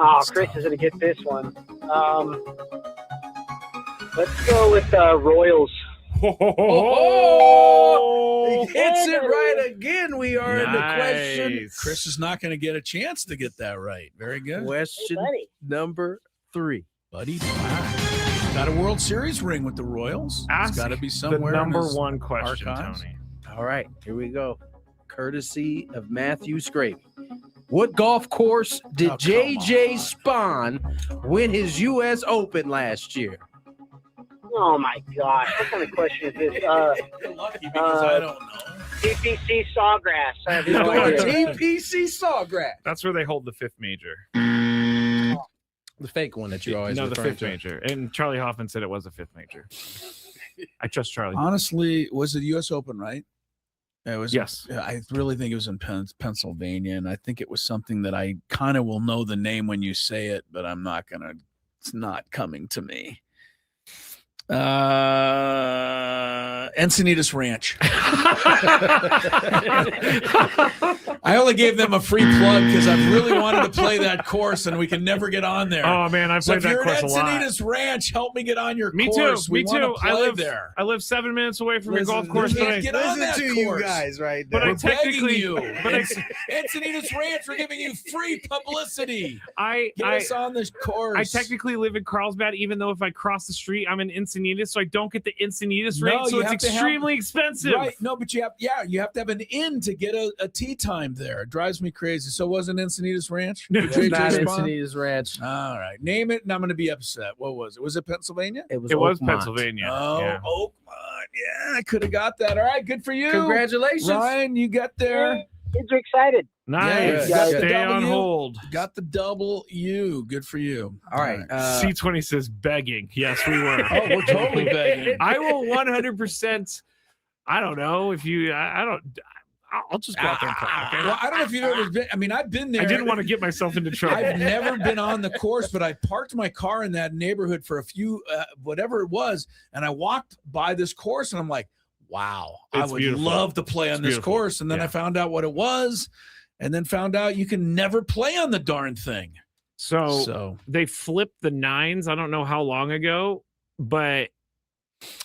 Oh, Chris is going to get this one. Let's go with Royals. Oh, he hits it right again. We are in the question. Chris is not going to get a chance to get that right. Very good. Question number 3. Buddy Black. Got a World Series ring with the Royals. It's got to be somewhere. The number in his 1 question, archives. Tony. All right, here we go. Courtesy of Matthew Scrape. What golf course did JJ Spawn win his U.S. Open last year? Oh, my gosh. What kind of question is this? You're lucky because I don't know. TPC Sawgrass. I have no idea. TPC Sawgrass. That's where they hold the 5th major. The fake one that you always No, the refer 5th to. major. And Charlie Hoffman said it was a 5th major. I trust Charlie. Honestly, was it the U.S. Open, right? It was. Yes. I really think it was in Pennsylvania, and I think it was something that I kind of will know the name when you say it, but I'm not going to. It's not coming to me. Encinitas Ranch. I only gave them a free plug because I really wanted to play that course, and we can never get on there. Oh man, I've played that course a lot. Encinitas Ranch, help me get on your Me course. too. Me too. I live there. I live 7 minutes away from a golf course, but I get on that to course. you guys right there. But I We're begging technically, you. but I, Encinitas Ranch, we're giving you free publicity. I Get us on this course. I technically live in Carlsbad, even though if I cross the street, I'm in Encinitas, so I don't get the Encinitas rate, so it's extremely expensive. Right? No, but you have to have an inn to get a tea time there. It drives me crazy. So it wasn't Encinitas Ranch? No, it's not Encinitas Ranch. All right, name it, and I'm going to be upset. What was it? Was it Pennsylvania? It was Oakmont. Pennsylvania. Oh, Yeah. Oakmont. Yeah, I could have got that. All right, good for you. Congratulations. Ryan, you got there. Kids are excited. Nice. Yeah, Stay on W. hold. Got the W. Good for you. All right. C20 says begging. Yes, we were. Oh, we're totally begging. I will 100%. I don't know if you. I don't. I'll just go out there and play. Okay? Well, I don't know if you've ever been. I mean, I've been there. I didn't want to get myself into trouble. I've never been on the course, but I parked my car in that neighborhood for a few, whatever it was, and I walked by this course, and I'm like, wow, It's I would beautiful. love to play on this beautiful. course. And then I found out what it was, and then found out you can never play on the darn thing. So they flipped the 9s. I don't know how long ago, but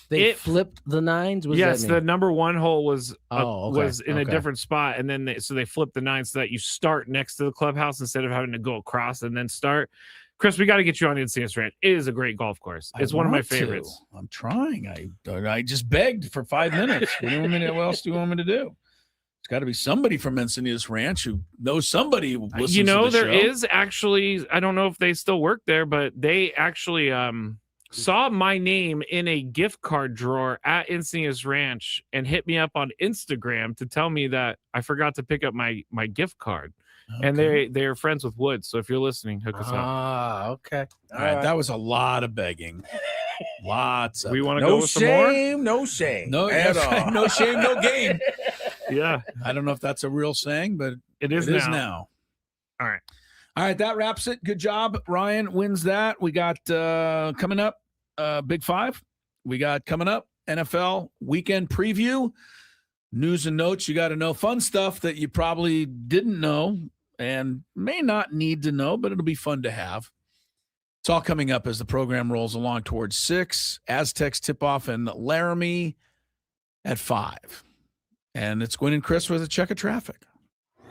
They flipped the 9s? What does yes, that mean? the number 1 hole was was in a Okay. different spot, and then they flipped the 9s so that you start next to the clubhouse instead of having to go across and then start. Chris, we got to get you on the Encinitas Ranch. It is a great golf course. It's one of my want to. favorites. I'm trying. I just begged for 5 minutes. What else do you want me to do? It's got to be somebody from Encinitas Ranch who knows somebody who listens You know, to the there show. is actually, I don't know if they still work there, but they actually saw my name in a gift card drawer at Encinitas Ranch and hit me up on Instagram to tell me that I forgot to pick up my gift card. And they're friends with Woods. So if you're listening, hook us up. Ah, okay. All right, that was a lot of begging. Lots of We want to No go with some more? shame, no shame. no, at that's right. all. No shame, no game. Yeah, I don't know if that's a real saying, but it is now. All right. All right, that wraps it. Good job. Ryan wins that. We got coming up Big Five. We got coming up NFL weekend preview, news and notes you got to know, fun stuff that you probably didn't know and may not need to know, but it'll be fun to have. It's all coming up as the program rolls along towards 6. Aztecs tip-off in Laramie at 5. And it's Gwynn and Chris with a check of traffic.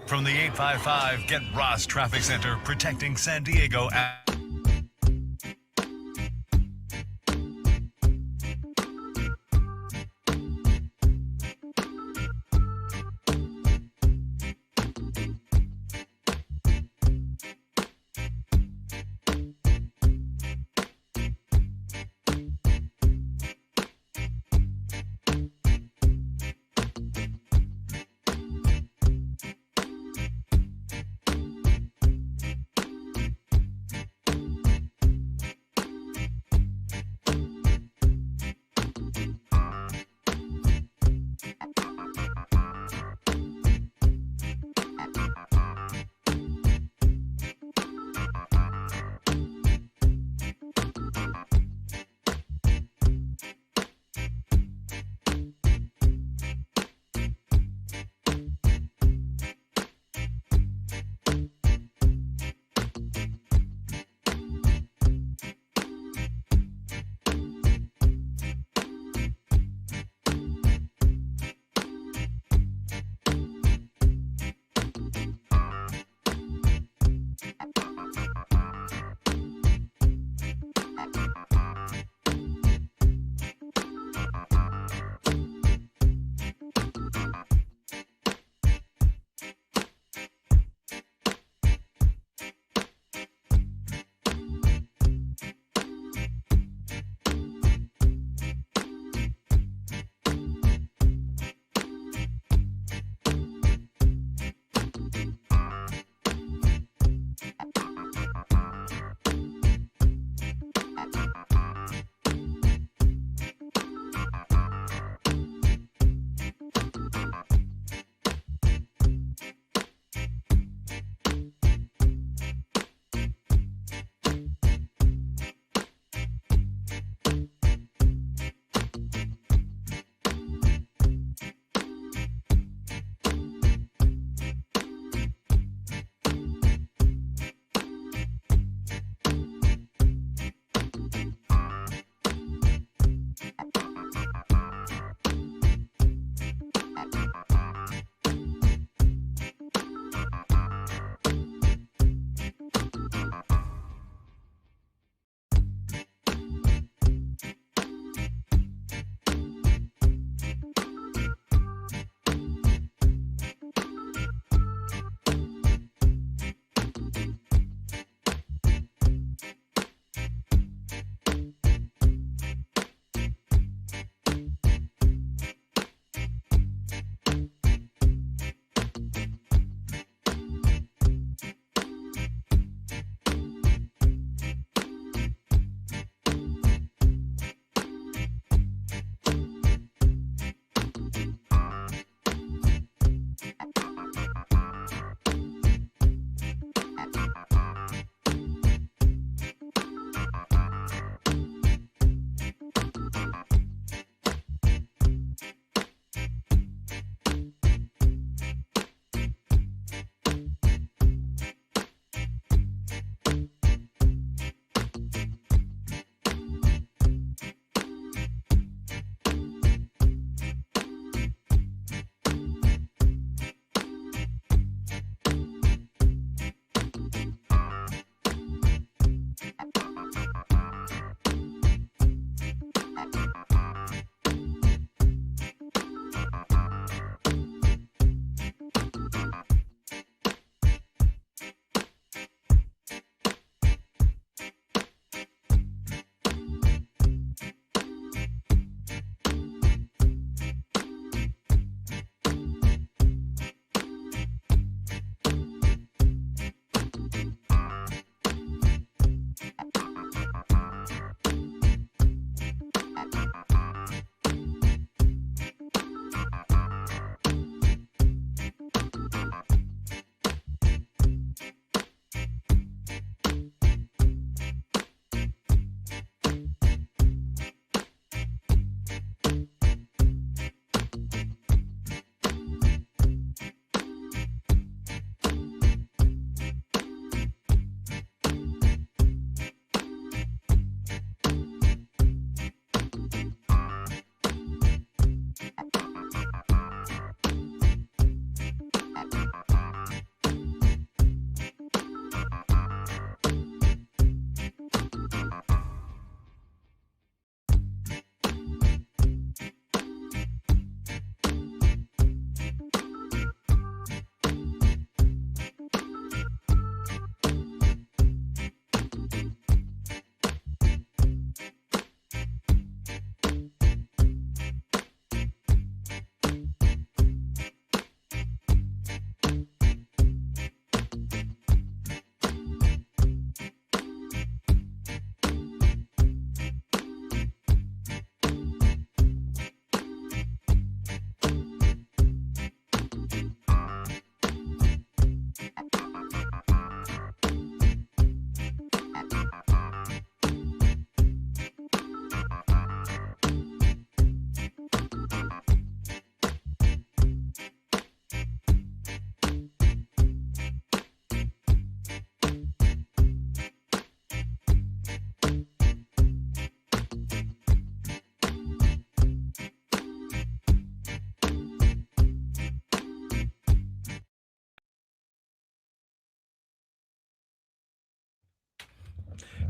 From the 855 Get Ross Traffic Center, protecting San Diego.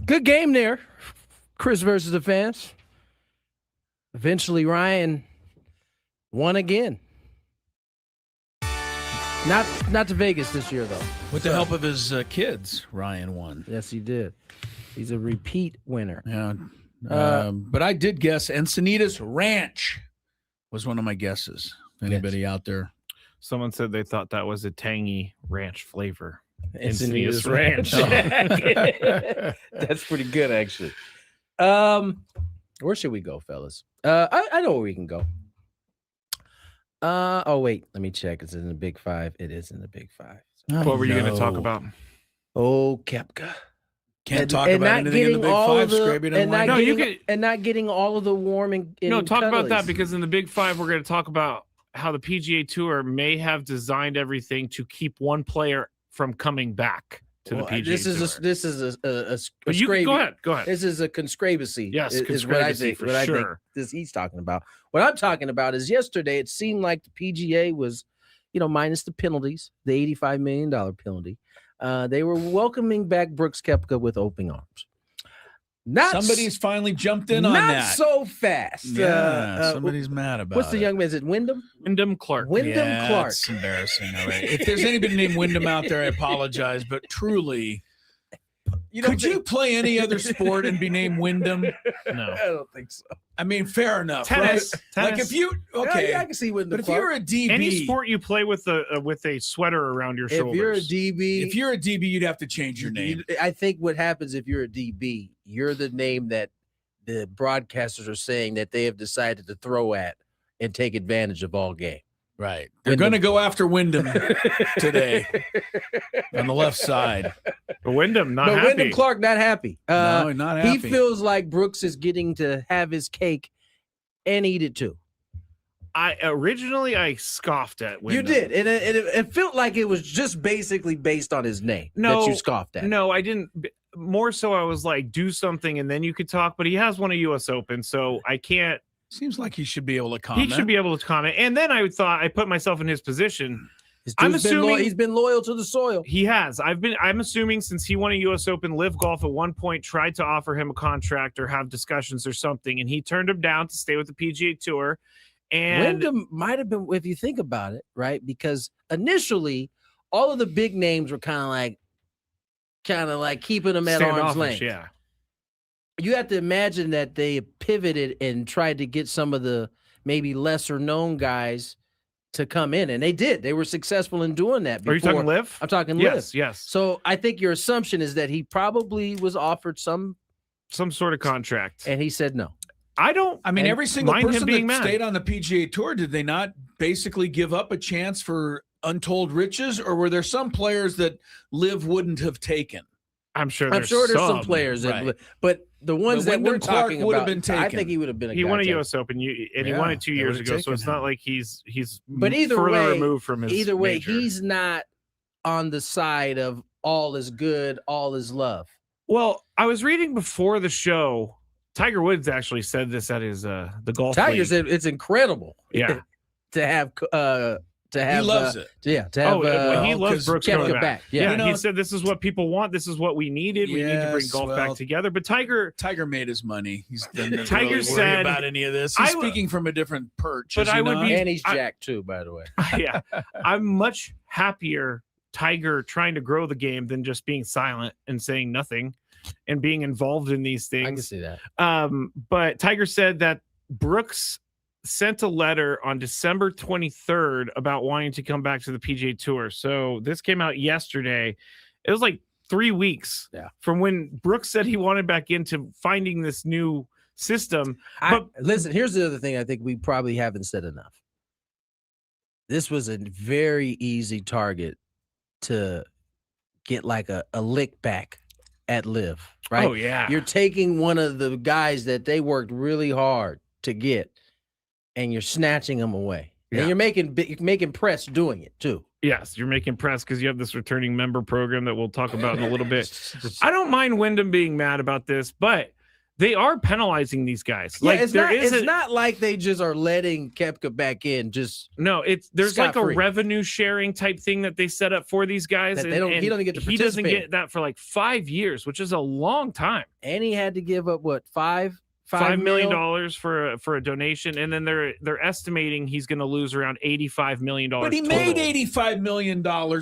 Good game there. Chris versus the fans. Eventually, Ryan won again. Not to Vegas this year, though. With the help of his kids, Ryan won. Yes, he did. He's a repeat winner. Yeah. But I did guess Encinitas Ranch was one of my guesses. Anybody out there? Someone said they thought that was a tangy ranch flavor. Encinitas Ranch. That's pretty good, actually. Where should we go, fellas? I know where we can go. Oh, wait. Let me check. It's in the Big Five. It is in the Big Five. What were you going to talk about? Oh, Koepka. Can't talk about anything in the Big Five, Scrappy. And not getting all of the warm and talk about that, because in the Big Five, we're going to talk about how the PGA Tour may have designed everything to keep one player from coming back to the PGA Tour. This is a go ahead. This is a conspiracy. Yes, is what I think. For I sure. think this he's talking about. What I'm talking about is yesterday. It seemed like the PGA was, minus the penalties, the $85 million penalty. They were welcoming back Brooks Koepka with open arms. Somebody's finally jumped in on that. Not so fast. Yeah, somebody's mad about what's the young man? Is it Wyndham? Wyndham Clark. Wyndham Clark. It's embarrassing. All right. If there's anybody named Wyndham out there, I apologize. But truly, could you play any other sport and be named Wyndham? No. I don't think so. I mean, fair enough. Tennis. Right? Like if you I can see Wyndham but Clark. if you're a DB, any sport you play with a sweater around your shoulders. If you're a DB, you'd have to change your name. I think what happens if you're a DB, you're the name that the broadcasters are saying that they have decided to throw at and take advantage of all game. Right. They're going to go after Wyndham today on the left side. But Wyndham not but happy. Wyndham Clark not happy. No, not happy. He feels like Brooks is getting to have his cake and eat it too. I scoffed at Wyndham. You did, and it felt like it was just basically based on his name that you scoffed at. No, I didn't. More so, I was like, do something and then you could talk. But he has won a U.S. Open, so I can't. Seems like he should be able to comment. He should be able to comment. And then I put myself in his position. I'm assuming he's been loyal to the soil. He has. I'm assuming since he won a U.S. Open, Live Golf at one point tried to offer him a contract or have discussions or something, and he turned him down to stay with the PGA Tour. And Wyndham might have been, if you think about it, right? Because initially, all of the big names were kind of like keeping him at arm's length. Yeah. You have to imagine that they pivoted and tried to get some of the maybe lesser known guys to come in, and they did. They were successful in doing that. Before. Are you talking Liv? I'm talking Liv. Yes. So I think your assumption is that he probably was offered some sort of contract, and he said no. I mean, every single person that stayed on the PGA Tour, did they not basically give up a chance for untold riches, or were there some players that Liv wouldn't have taken? I'm sure there's some players that, but the ones that we're talking about, have been taken. I think he would have been. He won a U.S. Open, and he won it 2 years ago, so it's not like he's. But either further way, removed from his. Either way, major. he's not on the side of all is good, all is love. Well, I was reading before the show. Tiger Woods actually said this at his the golf. Tiger said it's incredible. Yeah, to have. He loves it. Yeah, to have. He loves Brooks coming back. Yeah, he said this is what people want. This is what we needed. We need to bring golf back together. But Tiger made his money. He's Tiger really said about any of this. He's speaking from a different perch. But I would be, and he's jacked too, by the way. Yeah, I'm much happier Tiger trying to grow the game than just being silent and saying nothing and being involved in these things. I can see that. But Tiger said that Brooks sent a letter on December 23rd about wanting to come back to the PGA Tour. So this came out yesterday. It was like 3 weeks from when Brooks said he wanted back into finding this new system. Listen, here's the other thing I think we probably haven't said enough. This was a very easy target to get like a lick back at Liv, right? Oh, yeah. You're taking one of the guys that they worked really hard to get, and you're snatching them away. Yeah. And you're making press doing it too. Yes, you're making press because you have this returning member program that we'll talk about in a little bit. I don't mind Wyndham being mad about this, but they are penalizing these guys. Yeah, Like it's not like they just are letting Koepka back in. There's like a scot-free. revenue sharing type thing that they set up for these guys. That he doesn't get to he doesn't participate. get that for like 5 years, which is a long time. And he had to give up what $5 million for a donation, and then they're estimating he's going to lose around $85 million. But he made $85 million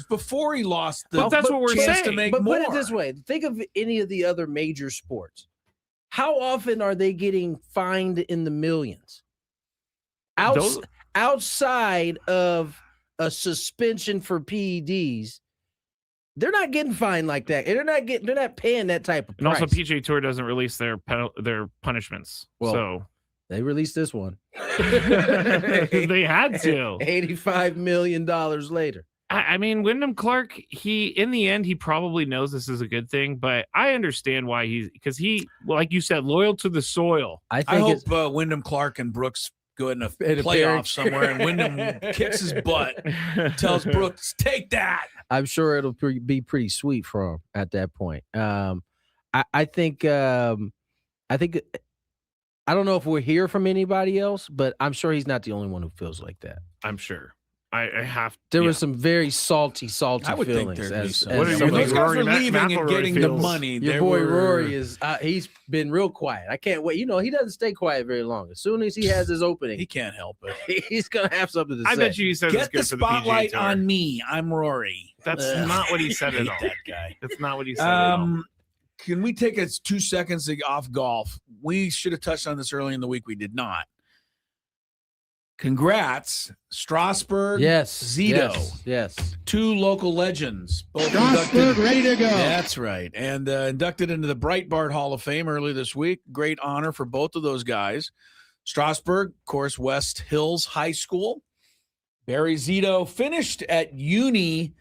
before he lost the But that's what we're chance saying. to make But more. put it this way: think of any of the other major sports. How often are they getting fined in the millions? Outside of a suspension for PEDs, they're not getting fined like that. They're not paying that type of price. And also, PGA Tour doesn't release their punishments. Well, so they released this one. they had to. $85 million later. I mean, Wyndham Clark, in the end, he probably knows this is a good thing, but I understand why because like you said, loyal to the soil. I hope Wyndham Clark and Brooks go in a playoff somewhere, and Wyndham kicks his butt, tells Brooks, take that. I'm sure it'll be pretty sweet for him at that point. I think I don't know if we'll hear from anybody else, but I'm sure he's not the only one who feels like that. I'm sure. I have. There was some very salty I would feelings. think there'd be some. as When those guys Rory are leaving and McIlroy getting the feels. money, your boy Rory is he's been real quiet. I can't wait. He doesn't stay quiet very long. As soon as he has his opening, he can't help it. He's gonna have something to say. I bet you he says Get it's good the for the PGA spotlight Tour. on me. I'm Rory. That's not what he said at all. That guy. That's not what he said at all. Can we take 2 seconds off golf? We should have touched on this early in the week. We did not. Congrats, Strasburg. Yes, Zito. Yes. 2 local legends. Both Strasburg ready to go. That's right. And inducted into the Breitbart Hall of Fame early this week. Great honor for both of those guys. Strasburg, of course, West Hills High School. Barry Zito finished at Uni,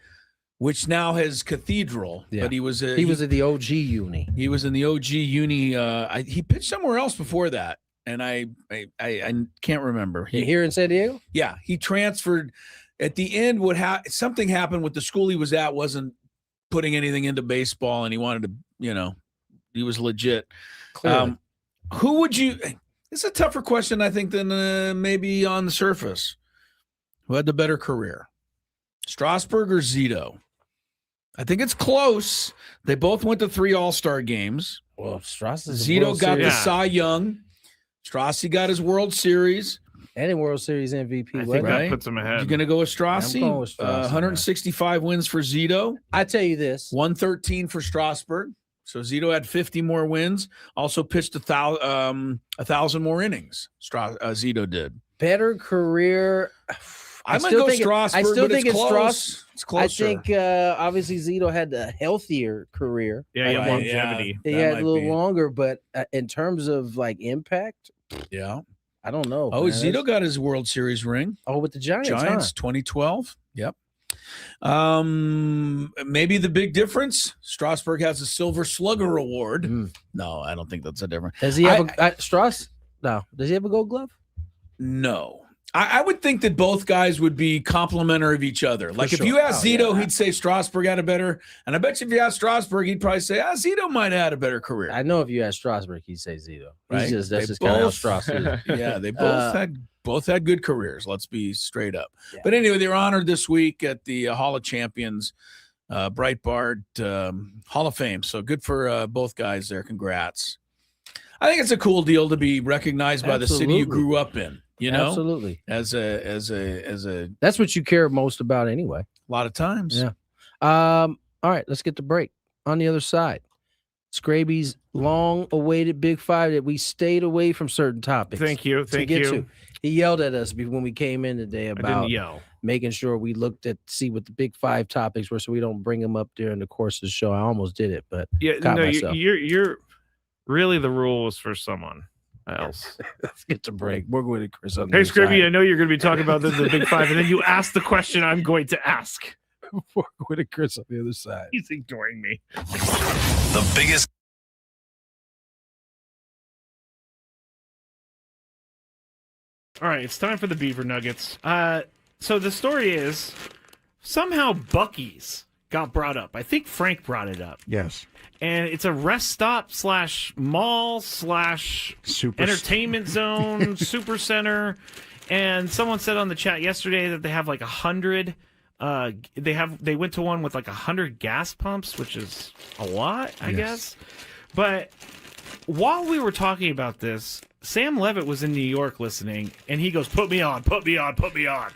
which now has Cathedral. Yeah. But he was at the OG Uni. He was in the OG Uni. He pitched somewhere else before that. And I can't remember. Here in San Diego? Yeah, he transferred. At the end, something happened with the school he was at wasn't putting anything into baseball, and he wanted to, he was legit. Who would you? It's a tougher question, I think, than maybe on the surface. Who had the better career, Strasburg or Zito? I think it's close. They both went to 3 All-Star games. Well, Zito got the Cy Young. Strassi got his World Series. And in World Series MVP. I think that puts him ahead. You're going to go with Strassi? I'm going with Strassi, 165 wins for Zito. I tell you this. 113 for Strasburg. So Zito had 50 more wins. Also pitched 1,000 more innings. Zito did. Better career. I'm going to go Strasburg, I still think it's it's close. It's closer. I think obviously Zito had a healthier career. Yeah, he had longevity. He had a little longer, but in terms of like impact, yeah, I don't know. Oh, Zito got his World Series ring. Oh, with the Giants, 2012. Yep. Maybe the big difference, Strasburg has a Silver Slugger Award. No, I don't think that's a difference. Does he have Strauss? No. Does he have a Gold Glove? No. I would think that both guys would be complimentary of each other. Like if you asked Zito, he'd say Strasburg had a better. And I bet you if you asked Strasburg, he'd probably say, Zito might have had a better career. I know if you asked Strasburg, he'd say Zito. Right? That's just kind of how Strasburg is. Yeah, they both had good careers. Let's be straight up. Yeah. But anyway, they were honored this week at the Hall of Champions, Breitbart Hall of Fame. So good for both guys there. Congrats. I think it's a cool deal to be recognized by the city you grew up in. You know, absolutely. As a that's what you care most about anyway. A lot of times. Yeah. All right, let's get the break. On the other side, Scraby's long-awaited Big Five that we stayed away from certain topics. Thank you. He yelled at us when we came in today about making sure we looked at see what the Big Five topics were, so we don't bring them up during the course of the show. I almost did it, but you're really the rule was for someone else. Let's get to break. We're going to Chris. Hey, Scribby, I know you're going to be talking about the Big Five, and then you ask the question I'm going to ask. We're going to Chris on the other side. He's ignoring me. The biggest. All right, it's time for the Beaver Nuggets. So the story is somehow Buc-ee's got brought up. I think Frank brought it up. Yes. And it's a rest stop / mall / entertainment zone, super center. And someone said on the chat yesterday that they have like 100. They went to one with like 100 gas pumps, which is a lot, I guess. But while we were talking about this, Sam Levitt was in New York listening, and he goes, "Put me on, put me on, put me on."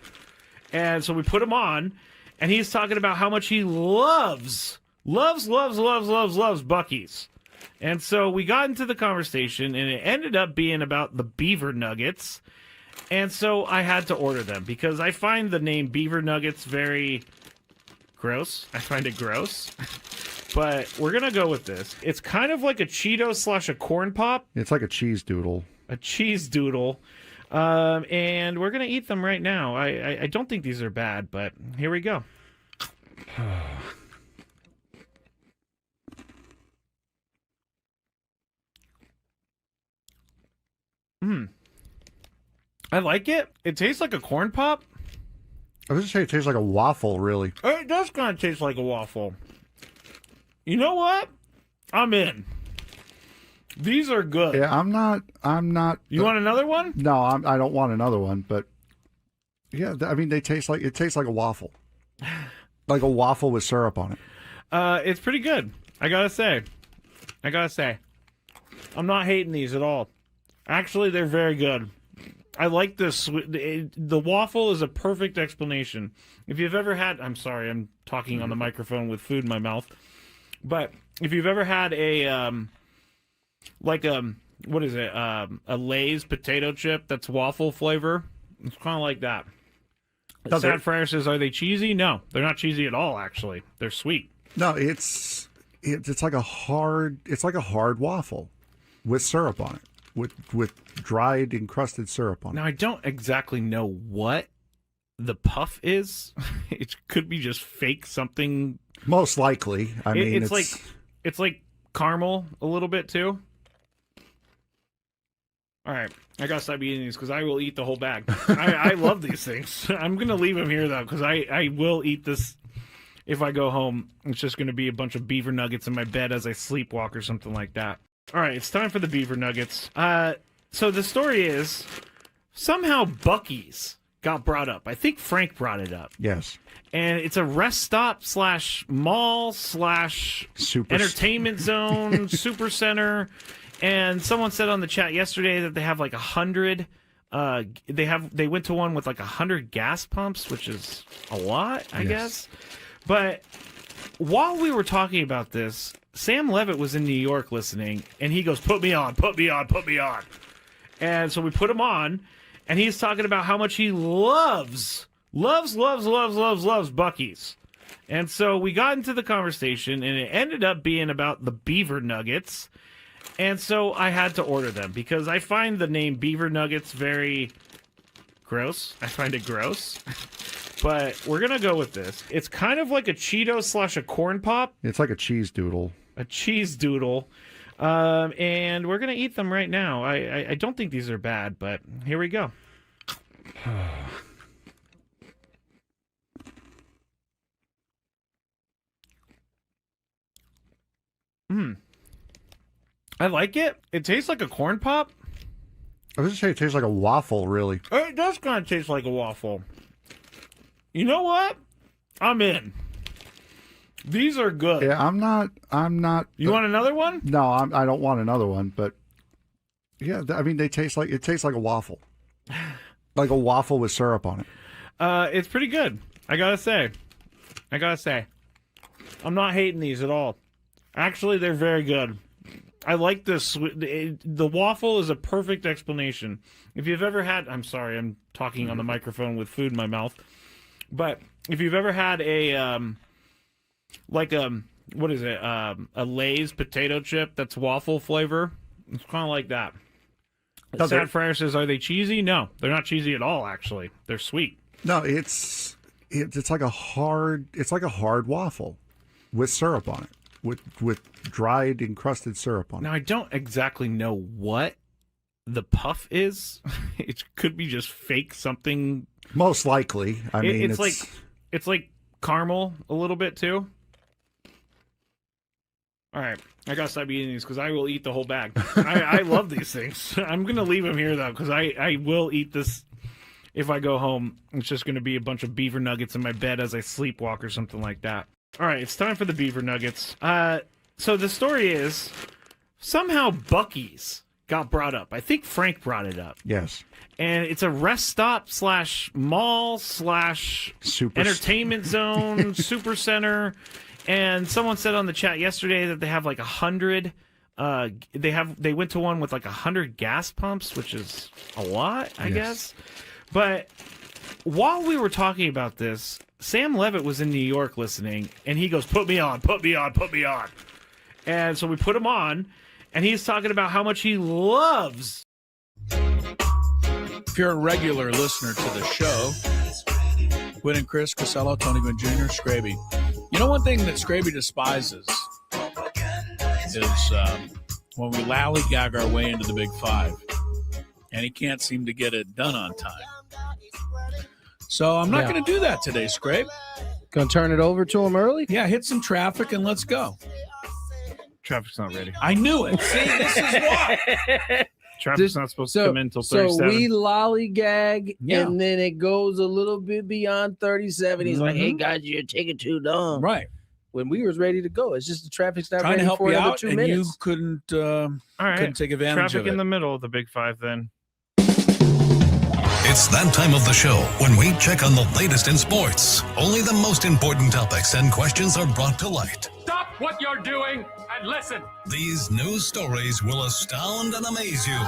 And so we put him on, and he's talking about how much he loves Buc-ee's. And so we got into the conversation, and it ended up being about the beaver nuggets. And so I had to order them because I find the name beaver nuggets very gross. I find it gross. But we're going to go with this. It's kind of like a Cheeto / a corn pop. It's like a cheese doodle. A cheese doodle. And we're going to eat them right now. I don't think these are bad, but here we go. I like it. It tastes like a corn pop. I was going to say it tastes like a waffle, really. It does kind of taste like a waffle. You know what? I'm in. These are good. Yeah, I'm not. You want another one? No, I don't want another one. But yeah, I mean, it tastes like a waffle, like a waffle with syrup on it. It's pretty good. I gotta say, I'm not hating these at all. Actually, they're very good. I like this. The waffle is a perfect explanation. If you've ever had, I'm sorry, I'm talking on the microphone with food in my mouth. But if you've ever had a what is it? A Lay's potato chip that's waffle flavor. It's kind of like that. Sad Fryer says, "Are they cheesy?" No, they're not cheesy at all. Actually, they're sweet. No, it's like a hard waffle with syrup on it, with dried encrusted syrup on it. Now I don't exactly know what the puff is. It could be just fake something. Most likely. I mean, it's like caramel a little bit too. All right, I gotta stop eating these because I will eat the whole bag. I love these things. I'm gonna leave them here though because I will eat this if I go home. It's just gonna be a bunch of beaver nuggets in my bed as I sleepwalk or something like that. All right, it's time for the beaver nuggets. So the story is somehow Buc-ee's got brought up. I think Frank brought it up. Yes. And it's a rest stop / mall / entertainment zone, super center. And someone said on the chat yesterday that they have like 100. They went to one with like 100 gas pumps, which is a lot, I guess. But while we were talking about this, Sam Levitt was in New York listening, and he goes, "Put me on, put me on, put me on." And so we put him on, and he's talking about how much he loves Buc-ee's. And so we got into the conversation, and it ended up being about the beaver nuggets. And so I had to order them because I find the name beaver nuggets very gross. I find it gross. But we're going to go with this. It's kind of like a Cheeto / a corn pop. It's like a cheese doodle. A cheese doodle. And we're going to eat them right now. I don't think these are bad, but here we go. I like it. It tastes like a corn pop. I was going to say it tastes like a waffle, really. It does kind of taste like a waffle. You know what? I'm in. These are good. Yeah, I'm not. You want another one? No, I don't want another one. But yeah, I mean, it tastes like a waffle, like a waffle with syrup on it. It's pretty good. I gotta say, I'm not hating these at all. Actually, they're very good. I like this. The waffle is a perfect explanation. If you've ever had, I'm sorry, I'm talking on the microphone with food in my mouth. But if you've ever had a what is it? A Lay's potato chip that's waffle flavor. It's kind of like that. Sad Fryer says, "Are they cheesy?" No, they're not cheesy at all. Actually, they're sweet. No, it's like a hard waffle with syrup on it, with dried encrusted syrup on it. Now I don't exactly know what the puff is. It could be just fake something. Most likely. I mean, it's like caramel a little bit too. All right. I got to stop eating these because I will eat the whole bag. I love these things. I'm going to leave them here, though, because I will eat this if I go home. It's just going to be a bunch of beaver nuggets in my bed as I sleepwalk or something like that. All right. It's time for the beaver nuggets. So the story is somehow Buc-ee's got brought up. I think Frank brought it up. Yes. And it's a rest stop / mall / entertainment zone, super center. And someone said on the chat yesterday that they have like 100. They went to one with like 100 gas pumps, which is a lot, I guess. But while we were talking about this, Sam Levitt was in New York listening, and he goes, "Put me on, put me on, put me on." And so we put him on, and he's talking about how much he loves. If you're a regular listener to the show, Gwynn and Chris, Casello, Tony Gwynn Jr., Scraby. You know one thing that Scraby despises is when we lollygag our way into the Big Five, and he can't seem to get it done on time. So I'm not going to do that today, Scrape. Going to turn it over to him early? Yeah, hit some traffic and let's go. Traffic's not ready. I knew it. See, this is why. Traffic's not supposed to come in until 37. So we lollygag, and then it goes a little bit beyond 37. He's like, "Hey, guys, you're taking too long." Right. When we was ready to go. It's just the traffic's not trying ready to help for you another out, 2 and minutes. you couldn't, All right. couldn't take advantage Traffic of it. in the middle of the Big Five, then. It's that time of the show when we check on the latest in sports. Only the most important topics and questions are brought to light. Stop what you're doing and listen. These news stories will astound and amaze you.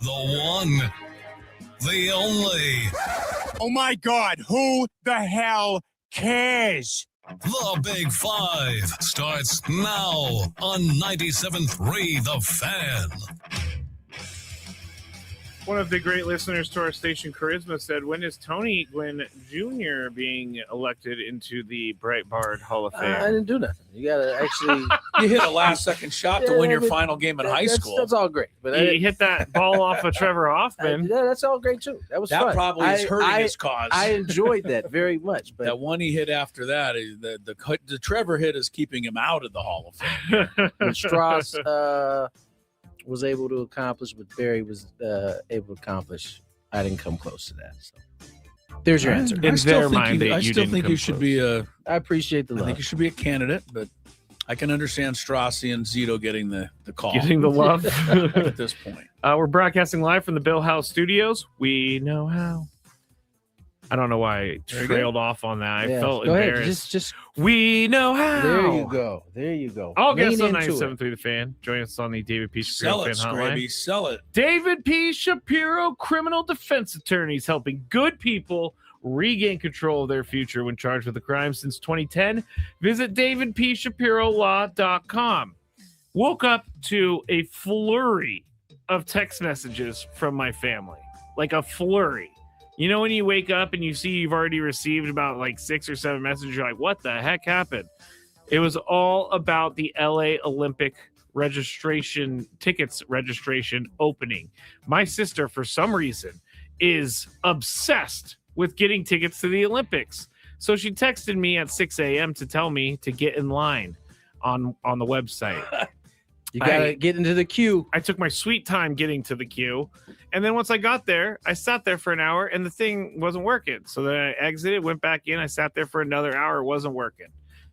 The one, the only. Oh my God, who the hell cares? The Big Five starts now on 97.3 The Fan. One of the great listeners to our station, Charisma, said, "When is Tony Gwynn Jr. being elected into the Breitbart Hall of Fame?" I didn't do nothing. You got to actually... You hit a last-second shot to win your final game in high school. That's all great. But he hit that ball off of Trevor Hoffman. That's all great, too. That was fun. That probably is hurting his cause. I enjoyed that very much. But that one he hit after that, the Trevor hit is keeping him out of the Hall of Fame. When Strauss was able to accomplish what Barry was able to accomplish, I didn't come close to that. So there's your answer. In their mind, I still think you should be a. I appreciate the love. I think you should be a candidate, but I can understand Straussy and Zito getting the call. Getting the love at this point. We're broadcasting live from the Bill House Studios. We know how. I don't know why I trailed off on that. I felt embarrassed. Just we know how. There you go. All guests on 97.3 The Fan. Join us on the David P. Shapiro Fan Hotline. Sell it. David P. Shapiro, criminal defense attorneys helping good people regain control of their future when charged with a crime since 2010. Visit davidpshapirolaw.com. Woke up to a flurry of text messages from my family. Like a flurry. You know when you wake up and you see you've already received about like 6 or 7 messages, you're like, what the heck happened? It was all about the LA Olympic tickets registration opening. My sister, for some reason, is obsessed with getting tickets to the Olympics. So she texted me at 6 a.m. to tell me to get in line on the website. You got to get into the queue. I took my sweet time getting to the queue. And then once I got there, I sat there for an hour and the thing wasn't working. So then I exited, went back in. I sat there for another hour. It wasn't working.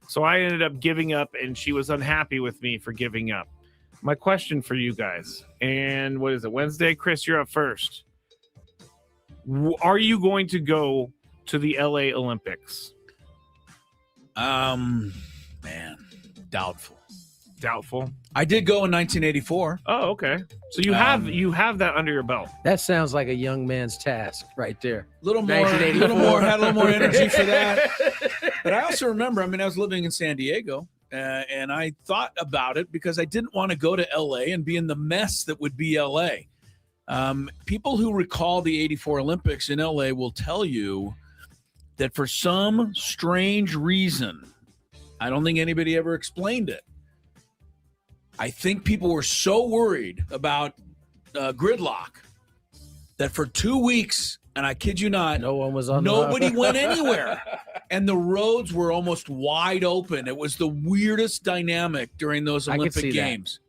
So I ended up giving up and she was unhappy with me for giving up. My question for you guys, and what is it, Wednesday? Chris, you're up first. Are you going to go to the LA Olympics? Man, doubtful. Doubtful. I did go in 1984. Oh, okay. So you have that under your belt. That sounds like a young man's task right there. Had a little more energy for that. But I also remember, I was living in San Diego, and I thought about it because I didn't want to go to LA and be in the mess that would be LA. People who recall the 84 Olympics in LA will tell you that for some strange reason, I don't think anybody ever explained it. I think people were so worried about gridlock that for 2 weeks, and I kid you not, no one was on. Nobody went anywhere. and the roads were almost wide open. It was the weirdest dynamic during those Olympic Games.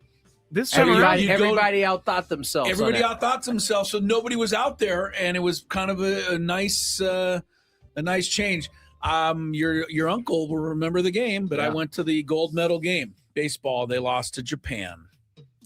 This time everybody outthought themselves. Everybody outthought themselves, so nobody was out there, and it was kind of a nice change. Your uncle will remember the game, but I went to the gold medal game. Baseball, they lost to Japan.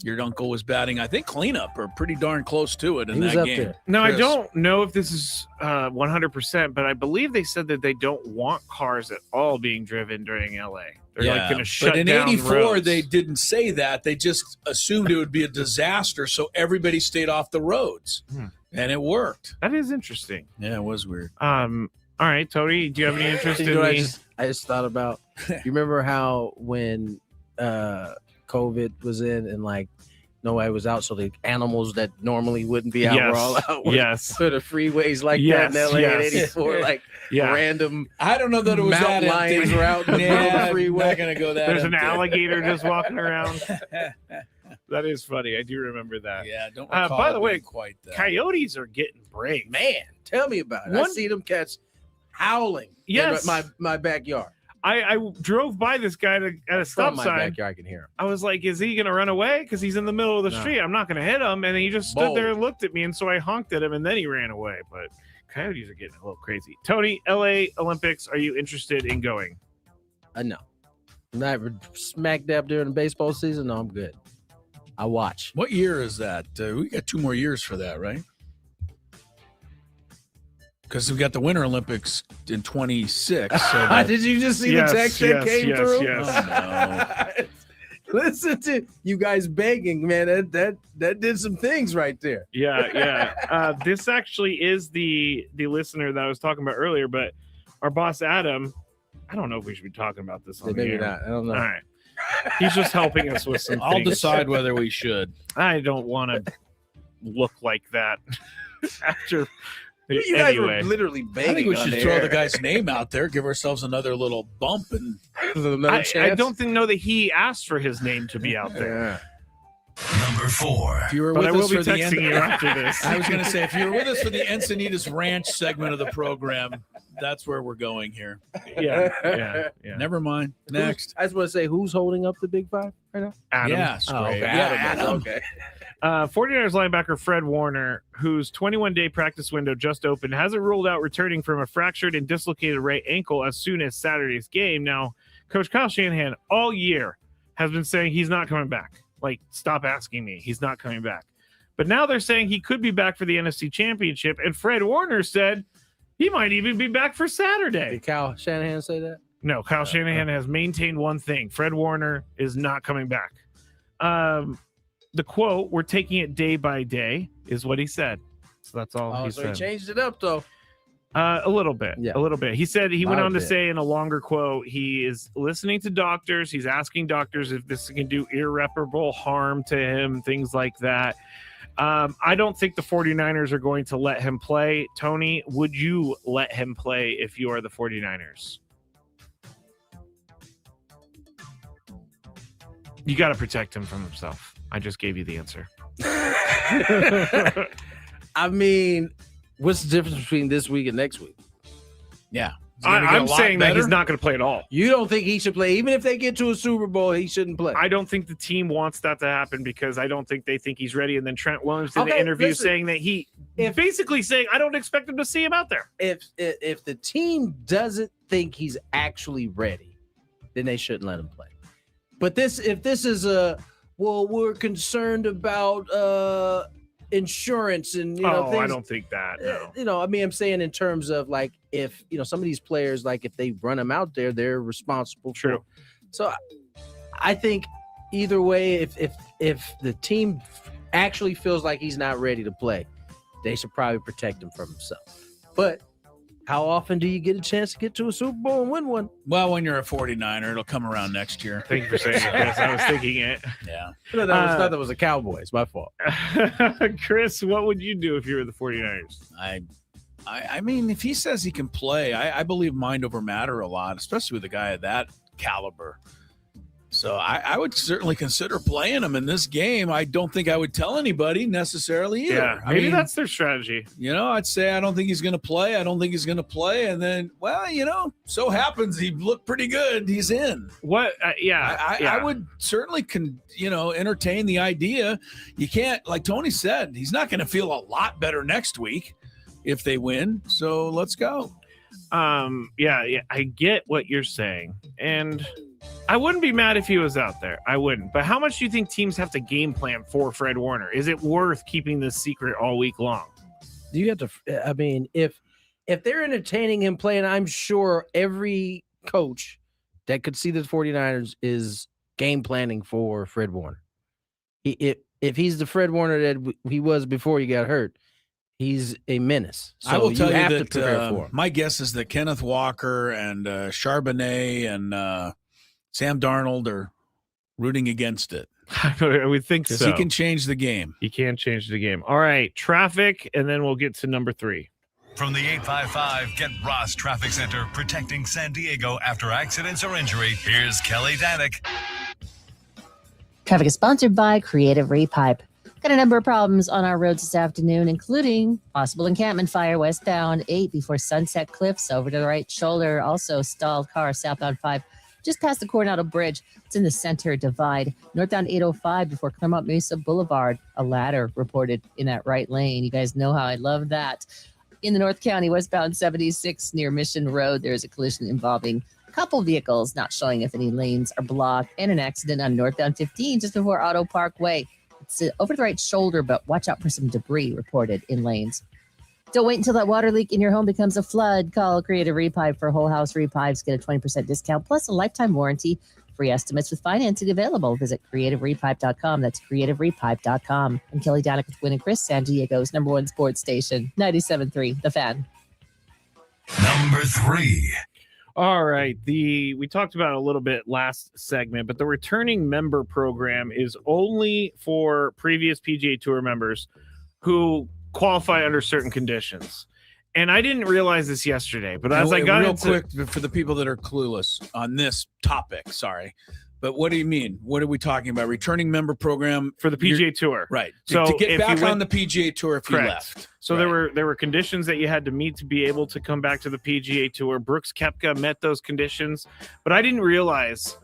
Your uncle was batting, I think, cleanup or pretty darn close to it in that game. There. Now, Chris. I don't know if this is 100%, but I believe they said that they don't want cars at all being driven during LA. They're going to shut down. But in '84, roads. They didn't say that. They just assumed it would be a disaster, so everybody stayed off the roads, and it worked. That is interesting. Yeah, it was weird. All right, Tony, do you have any interest in me? I just thought about. You remember how when COVID was in and like nobody was out, so the animals that normally wouldn't be out were all out. Yes, for the freeways like that in LA at '84, like random. I don't know that it was mountain that lions were out in the freeway. Not gonna go that. There's an alligator just walking around. That is funny. I do remember that. Yeah. Don't. By the way, quite that. Coyotes are getting brave. Man, tell me about it. I see them cats howling. Yes, in my backyard. I drove by this guy at a stop sign. Backyard, I can hear him. I was like, is he going to run away? Because he's in the middle of the street. I'm not going to hit him. And he just stood there and looked at me. And so I honked at him and then he ran away. But Coyotes are getting a little crazy. Tony, LA Olympics, are you interested in going? No. Not smack dab during the baseball season. No, I'm good. I watch. What year is that? We got 2 more years for that, right? Because we got the Winter Olympics in 26. So did you just see the text that came through? Yes. Oh, no. Listen to you guys begging, man. That did some things right there. Yeah. This actually is the listener that I was talking about earlier, but our boss Adam, I don't know if we should be talking about this on the maybe air. not. I don't know. All right. He's just helping us with some I'll things. decide whether we should. I don't want to look like that after. You guys were literally begging. I think we should throw the guy's name out there, give ourselves another little bump, and I don't know that he asked for his name to be out there. Number 4. If you were But with I will us be for the texting you after this. I was going to say, if you were with us for the Encinitas Ranch segment of the program, that's where we're going here. Yeah. Never mind. Next. I just want to say, who's holding up the Big Five right now? Adam. Yes. Okay. Adam. Okay. 49ers linebacker Fred Warner, whose 21-day practice window just opened, hasn't ruled out returning from a fractured and dislocated right ankle as soon as Saturday's game. Now, Coach Kyle Shanahan all year has been saying he's not coming back. Like, stop asking me. He's not coming back. But now they're saying he could be back for the NFC Championship, and Fred Warner said he might even be back for Saturday. Did Kyle Shanahan say that? No, Kyle Shanahan has maintained one thing. Fred Warner is not coming back. The quote, "We're taking it day by day," is what he said. So that's all he said. He changed it up, though. A little bit. Yeah. A little bit. He said he went Not a on to bit. say in a longer quote, he is listening to doctors. He's asking doctors if this can do irreparable harm to him, things like that. I don't think the 49ers are going to let him play. Tony, would you let him play if you are the 49ers? You got to protect him from himself. I just gave you the answer. I mean, what's the difference between this week and next week? Yeah. I'm saying that he's not going to play at all. You don't think he should play? Even if they get to a Super Bowl, he shouldn't play? I don't think the team wants that to happen because I don't think they think he's ready. And then Trent Williams did the interview saying that basically saying, I don't expect him to see him out there. If the team doesn't think he's actually ready, then they shouldn't let him play. But if this is we're concerned about insurance and things, I don't think that. No. I mean, I'm saying in terms of like if some of these players, like if they run them out there, they're responsible. True. So I think either way, if the team actually feels like he's not ready to play, they should probably protect him from himself. But how often do you get a chance to get to a Super Bowl and win one? Well, when you're a 49er, it'll come around next year. Thank you for saying it, Chris. I was thinking it. Yeah. That was a Cowboys. My fault. Chris, what would you do if you were the 49ers? I mean, if he says he can play, I believe mind over matter a lot, especially with a guy of that caliber. So I would certainly consider playing him in this game. I don't think I would tell anybody necessarily either. Yeah, maybe that's their strategy. I'd say I don't think he's going to play. I don't think he's going to play. And then, so happens he looked pretty good. He's in. What? I would certainly, entertain the idea. You can't, like Tony said, he's not going to feel a lot better next week if they win. So let's go. I get what you're saying. And I wouldn't be mad if he was out there. I wouldn't. But how much do you think teams have to game plan for Fred Warner? Is it worth keeping this secret all week long? Do you have to? I mean, if they're entertaining him playing, I'm sure every coach that could see the 49ers is game planning for Fred Warner. If he's the Fred Warner that he was before he got hurt, he's a menace. So I will tell you have that to prepare for him. My guess is that Kenneth Walker and Charbonnet and Sam Darnold are rooting against it. I would think so. He can change the game. He can change the game. All right, traffic, and then we'll get to number 3. From the 855 Get Ross Traffic Center, protecting San Diego after accidents or injury, here's Kelly Danick. Traffic is sponsored by Creative Repipe. Got a number of problems on our roads this afternoon, including possible encampment fire westbound 8 before Sunset Cliffs over to the right shoulder. Also stalled car southbound 5 just past the Coronado Bridge. It's in the center divide. Northbound 805 before Claremont Mesa Boulevard. A ladder reported in that right lane. You guys know how I love that. In the North County, westbound 76 near Mission Road, there's a collision involving a couple vehicles, not showing if any lanes are blocked, and an accident on northbound 15 just before Auto Parkway. It's over the right shoulder, but watch out for some debris reported in lanes. Don't wait until that water leak in your home becomes a flood. Call Creative Repipe for whole house repipes. Get a 20% discount plus a lifetime warranty. Free estimates with financing available. Visit creativerepipe.com. That's creativerepipe.com. I'm Kelly Danick with Gwynn and Chris, San Diego's #1 sports station, 97.3 The Fan. Number 3. All right. We talked about it a little bit last segment, but the returning member program is only for previous PGA Tour members who qualify under certain conditions. And I didn't realize this yesterday, but as I got real quick for the people that are clueless on this topic, sorry. But what do you mean? What are we talking about? Returning member program for the PGA Tour. Right. So to get if back you went, on the PGA Tour if correct. you left. So right. there were conditions that you had to meet to be able to come back to the PGA Tour. Brooks Koepka met those conditions, but I didn't realize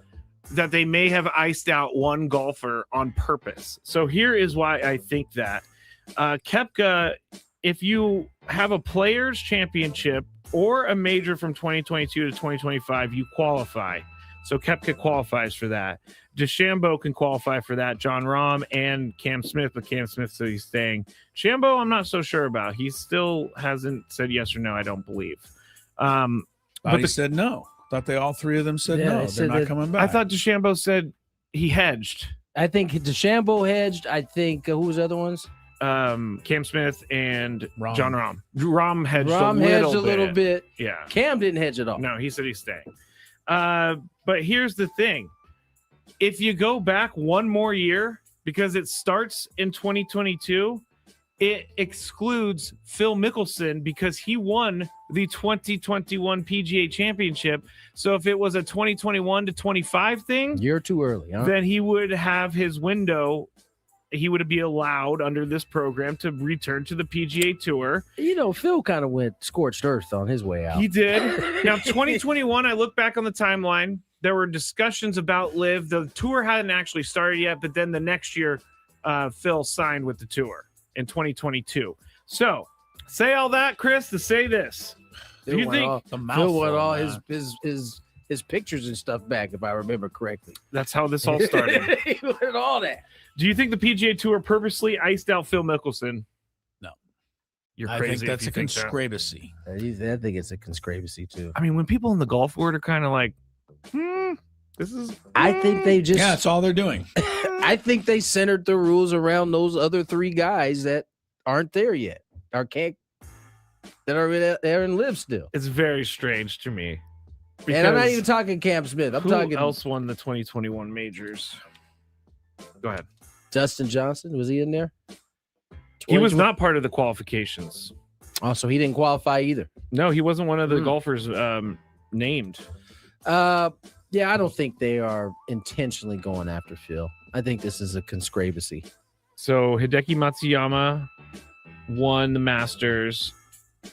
that they may have iced out one golfer on purpose. So here is why I think that. Koepka, if you have a Players Championship or a major from 2022 to 2025, you qualify. So Koepka qualifies for that. DeChambeau can qualify for that. John Rahm and Cam Smith, but Cam Smith said he's staying. DeChambeau, I'm not so sure about. He still hasn't said yes or no, I don't believe. But he said no. Thought they all three of them said no. They're not coming back. I thought DeChambeau said he hedged. I think DeChambeau hedged. I think who was the other ones? Cam Smith and Rahm. John Rahm. Rahm hedged a little bit. Yeah. Cam didn't hedge at all. No, he said he's staying. But here's the thing. If you go back one more year, because it starts in 2022, it excludes Phil Mickelson because he won the 2021 PGA Championship. So if it was a 2021 to 25 thing, you're too early, huh? Then he would have his window. He would be allowed under this program to return to the PGA Tour. You know, Phil kind of went scorched earth on his way out. He did. Now, 2021, I look back on the timeline. There were discussions about LIV. The tour hadn't actually started yet, but then the next year, Phil signed with the tour in 2022. So, say all that, Chris, to say this. Do you think Phil went all his pictures and stuff back, if I remember correctly? That's how this all started. He went all that. Do you think the PGA Tour purposely iced out Phil Mickelson? No. You're I crazy. think that's a conspiracy. I think it's a conspiracy, too. I mean, when people in the golf world are kind of like, this is... I think they just... Yeah, that's all they're doing. I think they centered the rules around those other three guys that aren't there yet, or can't, that are there and live still. It's very strange to me. And I'm not even talking Cam Smith. I'm talking... Who else won the 2021 majors? Go ahead. Dustin Johnson, was he in there? He was not part of the qualifications. Oh, so he didn't qualify either. No, he wasn't one of the golfers named. Yeah, Yeah, I don't think they are intentionally going after Phil. I think this is a conspiracy. So Hideki Matsuyama won the Masters.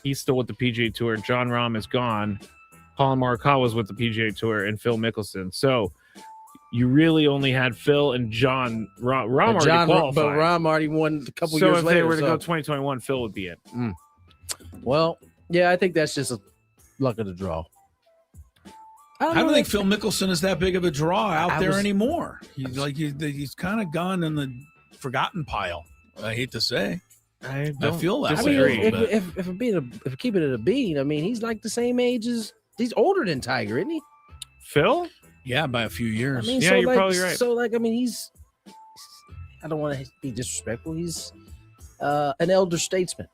He's still with the PGA Tour. John Rahm is gone. Colin Morikawa's with the PGA Tour, and Phil Mickelson. So you really only had Phil and John. Rahm already qualified. But Rahm already won a couple so years later. So if they were to go 2021, Phil would be it. Well, yeah, I think that's just a luck of the draw. I don't think Phil Mickelson is that big of a draw out there anymore. He's kind of gone in the forgotten pile. I hate to say. I feel that I way. mean, if we keep it at a beat, I mean, he's like the same age as he's older than Tiger, isn't he? Phil? Yeah, by a few years. I mean, yeah, you're probably right. So, I mean, I don't want to be disrespectful. He's an elder statesman.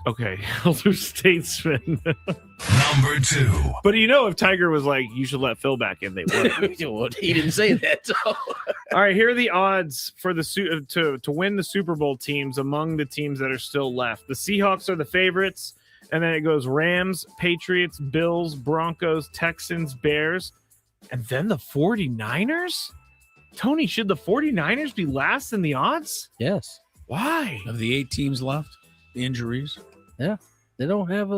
Okay, elder statesman. Number 2. But if Tiger was like, you should let Phil back in, they would. Well, he didn't say that. So. All right, here are the odds for to win the Super Bowl teams among the teams that are still left. The Seahawks are the favorites, and then it goes Rams, Patriots, Bills, Broncos, Texans, Bears, and then the 49ers? Tony, should the 49ers be last in the odds? Yes. Why? Of the 8 teams left, the injuries. Yeah. They don't have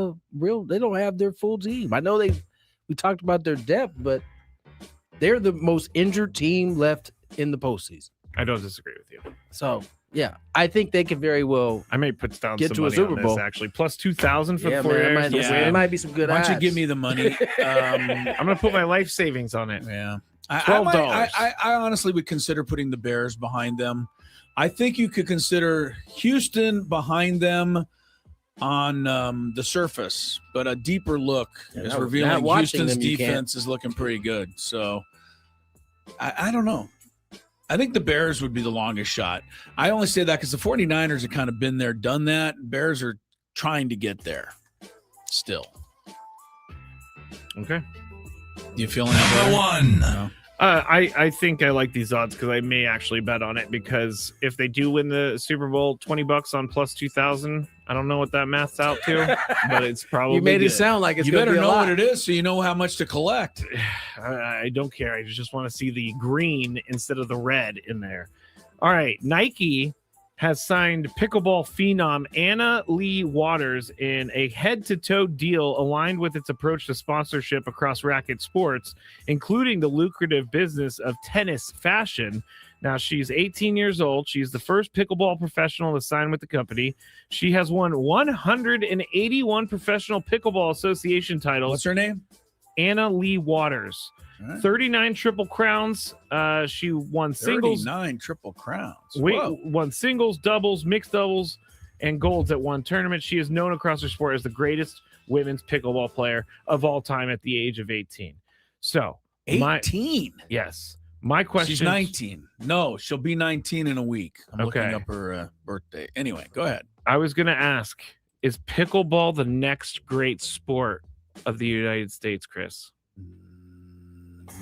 their full team. I know we talked about their depth, but they're the most injured team left in the postseason. I don't disagree with you. So, yeah, I think they could very well. I may put down get some to a money Super on Bowl. This, actually. Plus 2,000 for the 49ers. It might be some good Why odds. don't you give me the money? I'm going to put my life savings on it. Yeah. $12. I honestly would consider putting the Bears behind them. I think you could consider Houston behind them on the surface, but a deeper look is revealing Houston's defense is looking pretty good. So I don't know. I think the Bears would be the longest shot. I only say that because the 49ers have kind of been there, done that. Bears are trying to get there still. Okay. You feeling that? Number 1. No. I think I like these odds because I may actually bet on it, because if they do win the Super Bowl, $20 on plus 2,000. I don't know what that math's out to, but it's probably You made good. it sound like it's you going to better be a know lot. what it is so you know how much to collect. I don't care. I just want to see the green instead of the red in there. All right. Nike has signed pickleball phenom Anna Lee Waters in a head-to-toe deal aligned with its approach to sponsorship across racket sports, including the lucrative business of tennis fashion. Now, she's 18 years old. She's the first pickleball professional to sign with the company. She has won 181 professional pickleball association titles. What's her name? Anna Lee Waters. Right. 39 triple crowns. She won singles. 39 triple crowns. Won singles, doubles, mixed doubles, and golds at one tournament. She is known across her sport as the greatest women's pickleball player of all time at the age of 18. So 18? Yes. My question. She's 19. No, she'll be 19 in a week. I'm looking Okay. up her birthday. Anyway, go ahead. I was going to ask, is pickleball the next great sport of the United States, Chris?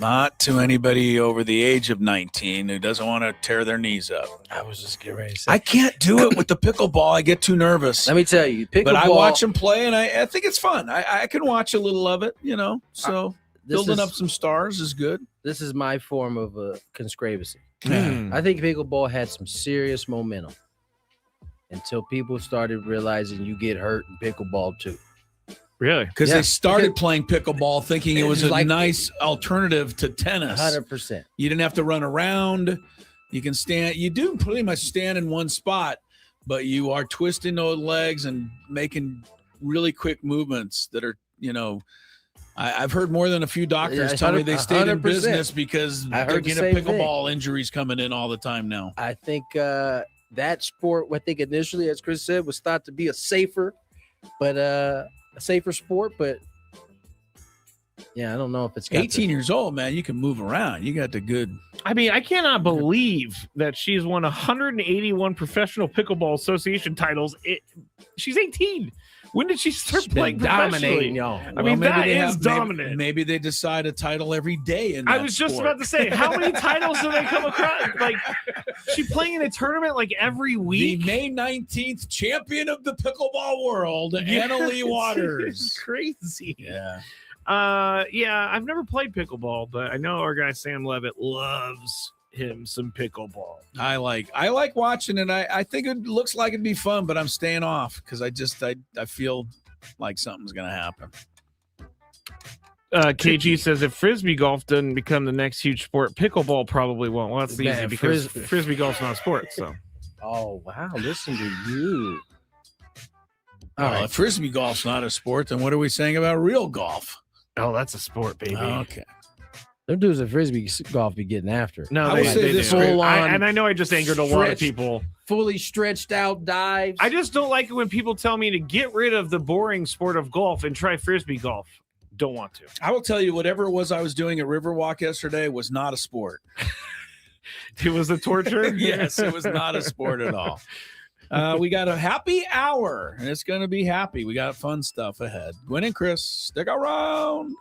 Not to anybody over the age of 19 who doesn't want to tear their knees up. I was just getting ready to say. I can't do it with the pickleball. I get too nervous. Let me tell you, pickleball. But I watch them play, and I think it's fun. I can watch a little of it, So building up some stars is good. This is my form of a conspiracy. Hmm. I think pickleball had some serious momentum until people started realizing you get hurt in pickleball too. Really? Because they started playing pickleball thinking it was a like- nice alternative to tennis. 100%. You didn't have to run around. You can stand. You do pretty much stand in one spot, but you are twisting those legs and making really quick movements that are, I've heard more than a few doctors tell me they stayed in 100%. business because I they're heard the getting same pickleball injuries coming in all the time now. I think that sport, I think initially, as Chris said, was thought to be a safer sport, but yeah, I don't know if it's got 18 years old, man. You can move around. You got the good. I mean, I cannot believe that she's won 181 professional pickleball association titles. She's 18. When did she start playing dominating professionally? y'all. I mean, maybe that they is dominant. Maybe they decide a title every day. I was just about to say, how many titles do they come across? Like, she playing in a tournament like every week. The May 19th champion of the pickleball world, Anna Lee Waters. It's crazy. Yeah. Yeah, I've never played pickleball, but I know our guy Sam Levitt loves him some pickleball. I like watching it. I think it looks like it'd be fun, but I'm staying off because I feel like something's gonna happen. KG says if frisbee golf doesn't become the next huge sport, pickleball probably won't. Well, that's easy because frisbee golf's not a sport. So. Oh wow! Listen to you. All right. If frisbee golf's not a sport, then what are we saying about real golf? Oh, that's a sport, baby. Okay. Them dudes at frisbee golf be getting after it. No, I would say this full on. And I know I just angered a lot of people. Fully stretched out dives. I just don't like it when people tell me to get rid of the boring sport of golf and try frisbee golf. Don't want to. I will tell you, whatever it was I was doing at Riverwalk yesterday was not a sport. It was a torture? Yes, it was not a sport at all. We got a happy hour, and it's going to be happy. We got fun stuff ahead. Gwynn and Chris, stick around.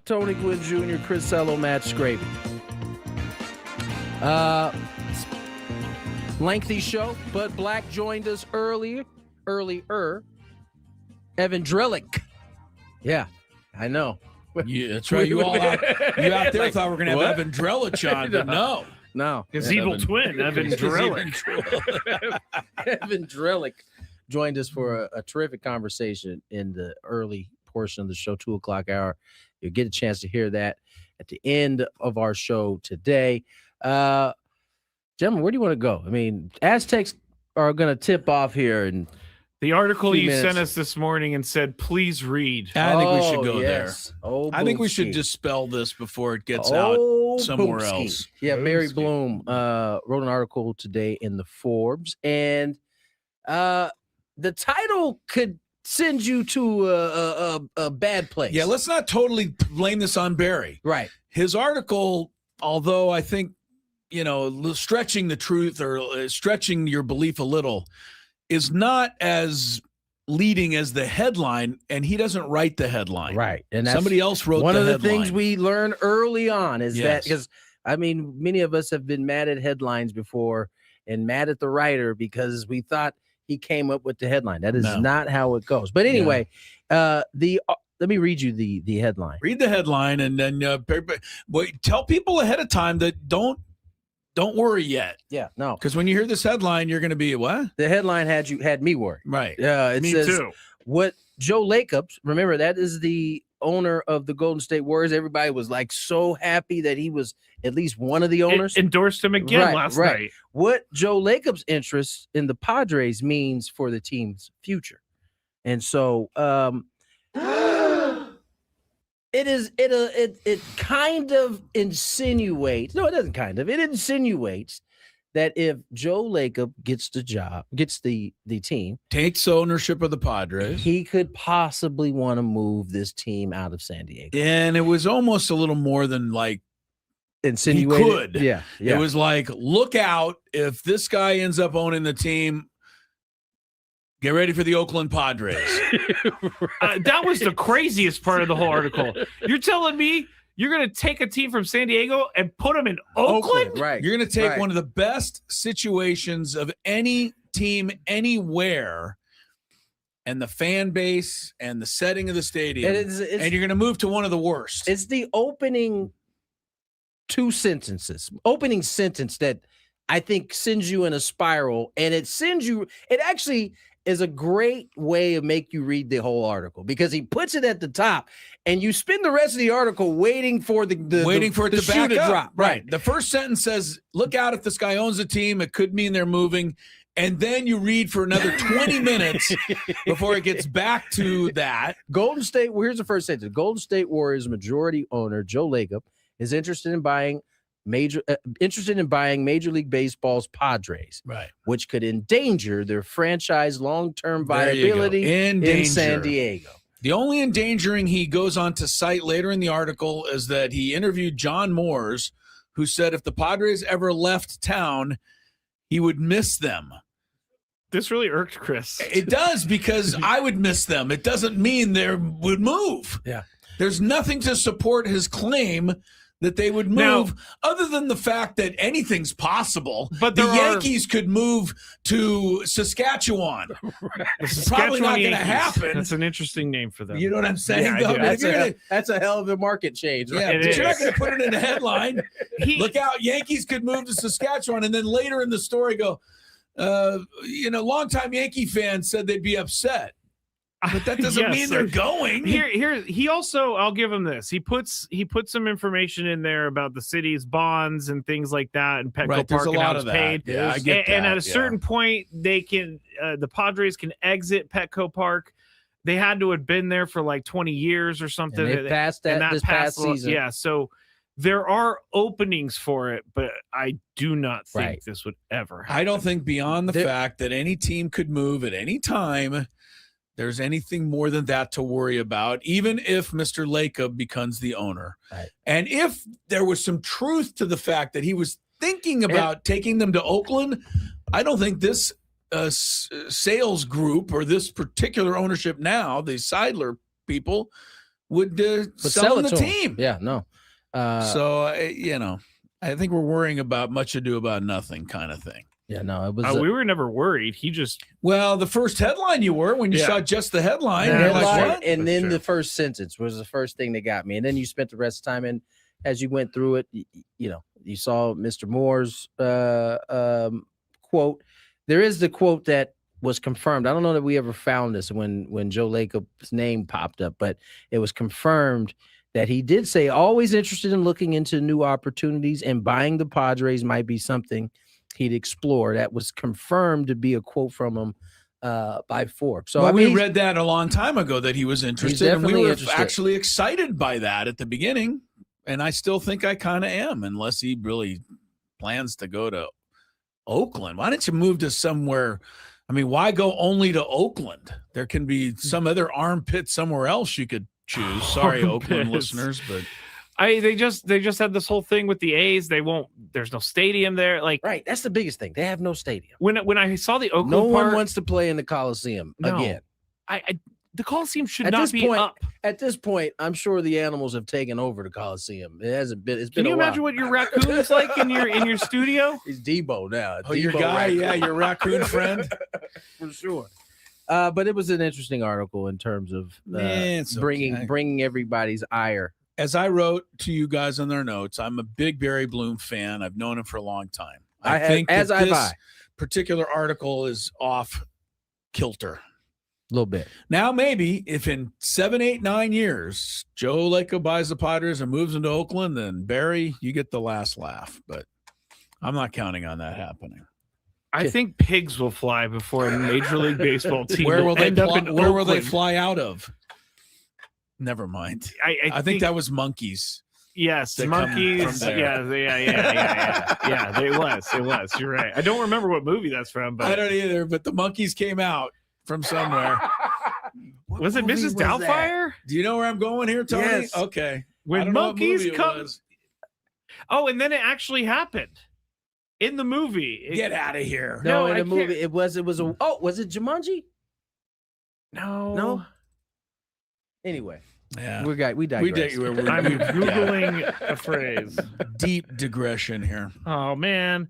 Tony Gwynn Jr., Chris Cello, Matt Scraby. Lengthy show, but Black joined us earlier. Evan Drellich. Yeah, I know. Yeah, that's right. You out there thought we were going to have Evan Drellich on, but no. His evil twin, Evan Drellich. Evan Drellich joined us for a terrific conversation in the early portion of the show, 2 o'clock hour. You'll get a chance to hear that at the end of our show today. Gentlemen, where do you want to go? I mean, Aztecs are going to tip off here in the article you sent us this morning and said, please read. I think we should go there. I think we Boomski. should dispel this before it gets out somewhere Boomski. else. Yeah, Mary Bloom wrote an article today in the Forbes, and the title could send you to a bad place. Yeah, let's not totally blame this on Barry. Right. His article, although I think, stretching the truth or stretching your belief a little, is not as leading as the headline, and he doesn't write the headline. Right. And that's somebody else wrote one the of the headline. things we learned early on is that, Yes. because many of us have been mad at headlines before and mad at the writer because we thought he came up with the headline. That is not how it goes. But anyway, let me read you the headline. Read the headline, and then tell people ahead of time that don't worry yet. Yeah, no. Because when you hear this headline, you're going to be, what? The headline had me worried. Right. It Me says, too. What Joe Lacob, remember, that is the owner of the Golden State Warriors. Everybody was like so happy that he was at least one of the owners. Endorsed him again last night. What Joe Lacob's interest in the Padres means for the team's future. And so it kind of insinuates, no, it doesn't kind of, it insinuates that if Joe Lacob gets the team, takes ownership of the Padres, he could possibly want to move this team out of San Diego. And it was almost a little more than like insinuated. He could. Yeah. It was like, look out, if this guy ends up owning the team, get ready for the Oakland Padres. That was the craziest part of the whole article. You're telling me you're going to take a team from San Diego and put them in Oakland? Right. You're going to take one of the best situations of any team anywhere, and the fan base and the setting of the stadium, and you're going to move to one of the worst. It's the opening sentence that I think sends you in a spiral, and it actually is a great way of make you read the whole article, because he puts it at the top and you spend the rest of the article waiting for it to back up. drop. Right. The first sentence says, look out, if this guy owns a team, it could mean they're moving. And then you read for another 20 minutes before it gets back to that. Here's the first sentence. Golden State Warriors majority owner Joe Lacob is interested in buying Major League Baseball's Padres, right, which could endanger their franchise long-term viability in San Diego. The only endangering he goes on to cite later in the article is that he interviewed John Moores, who said if the Padres ever left town, he would miss them. This really irked Chris. It does, because I would miss them. It doesn't mean they would move. Yeah. There's nothing to support his claim that they would move, other than the fact that anything's possible. But the Yankees could move to Saskatchewan. It's probably not going to happen. That's an interesting name for them. You know what I'm saying? Yeah, that's a hell of a market change. Right? Yeah, but you're not going to put it in a headline. Look out, Yankees could move to Saskatchewan, and then later in the story go, longtime Yankee fans said they'd be upset. But that doesn't mean they're going. He also, I'll give him this. He puts some information in there about the city's bonds and things like that, and Petco Park and how it's paid. Yeah, I get that. And at a certain point, they can the Padres can exit Petco Park. They had to have been there for like 20 years or something. And they passed that this past season. Yeah, so there are openings for it, but I do not think this would ever happen. I don't think beyond the fact that any team could move at any time, there's anything more than that to worry about, even if Mr. Lacob becomes the owner. Right. And if there was some truth to the fact that he was thinking about taking them to Oakland, I don't think this sales group or this particular ownership now, the Seidler people, would sell the team. Yeah, no. So I think we're worrying about much ado about nothing kind of thing. Yeah, no, it was. We were never worried. He just the first headline you were when you saw just the headline. The you're headline, like, what? and then the first sentence was the first thing that got me, and then you spent the rest of the time. And as you went through it, you saw Mr. Moore's quote. There is the quote that was confirmed. I don't know that we ever found this when Joe Lacob's name popped up, but it was confirmed that he did say always interested in looking into new opportunities, and buying the Padres might be something he'd explore. That was confirmed to be a quote from him by Forbes. So we read that a long time ago that he was interested, and we were interested. actually excited by that at the beginning. And I still think I kind of am, unless he really plans to go to Oakland. Why don't you move to somewhere? I mean, why go only to Oakland? There can be some other armpit somewhere else you could choose. Sorry, Oakland listeners, but they just had this whole thing with the A's. There's no stadium there. Like, right, that's the biggest thing. They have no stadium. When I saw the Oakland, no one wants to play in the Coliseum again. The Coliseum should not be up. At this point, I'm sure the animals have taken over the Coliseum. It hasn't been. It's been. Can you imagine what your raccoon is like in your studio? He's Debo now. Oh, your guy, your raccoon friend, for sure. But it was an interesting article in terms of bringing everybody's ire. As I wrote to you guys on their notes, I'm a big Barry Bloom fan. I've known him for a long time. I think this particular article is off kilter. A little bit. Now, maybe if in 7, 8, 9 years, Joe Lacob buys the Padres and moves into Oakland, then Barry, you get the last laugh. But I'm not counting on that happening. I think pigs will fly before a Major League Baseball team. Where will they fly out of? Never mind. I think that was monkeys. Yes, monkeys. Yeah. It was. You're right. I don't remember what movie that's from, but I don't either. But the monkeys came out from somewhere. Was it Mrs. Doubtfire? Do you know where I'm going here, Tony? Yes. Okay. When monkeys come. Oh, and then it actually happened in the movie. Get out of here. No, in the movie it was was it Jumanji? No. Anyway. Yeah. We digress. I'm Googling a phrase. Deep digression here. Oh man.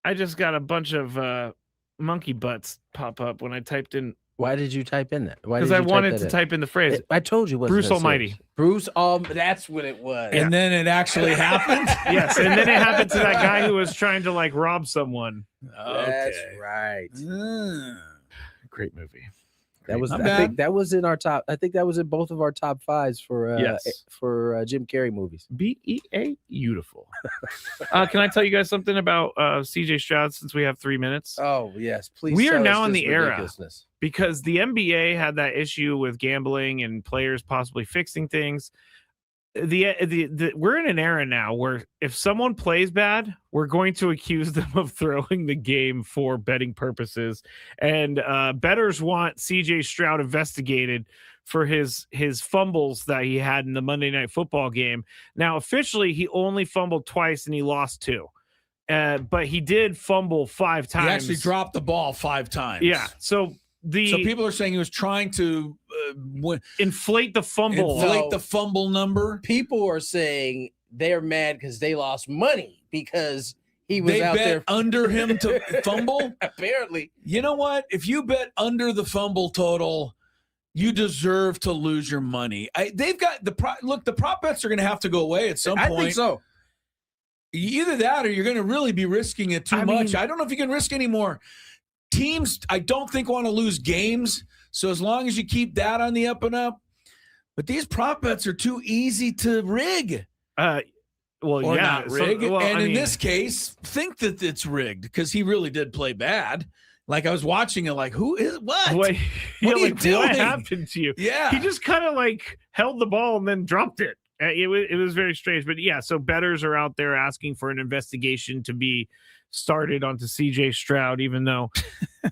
I just got a bunch of monkey butts pop up when I typed in. Why did you type in that? Because I wanted to type in the phrase. I told you. Bruce Almighty. Bruce that's what it was. And then it actually happened. Yes, and then it happened to that guy who was trying to rob someone. Okay. That's right. Great movie. That was. I think that was in our top. I think that was in both of our top 5s for Jim Carrey movies. Beautiful. Can I tell you guys something about CJ Stroud since we have 3 minutes? Oh yes, please. We are now in the era because the NBA had that issue with gambling and players possibly fixing things. We're in an era now where if someone plays bad, we're going to accuse them of throwing the game for betting purposes, and bettors want CJ Stroud investigated for his fumbles that he had in the Monday Night Football game. Now, officially, he only fumbled twice and he lost 2, but he did fumble 5 times. He actually dropped the ball 5 times. Yeah, so people are saying he was trying to inflate the fumble. The fumble number. People are saying they're mad because they lost money because he was out bet there under him to fumble. Apparently, you know what? If you bet under the fumble total, you deserve to lose your money. They've got the prop bets are going to have to go away at some point. I think so. Either that, or you're going to really be risking it too much. I don't know if you can risk anymore. Teams, I don't think, want to lose games. So as long as you keep that on the up and up, but these prop bets are too easy to rig. Not rig. In this case, think that it's rigged because he really did play bad. Like I was watching it, like who is what? What are you doing? What happened to you? Yeah, he just kind of held the ball and then dropped it. It was very strange, but yeah. So bettors are out there asking for an investigation to be started onto CJ Stroud, even though,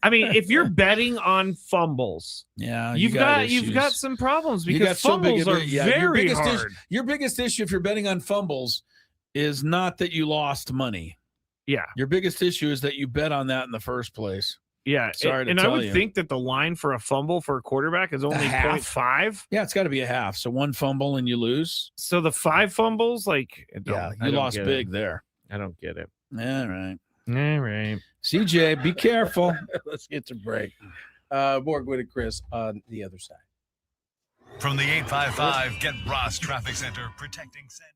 I mean, if you're betting on fumbles, you've got some problems because fumbles are very hard. Your biggest issue if you're betting on fumbles is not that you lost money. Yeah, your biggest issue is that you bet on that in the first place. Yeah, Sorry to and I tell would you. think that the line for a fumble for a quarterback is only 0.5. Yeah, it's got to be a half. So one fumble and you lose. So the 5 fumbles, like, You lost big there. I don't get it. All right. All right. CJ, be careful. Let's get to break. More Gwynn and Chris on the other side. From the 855 Get Ross Traffic Center, protecting San.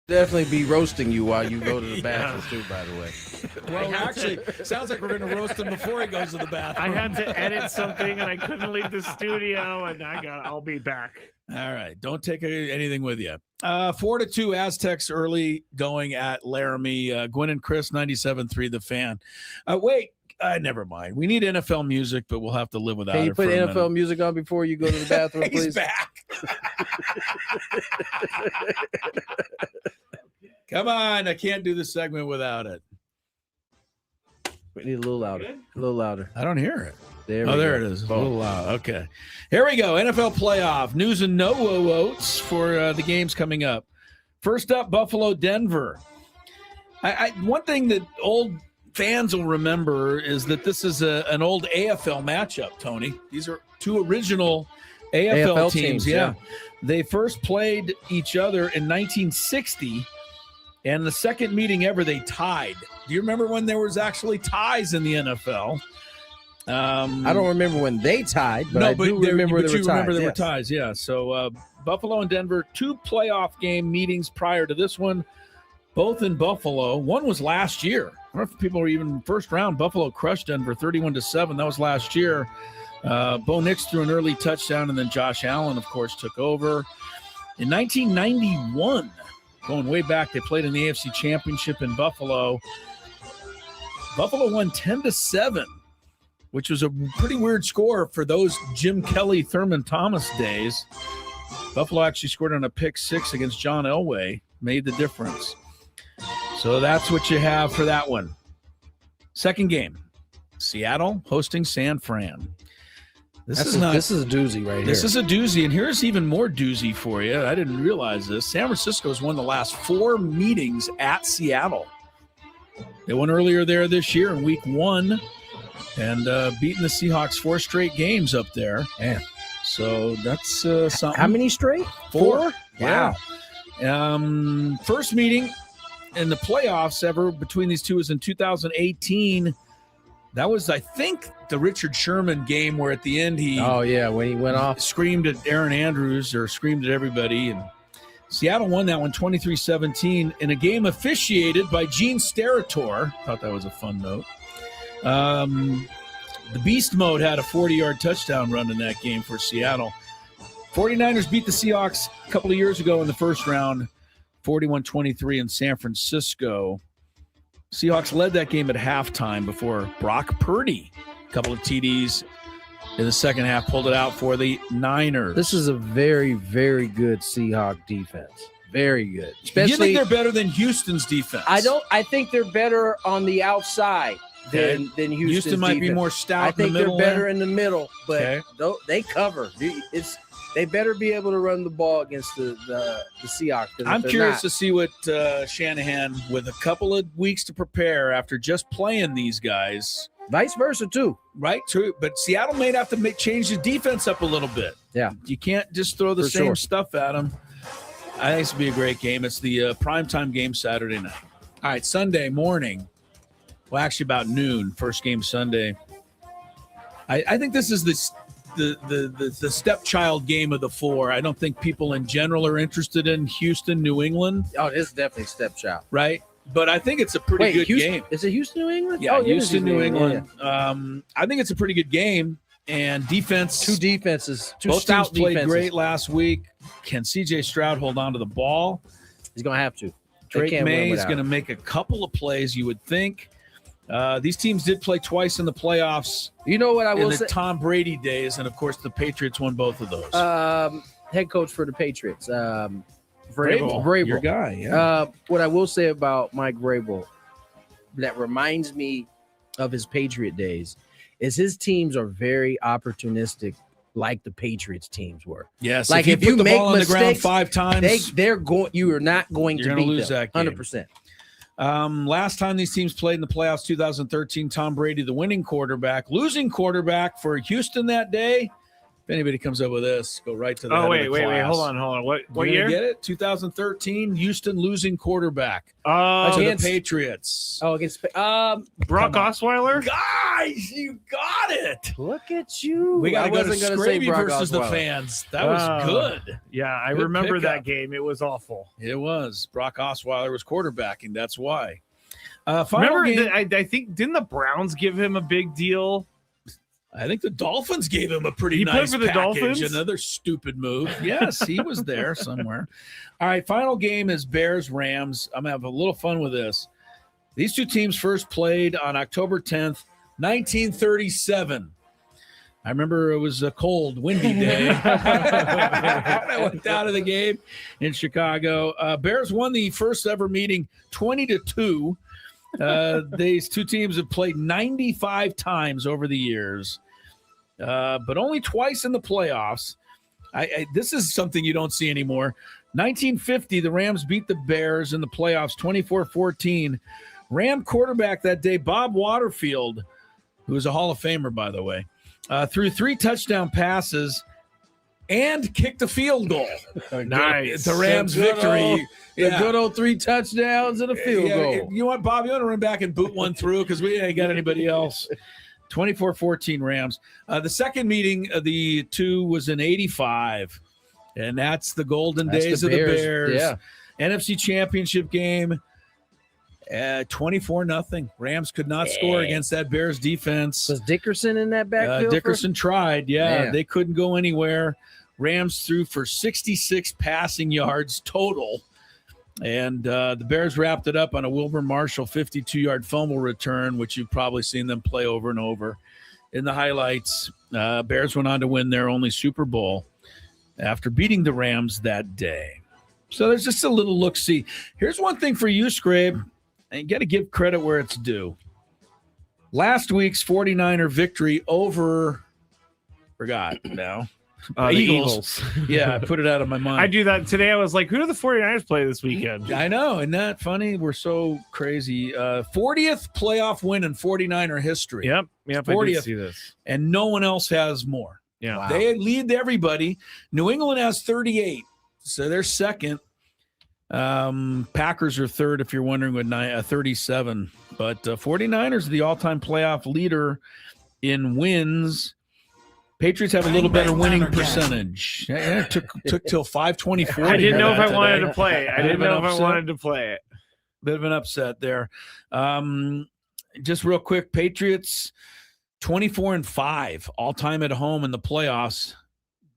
Definitely be roasting you while you go to the bathroom too, by the way. Well, actually, sounds like we're going to roast him before he goes to the bathroom. I had to edit something and I couldn't leave the studio, and I'll be back. All right. Don't take anything with you. 4-2 Aztecs early going at Laramie. Gwynn and Chris, 97.3 The Fan. Wait. Never mind. We need NFL music, but we'll have to live without it. Can you put NFL music on before you go to the bathroom, please? He's back. Come on. I can't do the segment without it. We need a little louder. A little louder. I don't hear it. There it is. A little loud. Okay. Here we go. NFL playoff news and no votes for the games coming up. First up, Buffalo, Denver. One thing that old fans will remember is that this is an old AFL matchup, Tony. These are two original AFL teams. Yeah. They first played each other in 1960, and the second meeting ever, they tied. Do you remember when there was actually ties in the NFL? I don't remember when they tied, but I do remember there were ties. Remember there were ties, yeah. So Buffalo and Denver, 2 playoff game meetings prior to this one, both in Buffalo. One was last year. I don't know if people were even first round. Buffalo crushed Denver 31-7. That was last year. Bo Nix threw an early touchdown, and then Josh Allen, of course, took over. In 1991, going way back, they played in the AFC Championship in Buffalo. Buffalo won 10-7, which was a pretty weird score for those Jim Kelly, Thurman Thomas days. Buffalo actually scored on a pick 6 against John Elway, made the difference. So that's what you have for that one. Second game, Seattle hosting San Fran. This is a doozy right here. This is a doozy, and here's even more doozy for you. I didn't realize this. San Francisco has won the last 4 meetings at Seattle. They won earlier there this year in week 1 and beating the Seahawks 4 straight games up there. Man. So that's something. How many straight? 4? Wow. First meeting in the playoffs ever between these two was in 2018. That was, I think, the Richard Sherman game where at the end when he went off, screamed at Aaron Andrews or screamed at everybody. And Seattle won that one 23-17 in a game officiated by Gene Steratore. Thought that was a fun note. The Beast Mode had a 40-yard touchdown run in that game for Seattle. 49ers beat the Seahawks a couple of years ago in the first round, 41-23 in San Francisco. Seahawks led that game at halftime before Brock Purdy, a couple of TDs in the second half, pulled it out for the Niners. This is a very, very good Seahawk defense. Very good. You think they're better than Houston's defense? I think they're better on the outside than Houston's Houston might be more stout in the middle. I think they're better in the middle, but they cover. They better be able to run the ball against the Seahawks. I'm curious to see what Shanahan, with a couple of weeks to prepare after just playing these guys. Vice versa, too. Right, true. But Seattle may have to change the defense up a little bit. Yeah. You can't just throw the same stuff at them. I think it's going to be a great game. It's the primetime game Saturday night. All right, Sunday morning. Well, actually about noon, first game Sunday. I think this is the stepchild game of the 4. I don't think people in general are interested in Houston, New England. Oh, it's definitely stepchild. Right? But I think it's a pretty good game. Is it Houston, New England? Yeah, Houston, New England. Yeah. I think it's a pretty good game. And defense. Two defenses. Both teams played great last week. Can C.J. Stroud hold on to the ball? He's going to have to. Drake May is going to make a couple of plays, you would think. These teams did play twice in the playoffs. You know what I will say? In the Tom Brady days, and of course the Patriots won both of those. Head coach for the Patriots, Vrabel, your guy. Yeah. What I will say about Mike Vrabel that reminds me of his Patriot days is his teams are very opportunistic, like the Patriots teams were. Yes, like if you put the ball on the ground 5 times, you are not going to beat lose them. that game. 100%. Last time these teams played in the playoffs, 2013, Tom Brady, the winning quarterback. Losing quarterback for Houston that day, If anybody comes up with this, go right to the head wait, of the class. hold on. What You year? get it? 2013, Houston losing quarterback to the Patriots. Against Brock Osweiler. Guys, you got it. Look at you. We got to go to wasn't gonna say Scraby Brock versus the Osweiler. fans. That was good. Yeah, I Good remember pickup. that game. It was awful. It was. Brock Osweiler was quarterbacking. That's why. Remember, game, I think, didn't the Browns give him a big deal? I think the Dolphins gave him a pretty He nice played for the package. Dolphins? Another stupid move. Yes, he was there somewhere. All right, final game is Bears-Rams. I'm going to have a little fun with this. These two teams first played on October 10th, 1937. I remember it was a cold, windy day. I went down to the game in Chicago. Bears won the first ever meeting 20-2. These two teams have played 95 times over the years, but only twice in the playoffs. This is something you don't see anymore. 1950, the Rams beat the Bears in the playoffs 24-14. Ram quarterback that day, Bob Waterfield, who is a Hall of Famer, by the way, threw 3 touchdown passes and kicked a field goal. Nice. The Rams victory. The good old 3 touchdowns and a field goal. You know what, Bob? You want to run back and boot one through because we ain't got anybody else. 24-14 Rams. The second meeting of the two was in 85, and that's the golden days of the Bears. Yeah. NFC Championship game, 24-0. Rams could not score against that Bears defense. Was Dickerson in that backfield? Dickerson tried. Yeah, Man. they couldn't go anywhere. Rams threw for 66 passing yards total. And the Bears wrapped it up on a Wilbur Marshall 52-yard fumble return, which you've probably seen them play over and over in the highlights. Bears went on to win their only Super Bowl after beating the Rams that day. So there's just a little look-see. Here's one thing for you, Scrape, and you got to give credit where it's due. Last week's 49er victory over, forgot now. Eagles. Yeah, I put it out of my mind. I do that today. I was like, who do the 49ers play this weekend? I know. Isn't that funny? We're so crazy. 40th playoff win in 49er history. Yep. 40th. I did see this. And no one else has more. Yeah. Wow. They lead everybody. New England has 38. So they're second. Packers are third, if you're wondering, with 37. But 49ers are the all-time playoff leader in wins. Patriots have a little better winning percentage. Yeah, it took till 5:24. I didn't know if I wanted today. to play. I didn't know if I wanted to play it. Bit of an upset there. Just real quick, Patriots 24-5 all time at home in the playoffs.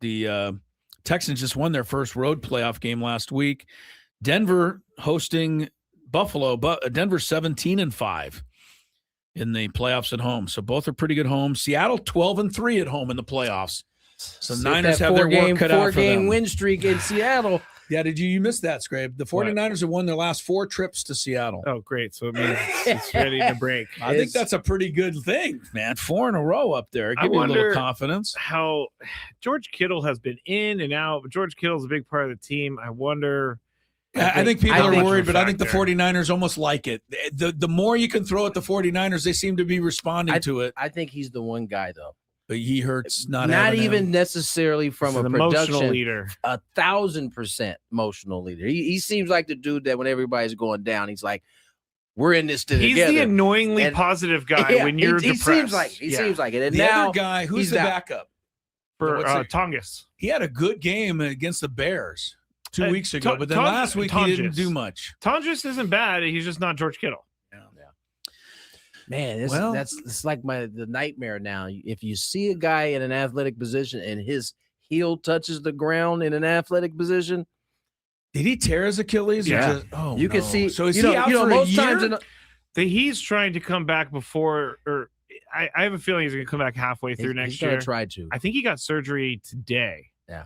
The Texans just won their first road playoff game last week. Denver hosting Buffalo, but Denver 17-5 in the playoffs at home. So both are pretty good home. Seattle 12-3 at home in the playoffs. So Niners have their work cut out for them. 4-game win streak in Seattle. Yeah, you miss that, Scrape? The 49ers have won their last 4 trips to Seattle. Oh, great. So it means it's ready to break. I think that's a pretty good thing, man. 4 in a row up there. Give you a little confidence. How George Kittle has been in and out. George Kittle's a big part of the team. I wonder. I think people are worried, but I think the 49ers almost like it. The more you can throw at the 49ers, they seem to be responding to it. I think he's the one guy, though. But he hurts not even him. necessarily from He's a an production emotional leader. 1,000% emotional leader. He seems like the dude that when everybody's going down, he's like, "We're in this together." He's the annoyingly positive guy when you're he depressed. Seems like it. And the now other guy, who's the backup for Tongas? He had a good game against the Bears 2 weeks ago, but then last week he didn't do much. Tongas isn't bad. He's just not George Kittle. Man, it's like the nightmare now. If you see a guy in an athletic position and his heel touches the ground in an athletic position, did he tear his Achilles? Yeah. You can see. So is he out for most a times year? He's trying to come back before, or I have a feeling he's going to come back halfway through next year. He's going to try to. I think he got surgery today. Yeah.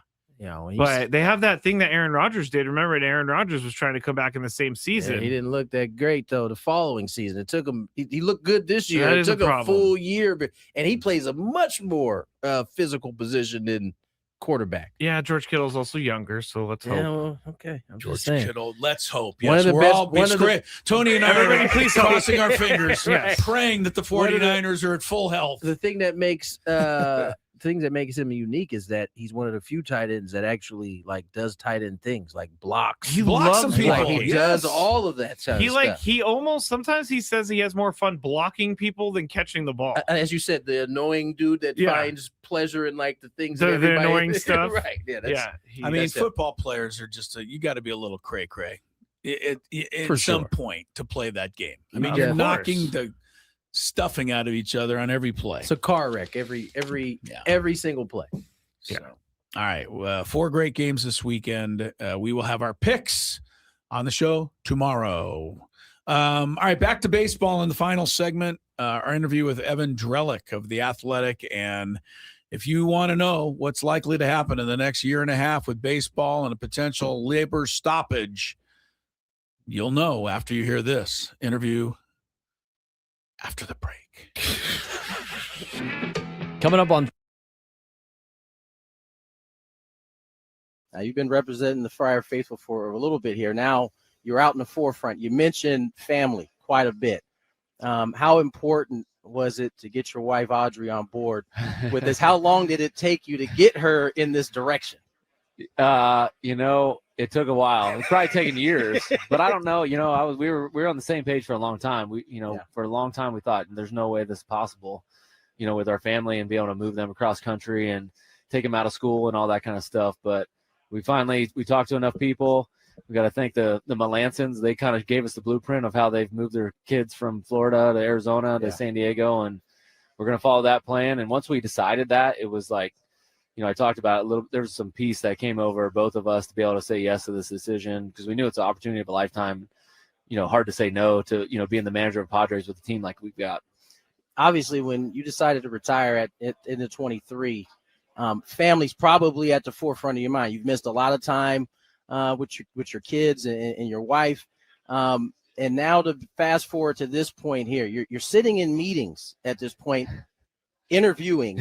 But they have that thing that Aaron Rodgers did. Remember, Aaron Rodgers was trying to come back in the same season. Yeah, he didn't look that great, though, the following season. It took him – he looked good this year. That it is took a a problem. full year, and he plays a much more physical position than quarterback. Yeah, George Kittle's also younger, so let's hope. Yeah, well, okay. I'm George just saying. Kittle, let's hope. One Yes, of the we're best- all one of the- Tony and I Everybody are please help. crossing our fingers, Yes. praying that the 49ers are at full health. The thing that makes things that makes him unique is that he's one of the few tight ends that actually like does tight end things like blocks. He blocks some people. Like, he does all of that stuff. He almost sometimes he says he has more fun blocking people than catching the ball. As you said, the annoying dude that finds pleasure in like the things the that annoying stuff. Right. Yeah. Football players are just you got to be a little cray cray at For some sure. point to play that game. I Yeah, mean, of you're course. knocking the stuffing out of each other on every play. It's a car wreck every single play. So. All right. 4 great games this weekend. We will have our picks on the show tomorrow. All right. Back to baseball in the final segment. Our interview with Evan Drellich of The Athletic. And if you want to know what's likely to happen in the next year and a half with baseball and a potential labor stoppage, you'll know after you hear this interview after the break. Coming up on. Now, you've been representing the Friar Faithful for a little bit here. Now you're out in the forefront. You mentioned family quite a bit. How important was it to get your wife Audrey on board with this? How long did it take you to get her in this direction? It took a while. It's probably taken years, but I don't know. We were on the same page for a long time. For a long time we thought there's no way this is possible, with our family and be able to move them across country and take them out of school and all that kind of stuff. But we talked to enough people. We got to thank the Melansons. They kind of gave us the blueprint of how they've moved their kids from Florida to Arizona to San Diego, and we're going to follow that plan. And once we decided that, it was like, I talked about it a little. There was some peace that came over both of us to be able to say yes to this decision because we knew it's an opportunity of a lifetime. Hard to say no to, being the manager of Padres with a team like we've got. Obviously, when you decided to retire in the 23, family's probably at the forefront of your mind. You've missed a lot of time with your kids and your wife. And now to fast forward to this point here, you're sitting in meetings at this point, interviewing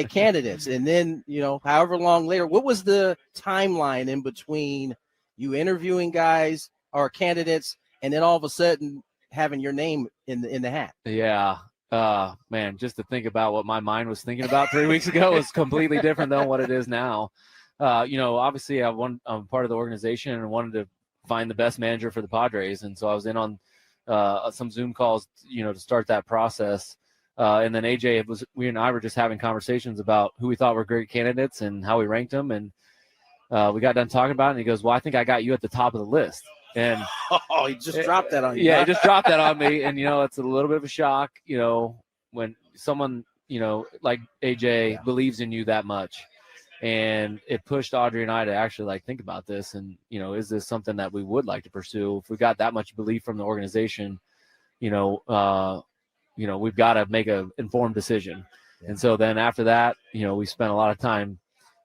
candidates, and then however long later, what was the timeline in between you interviewing guys or candidates and then all of a sudden having your name in the hat? Yeah. Man, just to think about what my mind was thinking about 3 weeks ago was completely different than what it is now. Obviously I'm part of the organization and wanted to find the best manager for the Padres, and so I was in on some Zoom calls to start that process. And then AJ we and I were just having conversations about who we thought were great candidates and how we ranked them. And we got done talking about it, and he goes, well, I think I got you at the top of the list. And he just dropped that on you. Yeah, he just dropped that on me. And, it's a little bit of a shock, when someone, like AJ believes in you that much. And it pushed Audrey and I to actually think about this. And, is this something that we would like to pursue? If we got that much belief from the organization, we've got to make an informed decision. Yeah. And so then after that, we spent a lot of time,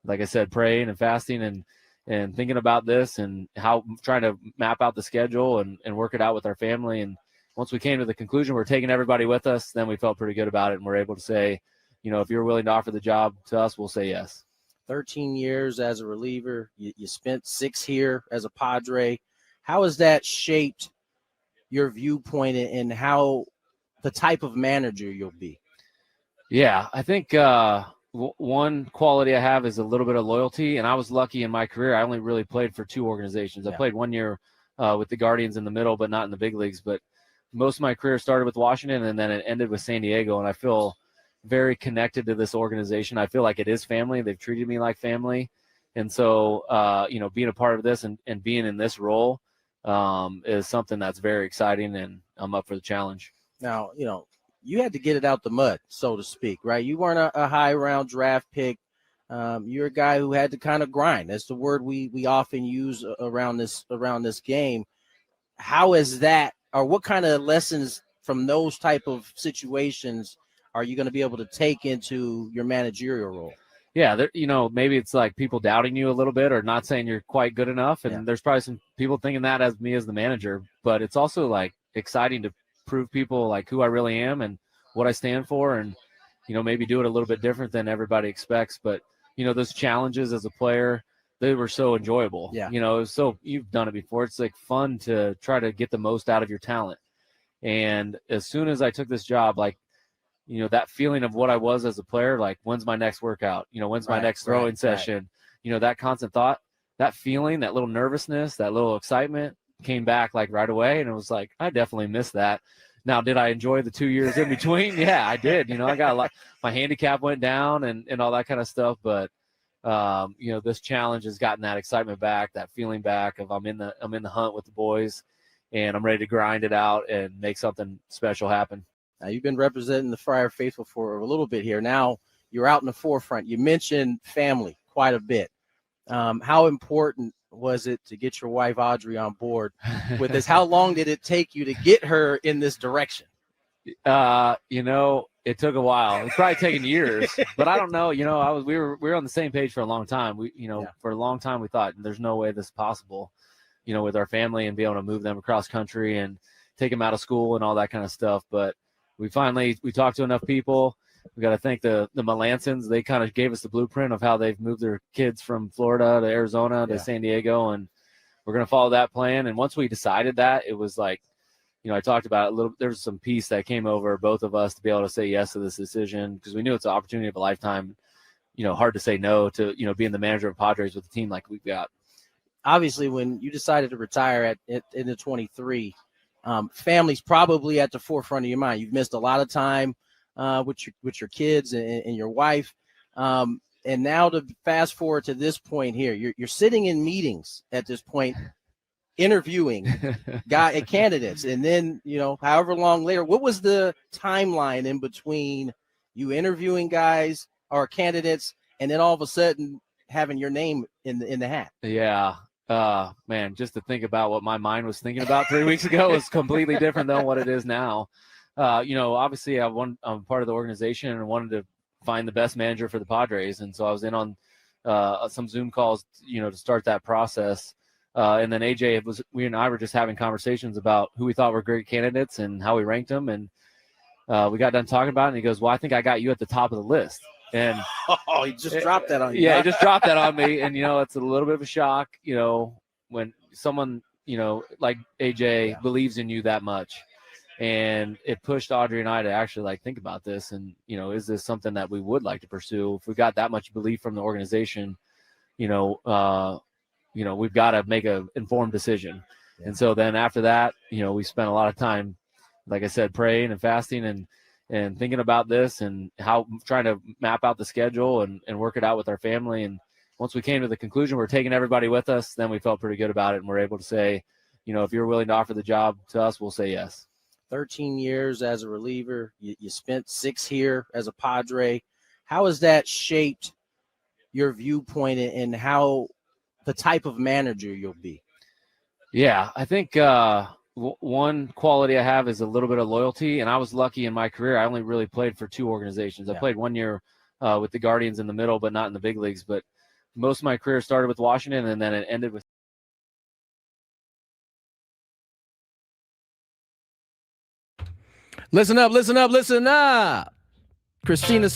like I said, praying and fasting and thinking about this and how trying to map out the schedule and work it out with our family. And once we came to the conclusion we're taking everybody with us, then we felt pretty good about it. And we're able to say, if you're willing to offer the job to us, we'll say yes. 13 years as a reliever. You spent 6 here as a Padre. How has that shaped your viewpoint and how the type of manager you'll be? Yeah, I think one quality I have is a little bit of loyalty, and I was lucky in my career. I only really played for 2 organizations. I played 1 year with the Guardians in the middle, but not in the big leagues. But most of my career started with Washington, and then it ended with San Diego, and I feel very connected to this organization. I feel like it is family. They've treated me like family. And so, being a part of this and being in this role is something that's very exciting, and I'm up for the challenge. Now, you had to get it out the mud, so to speak, right? You weren't a high round draft pick. You're a guy who had to kind of grind. That's the word we often use around this game. How is that, or what kind of lessons from those type of situations are you going to be able to take into your managerial role? Yeah, maybe it's like people doubting you a little bit or not saying you're quite good enough. And there's probably some people thinking that as me as the manager. But it's also exciting to prove people who I really am and what I stand for, and maybe do it a little bit different than everybody expects. But those challenges as a player, they were so enjoyable. It was so, you've done it before. It's fun to try to get the most out of your talent. And as soon as I took this job, you know, that feeling of what I was as a player, like when's my next workout? You know, when's my next throwing session? You know, that constant thought, that feeling, that little nervousness, that little excitement came back like right away. And it was like, I definitely missed that. Now, did I enjoy the 2 years in between? Yeah, I did. You know, I got a lot, my handicap went down and all that kind of stuff. But, you know, this challenge has gotten that excitement back, that feeling back of I'm in the hunt with the boys and I'm ready to grind it out and make something special happen. Now, you've been representing the Friar Faithful for a little bit here. Now you're out in the forefront. You mentioned family quite a bit. How important was it to get your wife Audrey on board with this? How long did it take you to get her in this direction? You know, it took a while. It's probably taken years, but I don't know. You know, we were on the same page for a long time. For a long time we thought there's no way this is possible, you know, with our family and be able to move them across country and take them out of school and all that kind of stuff. But we talked to enough people. We got to thank the Melansons. They kind of gave us the blueprint of how they've moved their kids from Florida to Arizona to San Diego, and we're going to follow that plan. And once we decided that, it was like, you know, I talked about it a little. There was some peace that came over both of us to be able to say yes to this decision because we knew it's an opportunity of a lifetime. You know, hard to say no to, you know, being the manager of Padres with a team like we've got. Obviously, when you decided to retire in the 23, family's probably at the forefront of your mind. You've missed a lot of time with your kids and your wife. And now to fast forward to this point here, you're sitting in meetings at this point, interviewing candidates. And then, you know, however long later, what was the timeline in between you interviewing guys or candidates and then all of a sudden having your name in the hat? Yeah. Man, just to think about what my mind was thinking about 3 weeks ago is completely different than what it is now. You know, obviously I'm part of the organization and wanted to find the best manager for the Padres. And so I was in on some Zoom calls, you know, to start that process. And then we and I were just having conversations about who we thought were great candidates and how we ranked them. And we got done talking about it. And he goes, well, I think I got you at the top of the list. And he just dropped that on you. Yeah, he just dropped that on me. And, you know, it's a little bit of a shock, you know, when someone, you know, like AJ believes in you that much. And it pushed Audrey and I to actually like think about this. And, you know, is this something that we would like to pursue? If we got that much belief from the organization, you know, we've got to make an informed decision. Yeah. And so then after that, you know, we spent a lot of time, like I said, praying and fasting and thinking about this and how trying to map out the schedule and work it out with our family. And once we came to the conclusion we're taking everybody with us, then we felt pretty good about it. And we're able to say, you know, if you're willing to offer the job to us, we'll say yes. 13 years as a reliever. You spent 6 here as a Padre. How has that shaped your viewpoint and how the type of manager you'll be? Yeah, I think one quality I have is a little bit of loyalty, and I was lucky in my career. I only really played for 2 organizations. I played 1 year with the Guardians in the middle, but not in the big leagues. But most of my career started with Washington, and then it ended with Listen up, listen up, listen up. Christina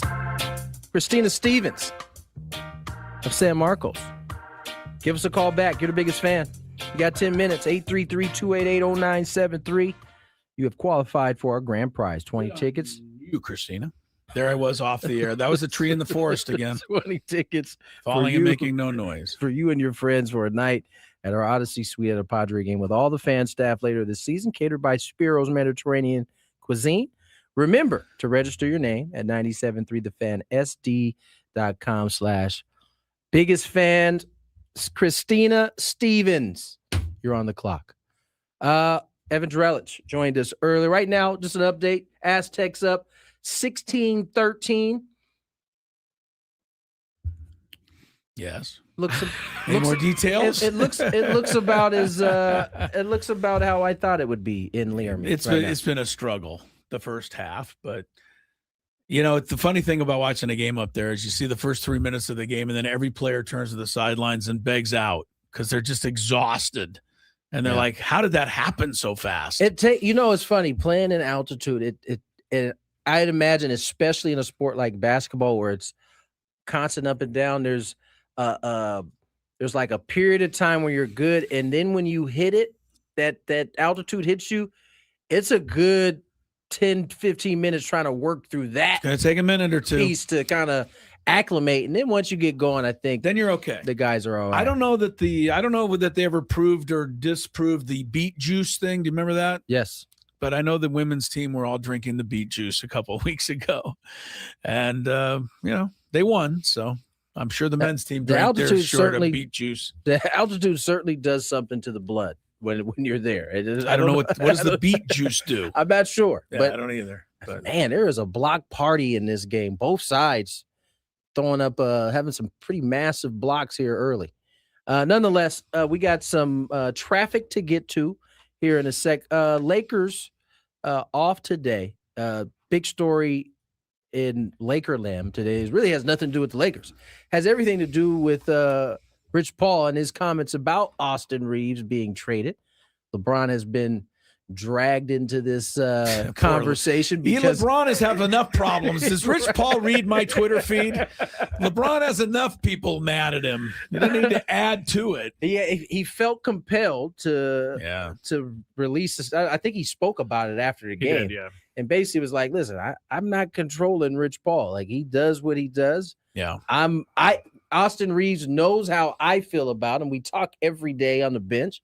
Stevens of San Marcos. Give us a call back. You're the biggest fan. You got 10 minutes, 833-288-0973. You have qualified for our grand prize, 20 tickets. You, Christina. There I was off the air. That was a tree in the forest again. 20 tickets. Falling and making no noise. For you and your friends for a night at our Odyssey Suite at a Padre game with all the fan staff later this season, catered by Spiro's Mediterranean Cuisine. Remember to register your name at 973thefansd.com/biggest fan. Christina Stevens, you're on the clock. Evan Drellich joined us early. Right now, just an update. Aztecs up 16-13. Yes. Any more details? It looks about as it looks about how I thought it would be in Learmonth. It's been a struggle the first half, but you know, the funny thing about watching a game up there is you see the first 3 minutes of the game, and then every player turns to the sidelines and begs out because they're just exhausted, and they're like, "How did that happen so fast?" It's funny playing in altitude. It I'd imagine, especially in a sport like basketball where it's constant up and down. There's like a period of time where you're good, and then when you hit it, that altitude hits you, it's a good 10, 15 minutes trying to work through that. It's going to take a minute or two. Piece to kind of acclimate, and then once you get going, I think then you're okay. The guys are all right. I don't know that they ever proved or disproved the beet juice thing. Do you remember that? Yes. But I know the women's team were all drinking the beet juice a couple of weeks ago, and they won. So I'm sure the men's team drank their short of beet juice. The altitude certainly does something to the blood when you're there. I don't know what does the beet juice do. I'm not sure. Yeah, but I don't either. But man, there is a block party in this game. Both sides throwing up, having some pretty massive blocks here early. Nonetheless, we got some traffic to get to here in a sec. Lakers off today. Big story in Lakerland today really has nothing to do with the Lakers. Has everything to do with Rich Paul and his comments about Austin Reeves being traded. LeBron has been dragged into this conversation because LeBron has had enough problems. Does Rich Paul read my Twitter feed? LeBron has enough people mad at him. You don't need to add to it. Yeah, he felt compelled to release this. I think he spoke about it after the game. Did, yeah. And basically was like, listen, I'm not controlling Rich Paul. Like, he does what he does. Yeah. Austin Reeves knows how I feel about him. We talk every day on the bench.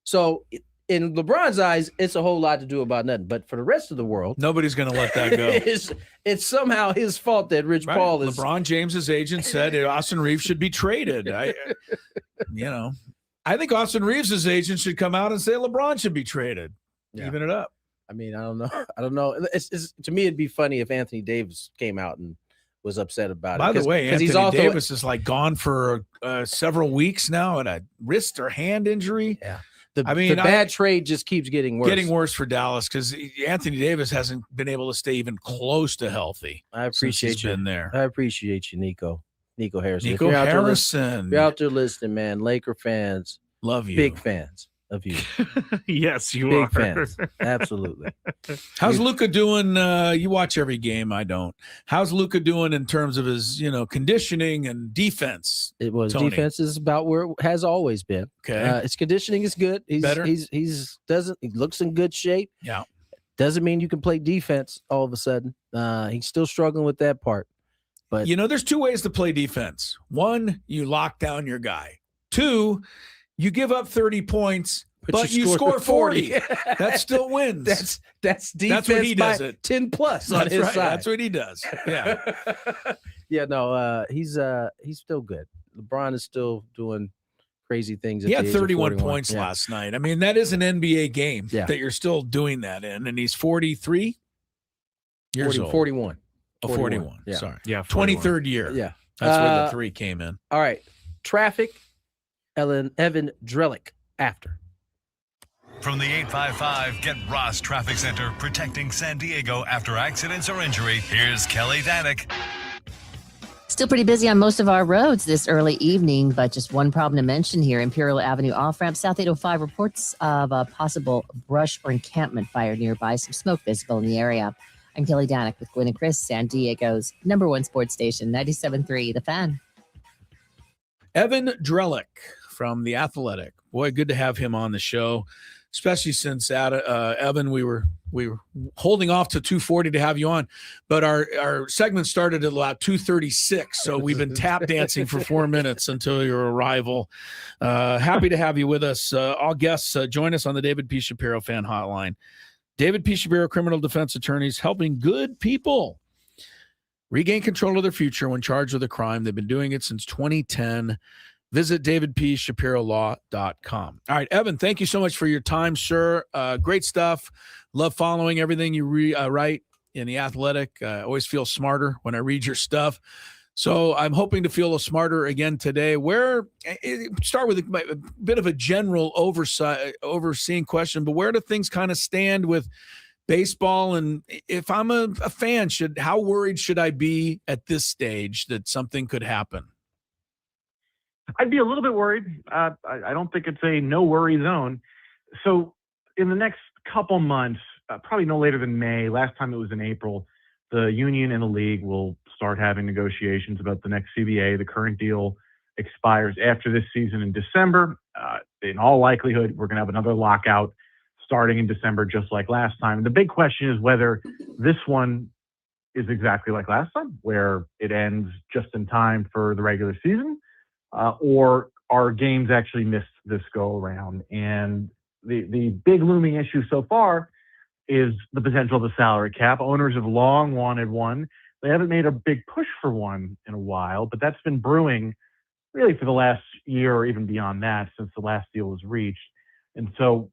So in LeBron's eyes, it's a whole lot to do about nothing. But for the rest of the world, nobody's going to let that go. It's somehow his fault that Rich Paul is. LeBron James's agent said Austin Reeves should be traded. I think Austin Reeves's agent should come out and say LeBron should be traded. Yeah. Even it up. I mean, I don't know. It's to me, it'd be funny if Anthony Davis came out and was upset about it. By the way, Anthony Davis is like gone for several weeks now at a wrist or hand injury. Yeah. The bad trade just keeps getting worse. Getting worse for Dallas because Anthony Davis hasn't been able to stay even close to healthy. I appreciate you. Been there. I appreciate you, Nico Harrison. Nico Harrison. You're out there listening, man. Laker fans. Love you. Big fans of you. Yes, you Big are. fans. Absolutely. How's Luka doing? You watch every game. I don't. How's Luka doing in terms of his, conditioning and defense? Defense is about where it has always been. Okay. His conditioning is good. He's better. He looks in good shape. Yeah. Doesn't mean you can play defense all of a sudden. He's still struggling with that part. But there's two ways to play defense. One, you lock down your guy. Two, you give up 30 points, but you score 40. That still wins. That's defense. That's what he does. 10 plus on his side. That's what he does. Yeah. Yeah. No. He's still good. LeBron is still doing crazy things. He had 31 points last night. I mean, that is an NBA game that you're still doing that in, and he's 43 years old. 41. Oh, 41. Yeah. Sorry. Yeah. 41. 23rd year. Yeah. That's where the 3 came in. All right. Traffic. Evan Drellich after. From the 855 Get Ross Traffic Center, protecting San Diego after accidents or injury, here's Kelly Danick. Still pretty busy on most of our roads this early evening, but just one problem to mention here. Imperial Avenue off-ramp, South 805 reports of a possible brush or encampment fire nearby. Some smoke visible in the area. I'm Kelly Danick with Gwynn and Chris, San Diego's #1 sports station, 97.3 The Fan. Evan Drellich from The Athletic. Boy, good to have him on the show, especially since Evan, we were holding off to 2:40 to have you on, but our segment started at about 2:36, so we've been tap dancing for 4 minutes until your arrival. Happy to have you with us. All guests join us on the David P. Shapiro Fan Hotline. David P. Shapiro criminal defense attorneys helping good people regain control of their future when charged with a crime. They've been doing it since 2010. Visit davidpshapirolaw.com. All right, Evan, thank you so much for your time, sir. Great stuff. Love following everything you write in The Athletic. I always feel smarter when I read your stuff. So I'm hoping to feel smarter again today. Start with a bit of a general overseeing question, but where do things kind of stand with baseball? And if I'm a fan, how worried should I be at this stage that something could happen? I'd be a little bit worried. I don't think it's a no worry zone. So in the next couple months, probably no later than May, last time it was in April, the union and the league will start having negotiations about the next CBA. The current deal expires after this season in December. In all likelihood, we're going to have another lockout starting in December, just like last time. And the big question is whether this one is exactly like last time, where it ends just in time for the regular season, or are games actually missed this go around? And the big looming issue so far is the potential of the salary cap. Owners have long wanted one. They haven't made a big push for one in a while, but that's been brewing really for the last year or even beyond that since the last deal was reached. And so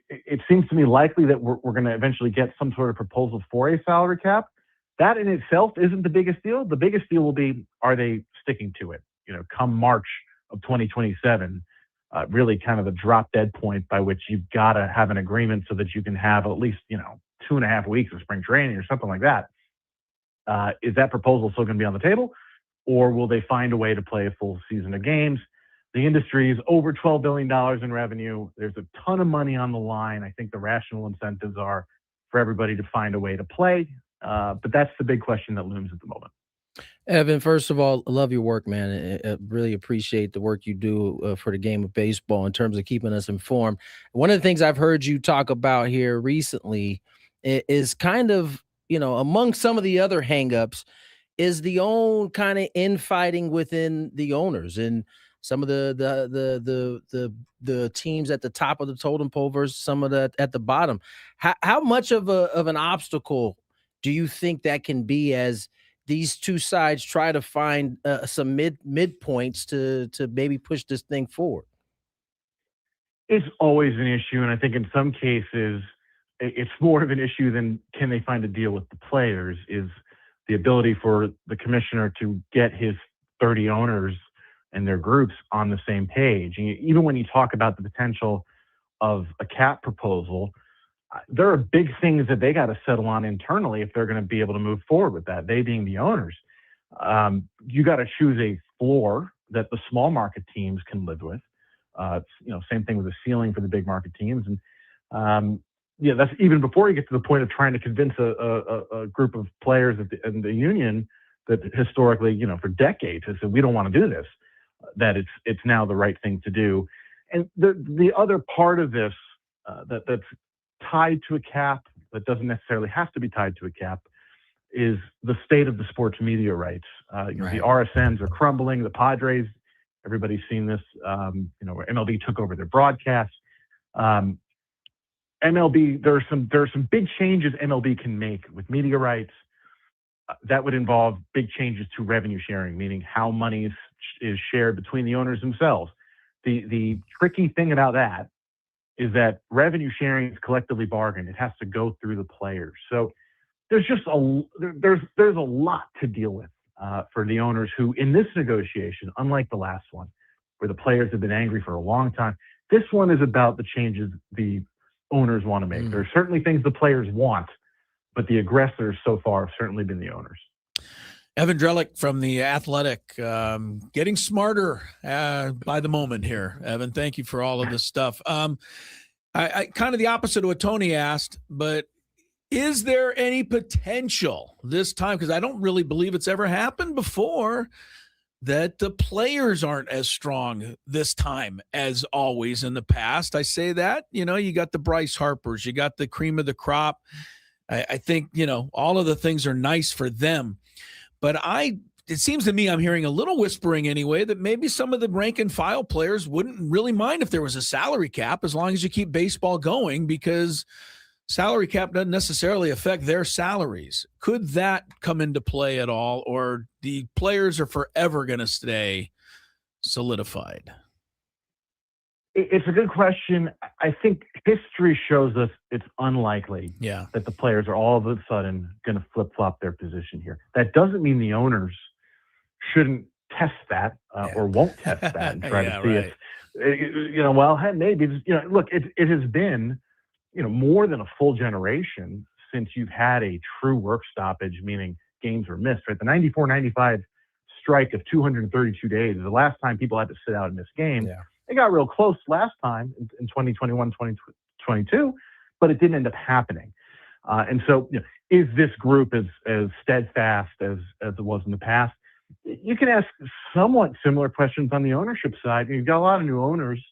it seems to me likely that we're going to eventually get some sort of proposal for a salary cap. That in itself isn't the biggest deal. The biggest deal will be, are they sticking to it? Come March of 2027, really kind of the drop dead point by which you've got to have an agreement so that you can have at least, 2.5 weeks of spring training or something like that. Is that proposal still going to be on the table, or will they find a way to play a full season of games? The industry is over $12 billion in revenue. There's a ton of money on the line. I think the rational incentives are for everybody to find a way to play. But that's the big question that looms at the moment. Evan, first of all, I love your work, man. I really appreciate the work you do for the game of baseball in terms of keeping us informed. One of the things I've heard you talk about here recently is kind of, among some of the other hangups, is the own kind of infighting within the owners and some of the teams at the top of the totem pole versus some of the at the bottom. How much of an obstacle do you think that can be as these two sides try to find some midpoints to maybe push this thing forward? It's always an issue, and I think in some cases it's more of an issue than can they find a deal with the players, is the ability for the commissioner to get his 30 owners and their groups on the same page. And even when you talk about the potential of a cap proposal, there are big things that they got to settle on internally if they're going to be able to move forward with that, they being the owners. You got to choose a floor that the small market teams can live with. Same thing with the ceiling for the big market teams. And that's even before you get to the point of trying to convince a group of players in the union that historically, for decades, has said, we don't want to do this, that it's now the right thing to do. And the other part of this that's tied to a cap, that doesn't necessarily have to be tied to a cap, is the state of the sports media rights. Right. The RSNs are crumbling. The Padres, everybody's seen this, where MLB took over their broadcasts. MLB, there are some big changes MLB can make with media rights. That would involve big changes to revenue sharing, meaning how money is shared between the owners themselves. The tricky thing about that is that revenue sharing is collectively bargained. It has to go through the players. So there's just there's a lot to deal with for the owners who, in this negotiation, unlike the last one, where the players have been angry for a long time, this one is about the changes the owners want to make. There are certainly things the players want, but the aggressors so far have certainly been the owners. Evan Drellich from The Athletic, getting smarter by the moment here. Evan, thank you for all of this stuff. I kind of the opposite of what Tony asked, but is there any potential this time, because I don't really believe it's ever happened before, that the players aren't as strong this time as always in the past? I say that, you got the Bryce Harpers, you got the cream of the crop. I think, all of the things are nice for them. But it seems to me I'm hearing a little whispering anyway that maybe some of the rank and file players wouldn't really mind if there was a salary cap as long as you keep baseball going, because salary cap doesn't necessarily affect their salaries. Could that come into play at all, or the players are forever going to stay solidified? It's a good question. I think history shows us it's unlikely that the players are all of a sudden going to flip-flop their position here. That doesn't mean the owners shouldn't test that or won't test that and try to see it. Well, maybe, look, it has been, more than a full generation since you've had a true work stoppage, meaning games were missed, right? The 94-95 strike of 232 days is the last time people had to sit out and miss games. Yeah. It got real close last time in 2021, 2022, but it didn't end up happening. And so, is this group as steadfast as it was in the past? You can ask somewhat similar questions on the ownership side. You've got a lot of new owners.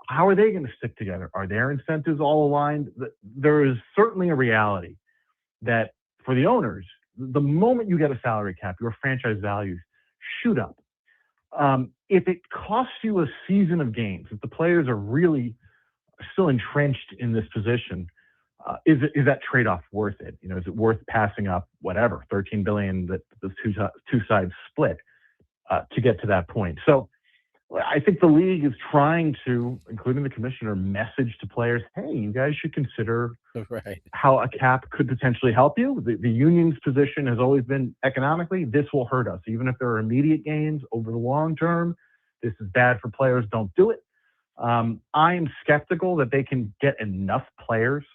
how are they going to stick together? Are their incentives all aligned? There is certainly a reality that for the owners, the moment you get a salary cap, your franchise values shoot up. If it costs you a season of games, if the players are really still entrenched in this position, is that trade-off worth it? Is it worth passing up whatever $13 billion that the two sides split to get to that point? So I think the league is trying to, including the commissioner, message to players, hey, you guys should consider how a cap could potentially help you. The union's position has always been economically, this will hurt us. Even if there are immediate gains over the long term, this is bad for players, don't do it. I am skeptical that they can get enough players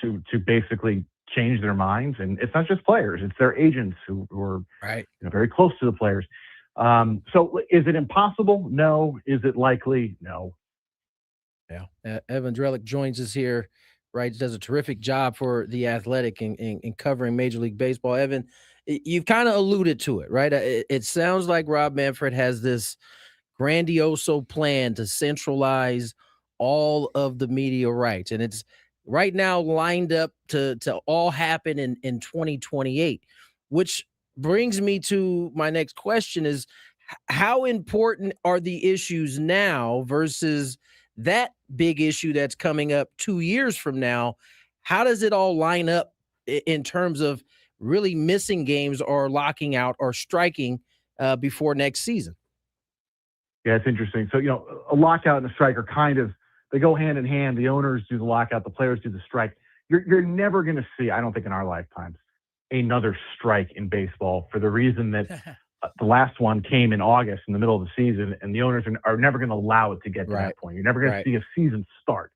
to basically change their minds. And it's not just players, it's their agents who are very close to the players. So is it impossible? No. Is it likely? No. Yeah. Evan Drellich joins us here, right? Does a terrific job for The Athletic in covering Major League Baseball. Evan, you've kind of alluded to it, right? It sounds like Rob Manfred has this grandioso plan to centralize all of the media rights. And it's right now lined up to all happen in 2028, which brings me to my next question is how important are the issues now versus that big issue that's coming up 2 years from now? How does it all line up in terms of really missing games or locking out or striking before next season? Yeah, it's interesting. So, a lockout and a strike are they go hand in hand. The owners do the lockout, the players do the strike. You're never going to see, I don't think in our lifetimes, another strike in baseball for the reason that the last one came in August in the middle of the season, and the owners are never going to allow it to get to that point. You're never going to see a season start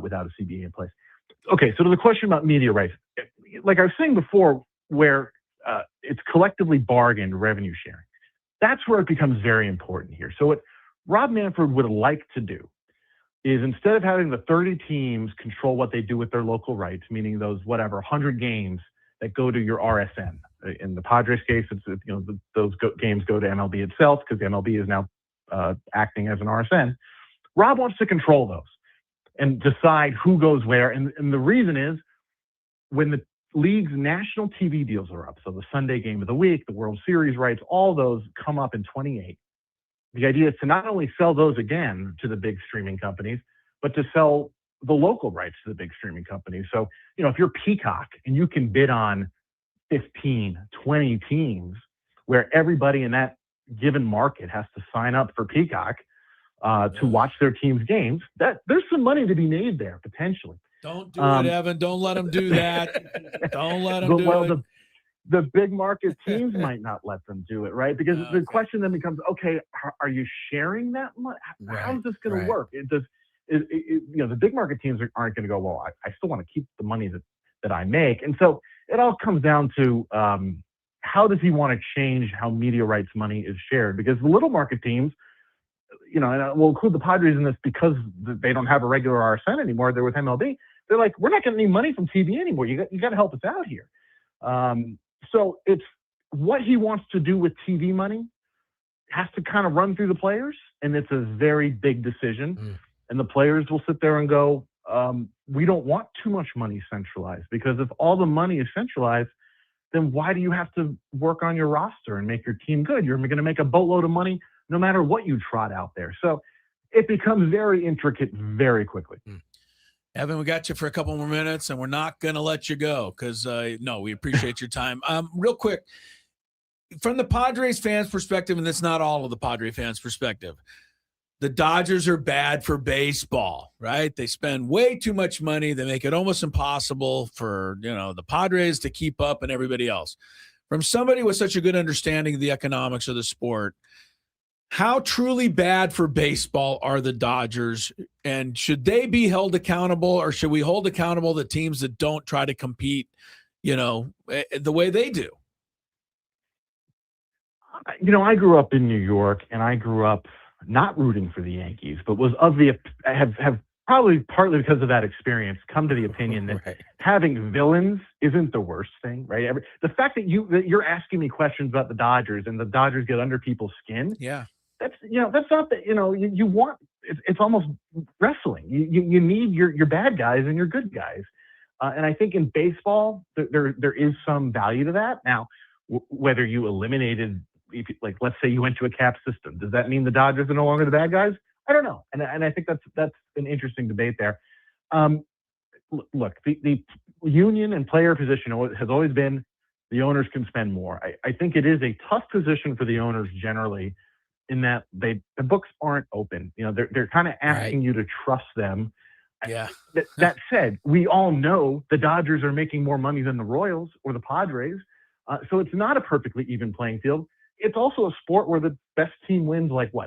without a CBA in place. Okay, so to the question about media rights, like I was saying before, where it's collectively bargained revenue sharing, that's where it becomes very important here. So what Rob Manfred would like to do is instead of having the 30 teams control what they do with their local rights, meaning those 100 games that go to your RSN. In the Padres case, those games go to MLB itself because the MLB is now acting as an RSN. Rob wants to control those and decide who goes where. And the reason is when the league's national TV deals are up, so the Sunday game of the week, the World Series rights, all those come up in 28. The idea is to not only sell those again to the big streaming companies, but to sell the local rights to the big streaming companies. So, if you're Peacock and you can bid on 15, 20 teams where everybody in that given market has to sign up for Peacock to watch their team's games, there's some money to be made there potentially. Don't do it, Evan. Don't let them do that. Don't let them do it. The big market teams might not let them do it, right? Because the question then becomes, okay, are you sharing that money? How is this going to work? The big market teams aren't going to go, well, I still want to keep the money that I make. And so it all comes down to how does he want to change how media rights money is shared? Because the little market teams, and we'll include the Padres in this because they don't have a regular RSN anymore. They're with MLB. They're like, we're not getting any money from TV anymore. You got to help us out here. So it's what he wants to do with TV money has to kind of run through the players, and it's a very big decision. And the players will sit there and go, we don't want too much money centralized, because if all the money is centralized, then why do you have to work on your roster and make your team good? You're going to make a boatload of money no matter what you trot out there. So it becomes very intricate very quickly. Evan, we got you for a couple more minutes, and we're not going to let you go because, we appreciate your time. Real quick, from the Padres fans' perspective, and that's not all of the Padre fans' perspective, the Dodgers are bad for baseball, right? They spend way too much money. They make it almost impossible for, the Padres to keep up and everybody else. From somebody with such a good understanding of the economics of the sport, how truly bad for baseball are the Dodgers, and should they be held accountable, or should we hold accountable the teams that don't try to compete, the way they do? I grew up in New York, and I grew up not rooting for the Yankees, but have probably partly because of that experience come to the opinion that having villains isn't the worst thing, right? The fact that you're asking me questions about the Dodgers and the Dodgers get under people's skin. Yeah. That's not you want it's almost wrestling. You need your bad guys and your good guys. And I think in baseball, there is some value to that. Now, whether you eliminated, like, let's say you went to a cap system, does that mean the Dodgers are no longer the bad guys? I don't know. And I think that's an interesting debate there. Look, the union and player position has always been the owners can spend more. I think it is a tough position for the owners generally in that the books aren't open. They're kind of asking you to trust them. Yeah. That said, we all know the Dodgers are making more money than the Royals or the Padres. So it's not a perfectly even playing field. It's also a sport where the best team wins 65%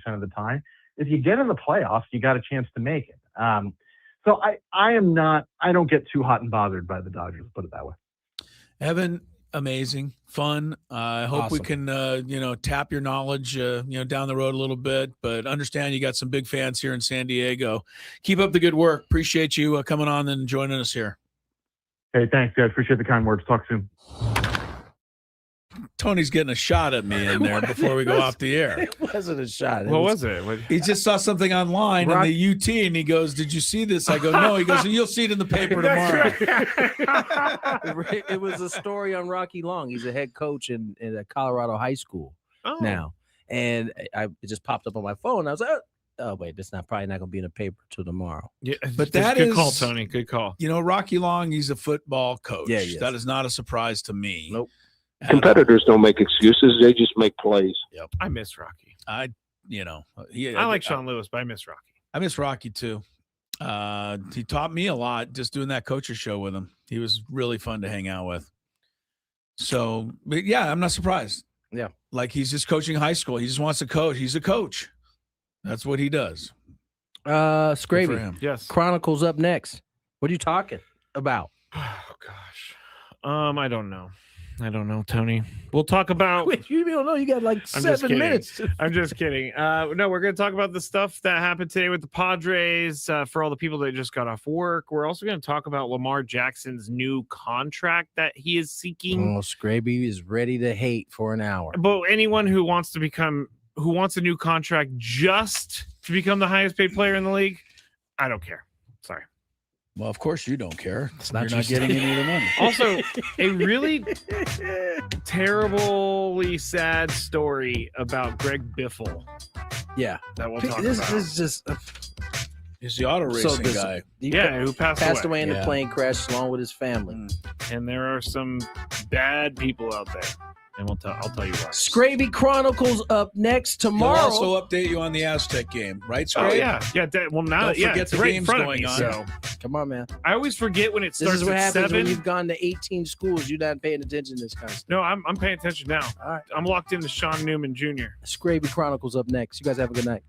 of the time. If you get in the playoffs, you got a chance to make it. So I don't get too hot and bothered by the Dodgers, put it that way. Evan, amazing, fun. I hope we can, tap your knowledge, down the road a little bit, but understand you got some big fans here in San Diego. Keep up the good work. Appreciate you coming on and joining us here. Hey, thanks, guys. Appreciate the kind words. Talk soon. Tony's getting a shot at me in there before we go off the air. It wasn't a shot. What was it? He just saw something online in the UT, and he goes, "Did you see this?" I go, "No." He goes, "You'll see it in the paper tomorrow." It was a story on Rocky Long. He's a head coach in a Colorado high school now, and it just popped up on my phone. I was like, "Oh wait, that's probably not going to be in the paper till tomorrow." Yeah, but that good is call, Tony. Good call. Rocky Long, he's a football coach. Yeah, that is not a surprise to me. Nope. Competitors don't make excuses; they just make plays. Yep. I miss Rocky. I like Sean Lewis, but I miss Rocky. I miss Rocky too. He taught me a lot just doing that coaches show with him. He was really fun to hang out with. So, but yeah, I'm not surprised. Yeah, like he's just coaching high school. He just wants to coach. He's a coach. That's what he does. Scravy. Yes. Chronicles up next. What are you talking about? Oh gosh. I don't know. Tony. We'll talk about. Wait, you don't know? You got like 7 minutes. I'm just kidding. No, we're going to talk about the stuff that happened today with the Padres. For all the people that just got off work, we're also going to talk about Lamar Jackson's new contract that he is seeking. Oh, Scraby is ready to hate for an hour. But anyone who wants a new contract just to become the highest paid player in the league, I don't care. Sorry. Well, of course you don't care. You're not getting any of the money. Also, a really terribly sad story about Greg Biffle. Yeah. That we'll talk about. This is just... He's the auto racing guy. Who passed away in a plane crash along with his family. And there are some bad people out there. And I'll tell you why. Scravy Chronicles up next tomorrow. We'll also update you on the Aztec game, right, Scravy? Oh, yeah. Well, now don't forget the game's going on. So. Come on, man. I always forget when it starts This is what at happens 7. when you've gone to 18 schools. You're not paying attention to this kind of stuff. No, I'm paying attention now. All right. I'm locked into Sean Newman Jr. Scravy Chronicles up next. You guys have a good night.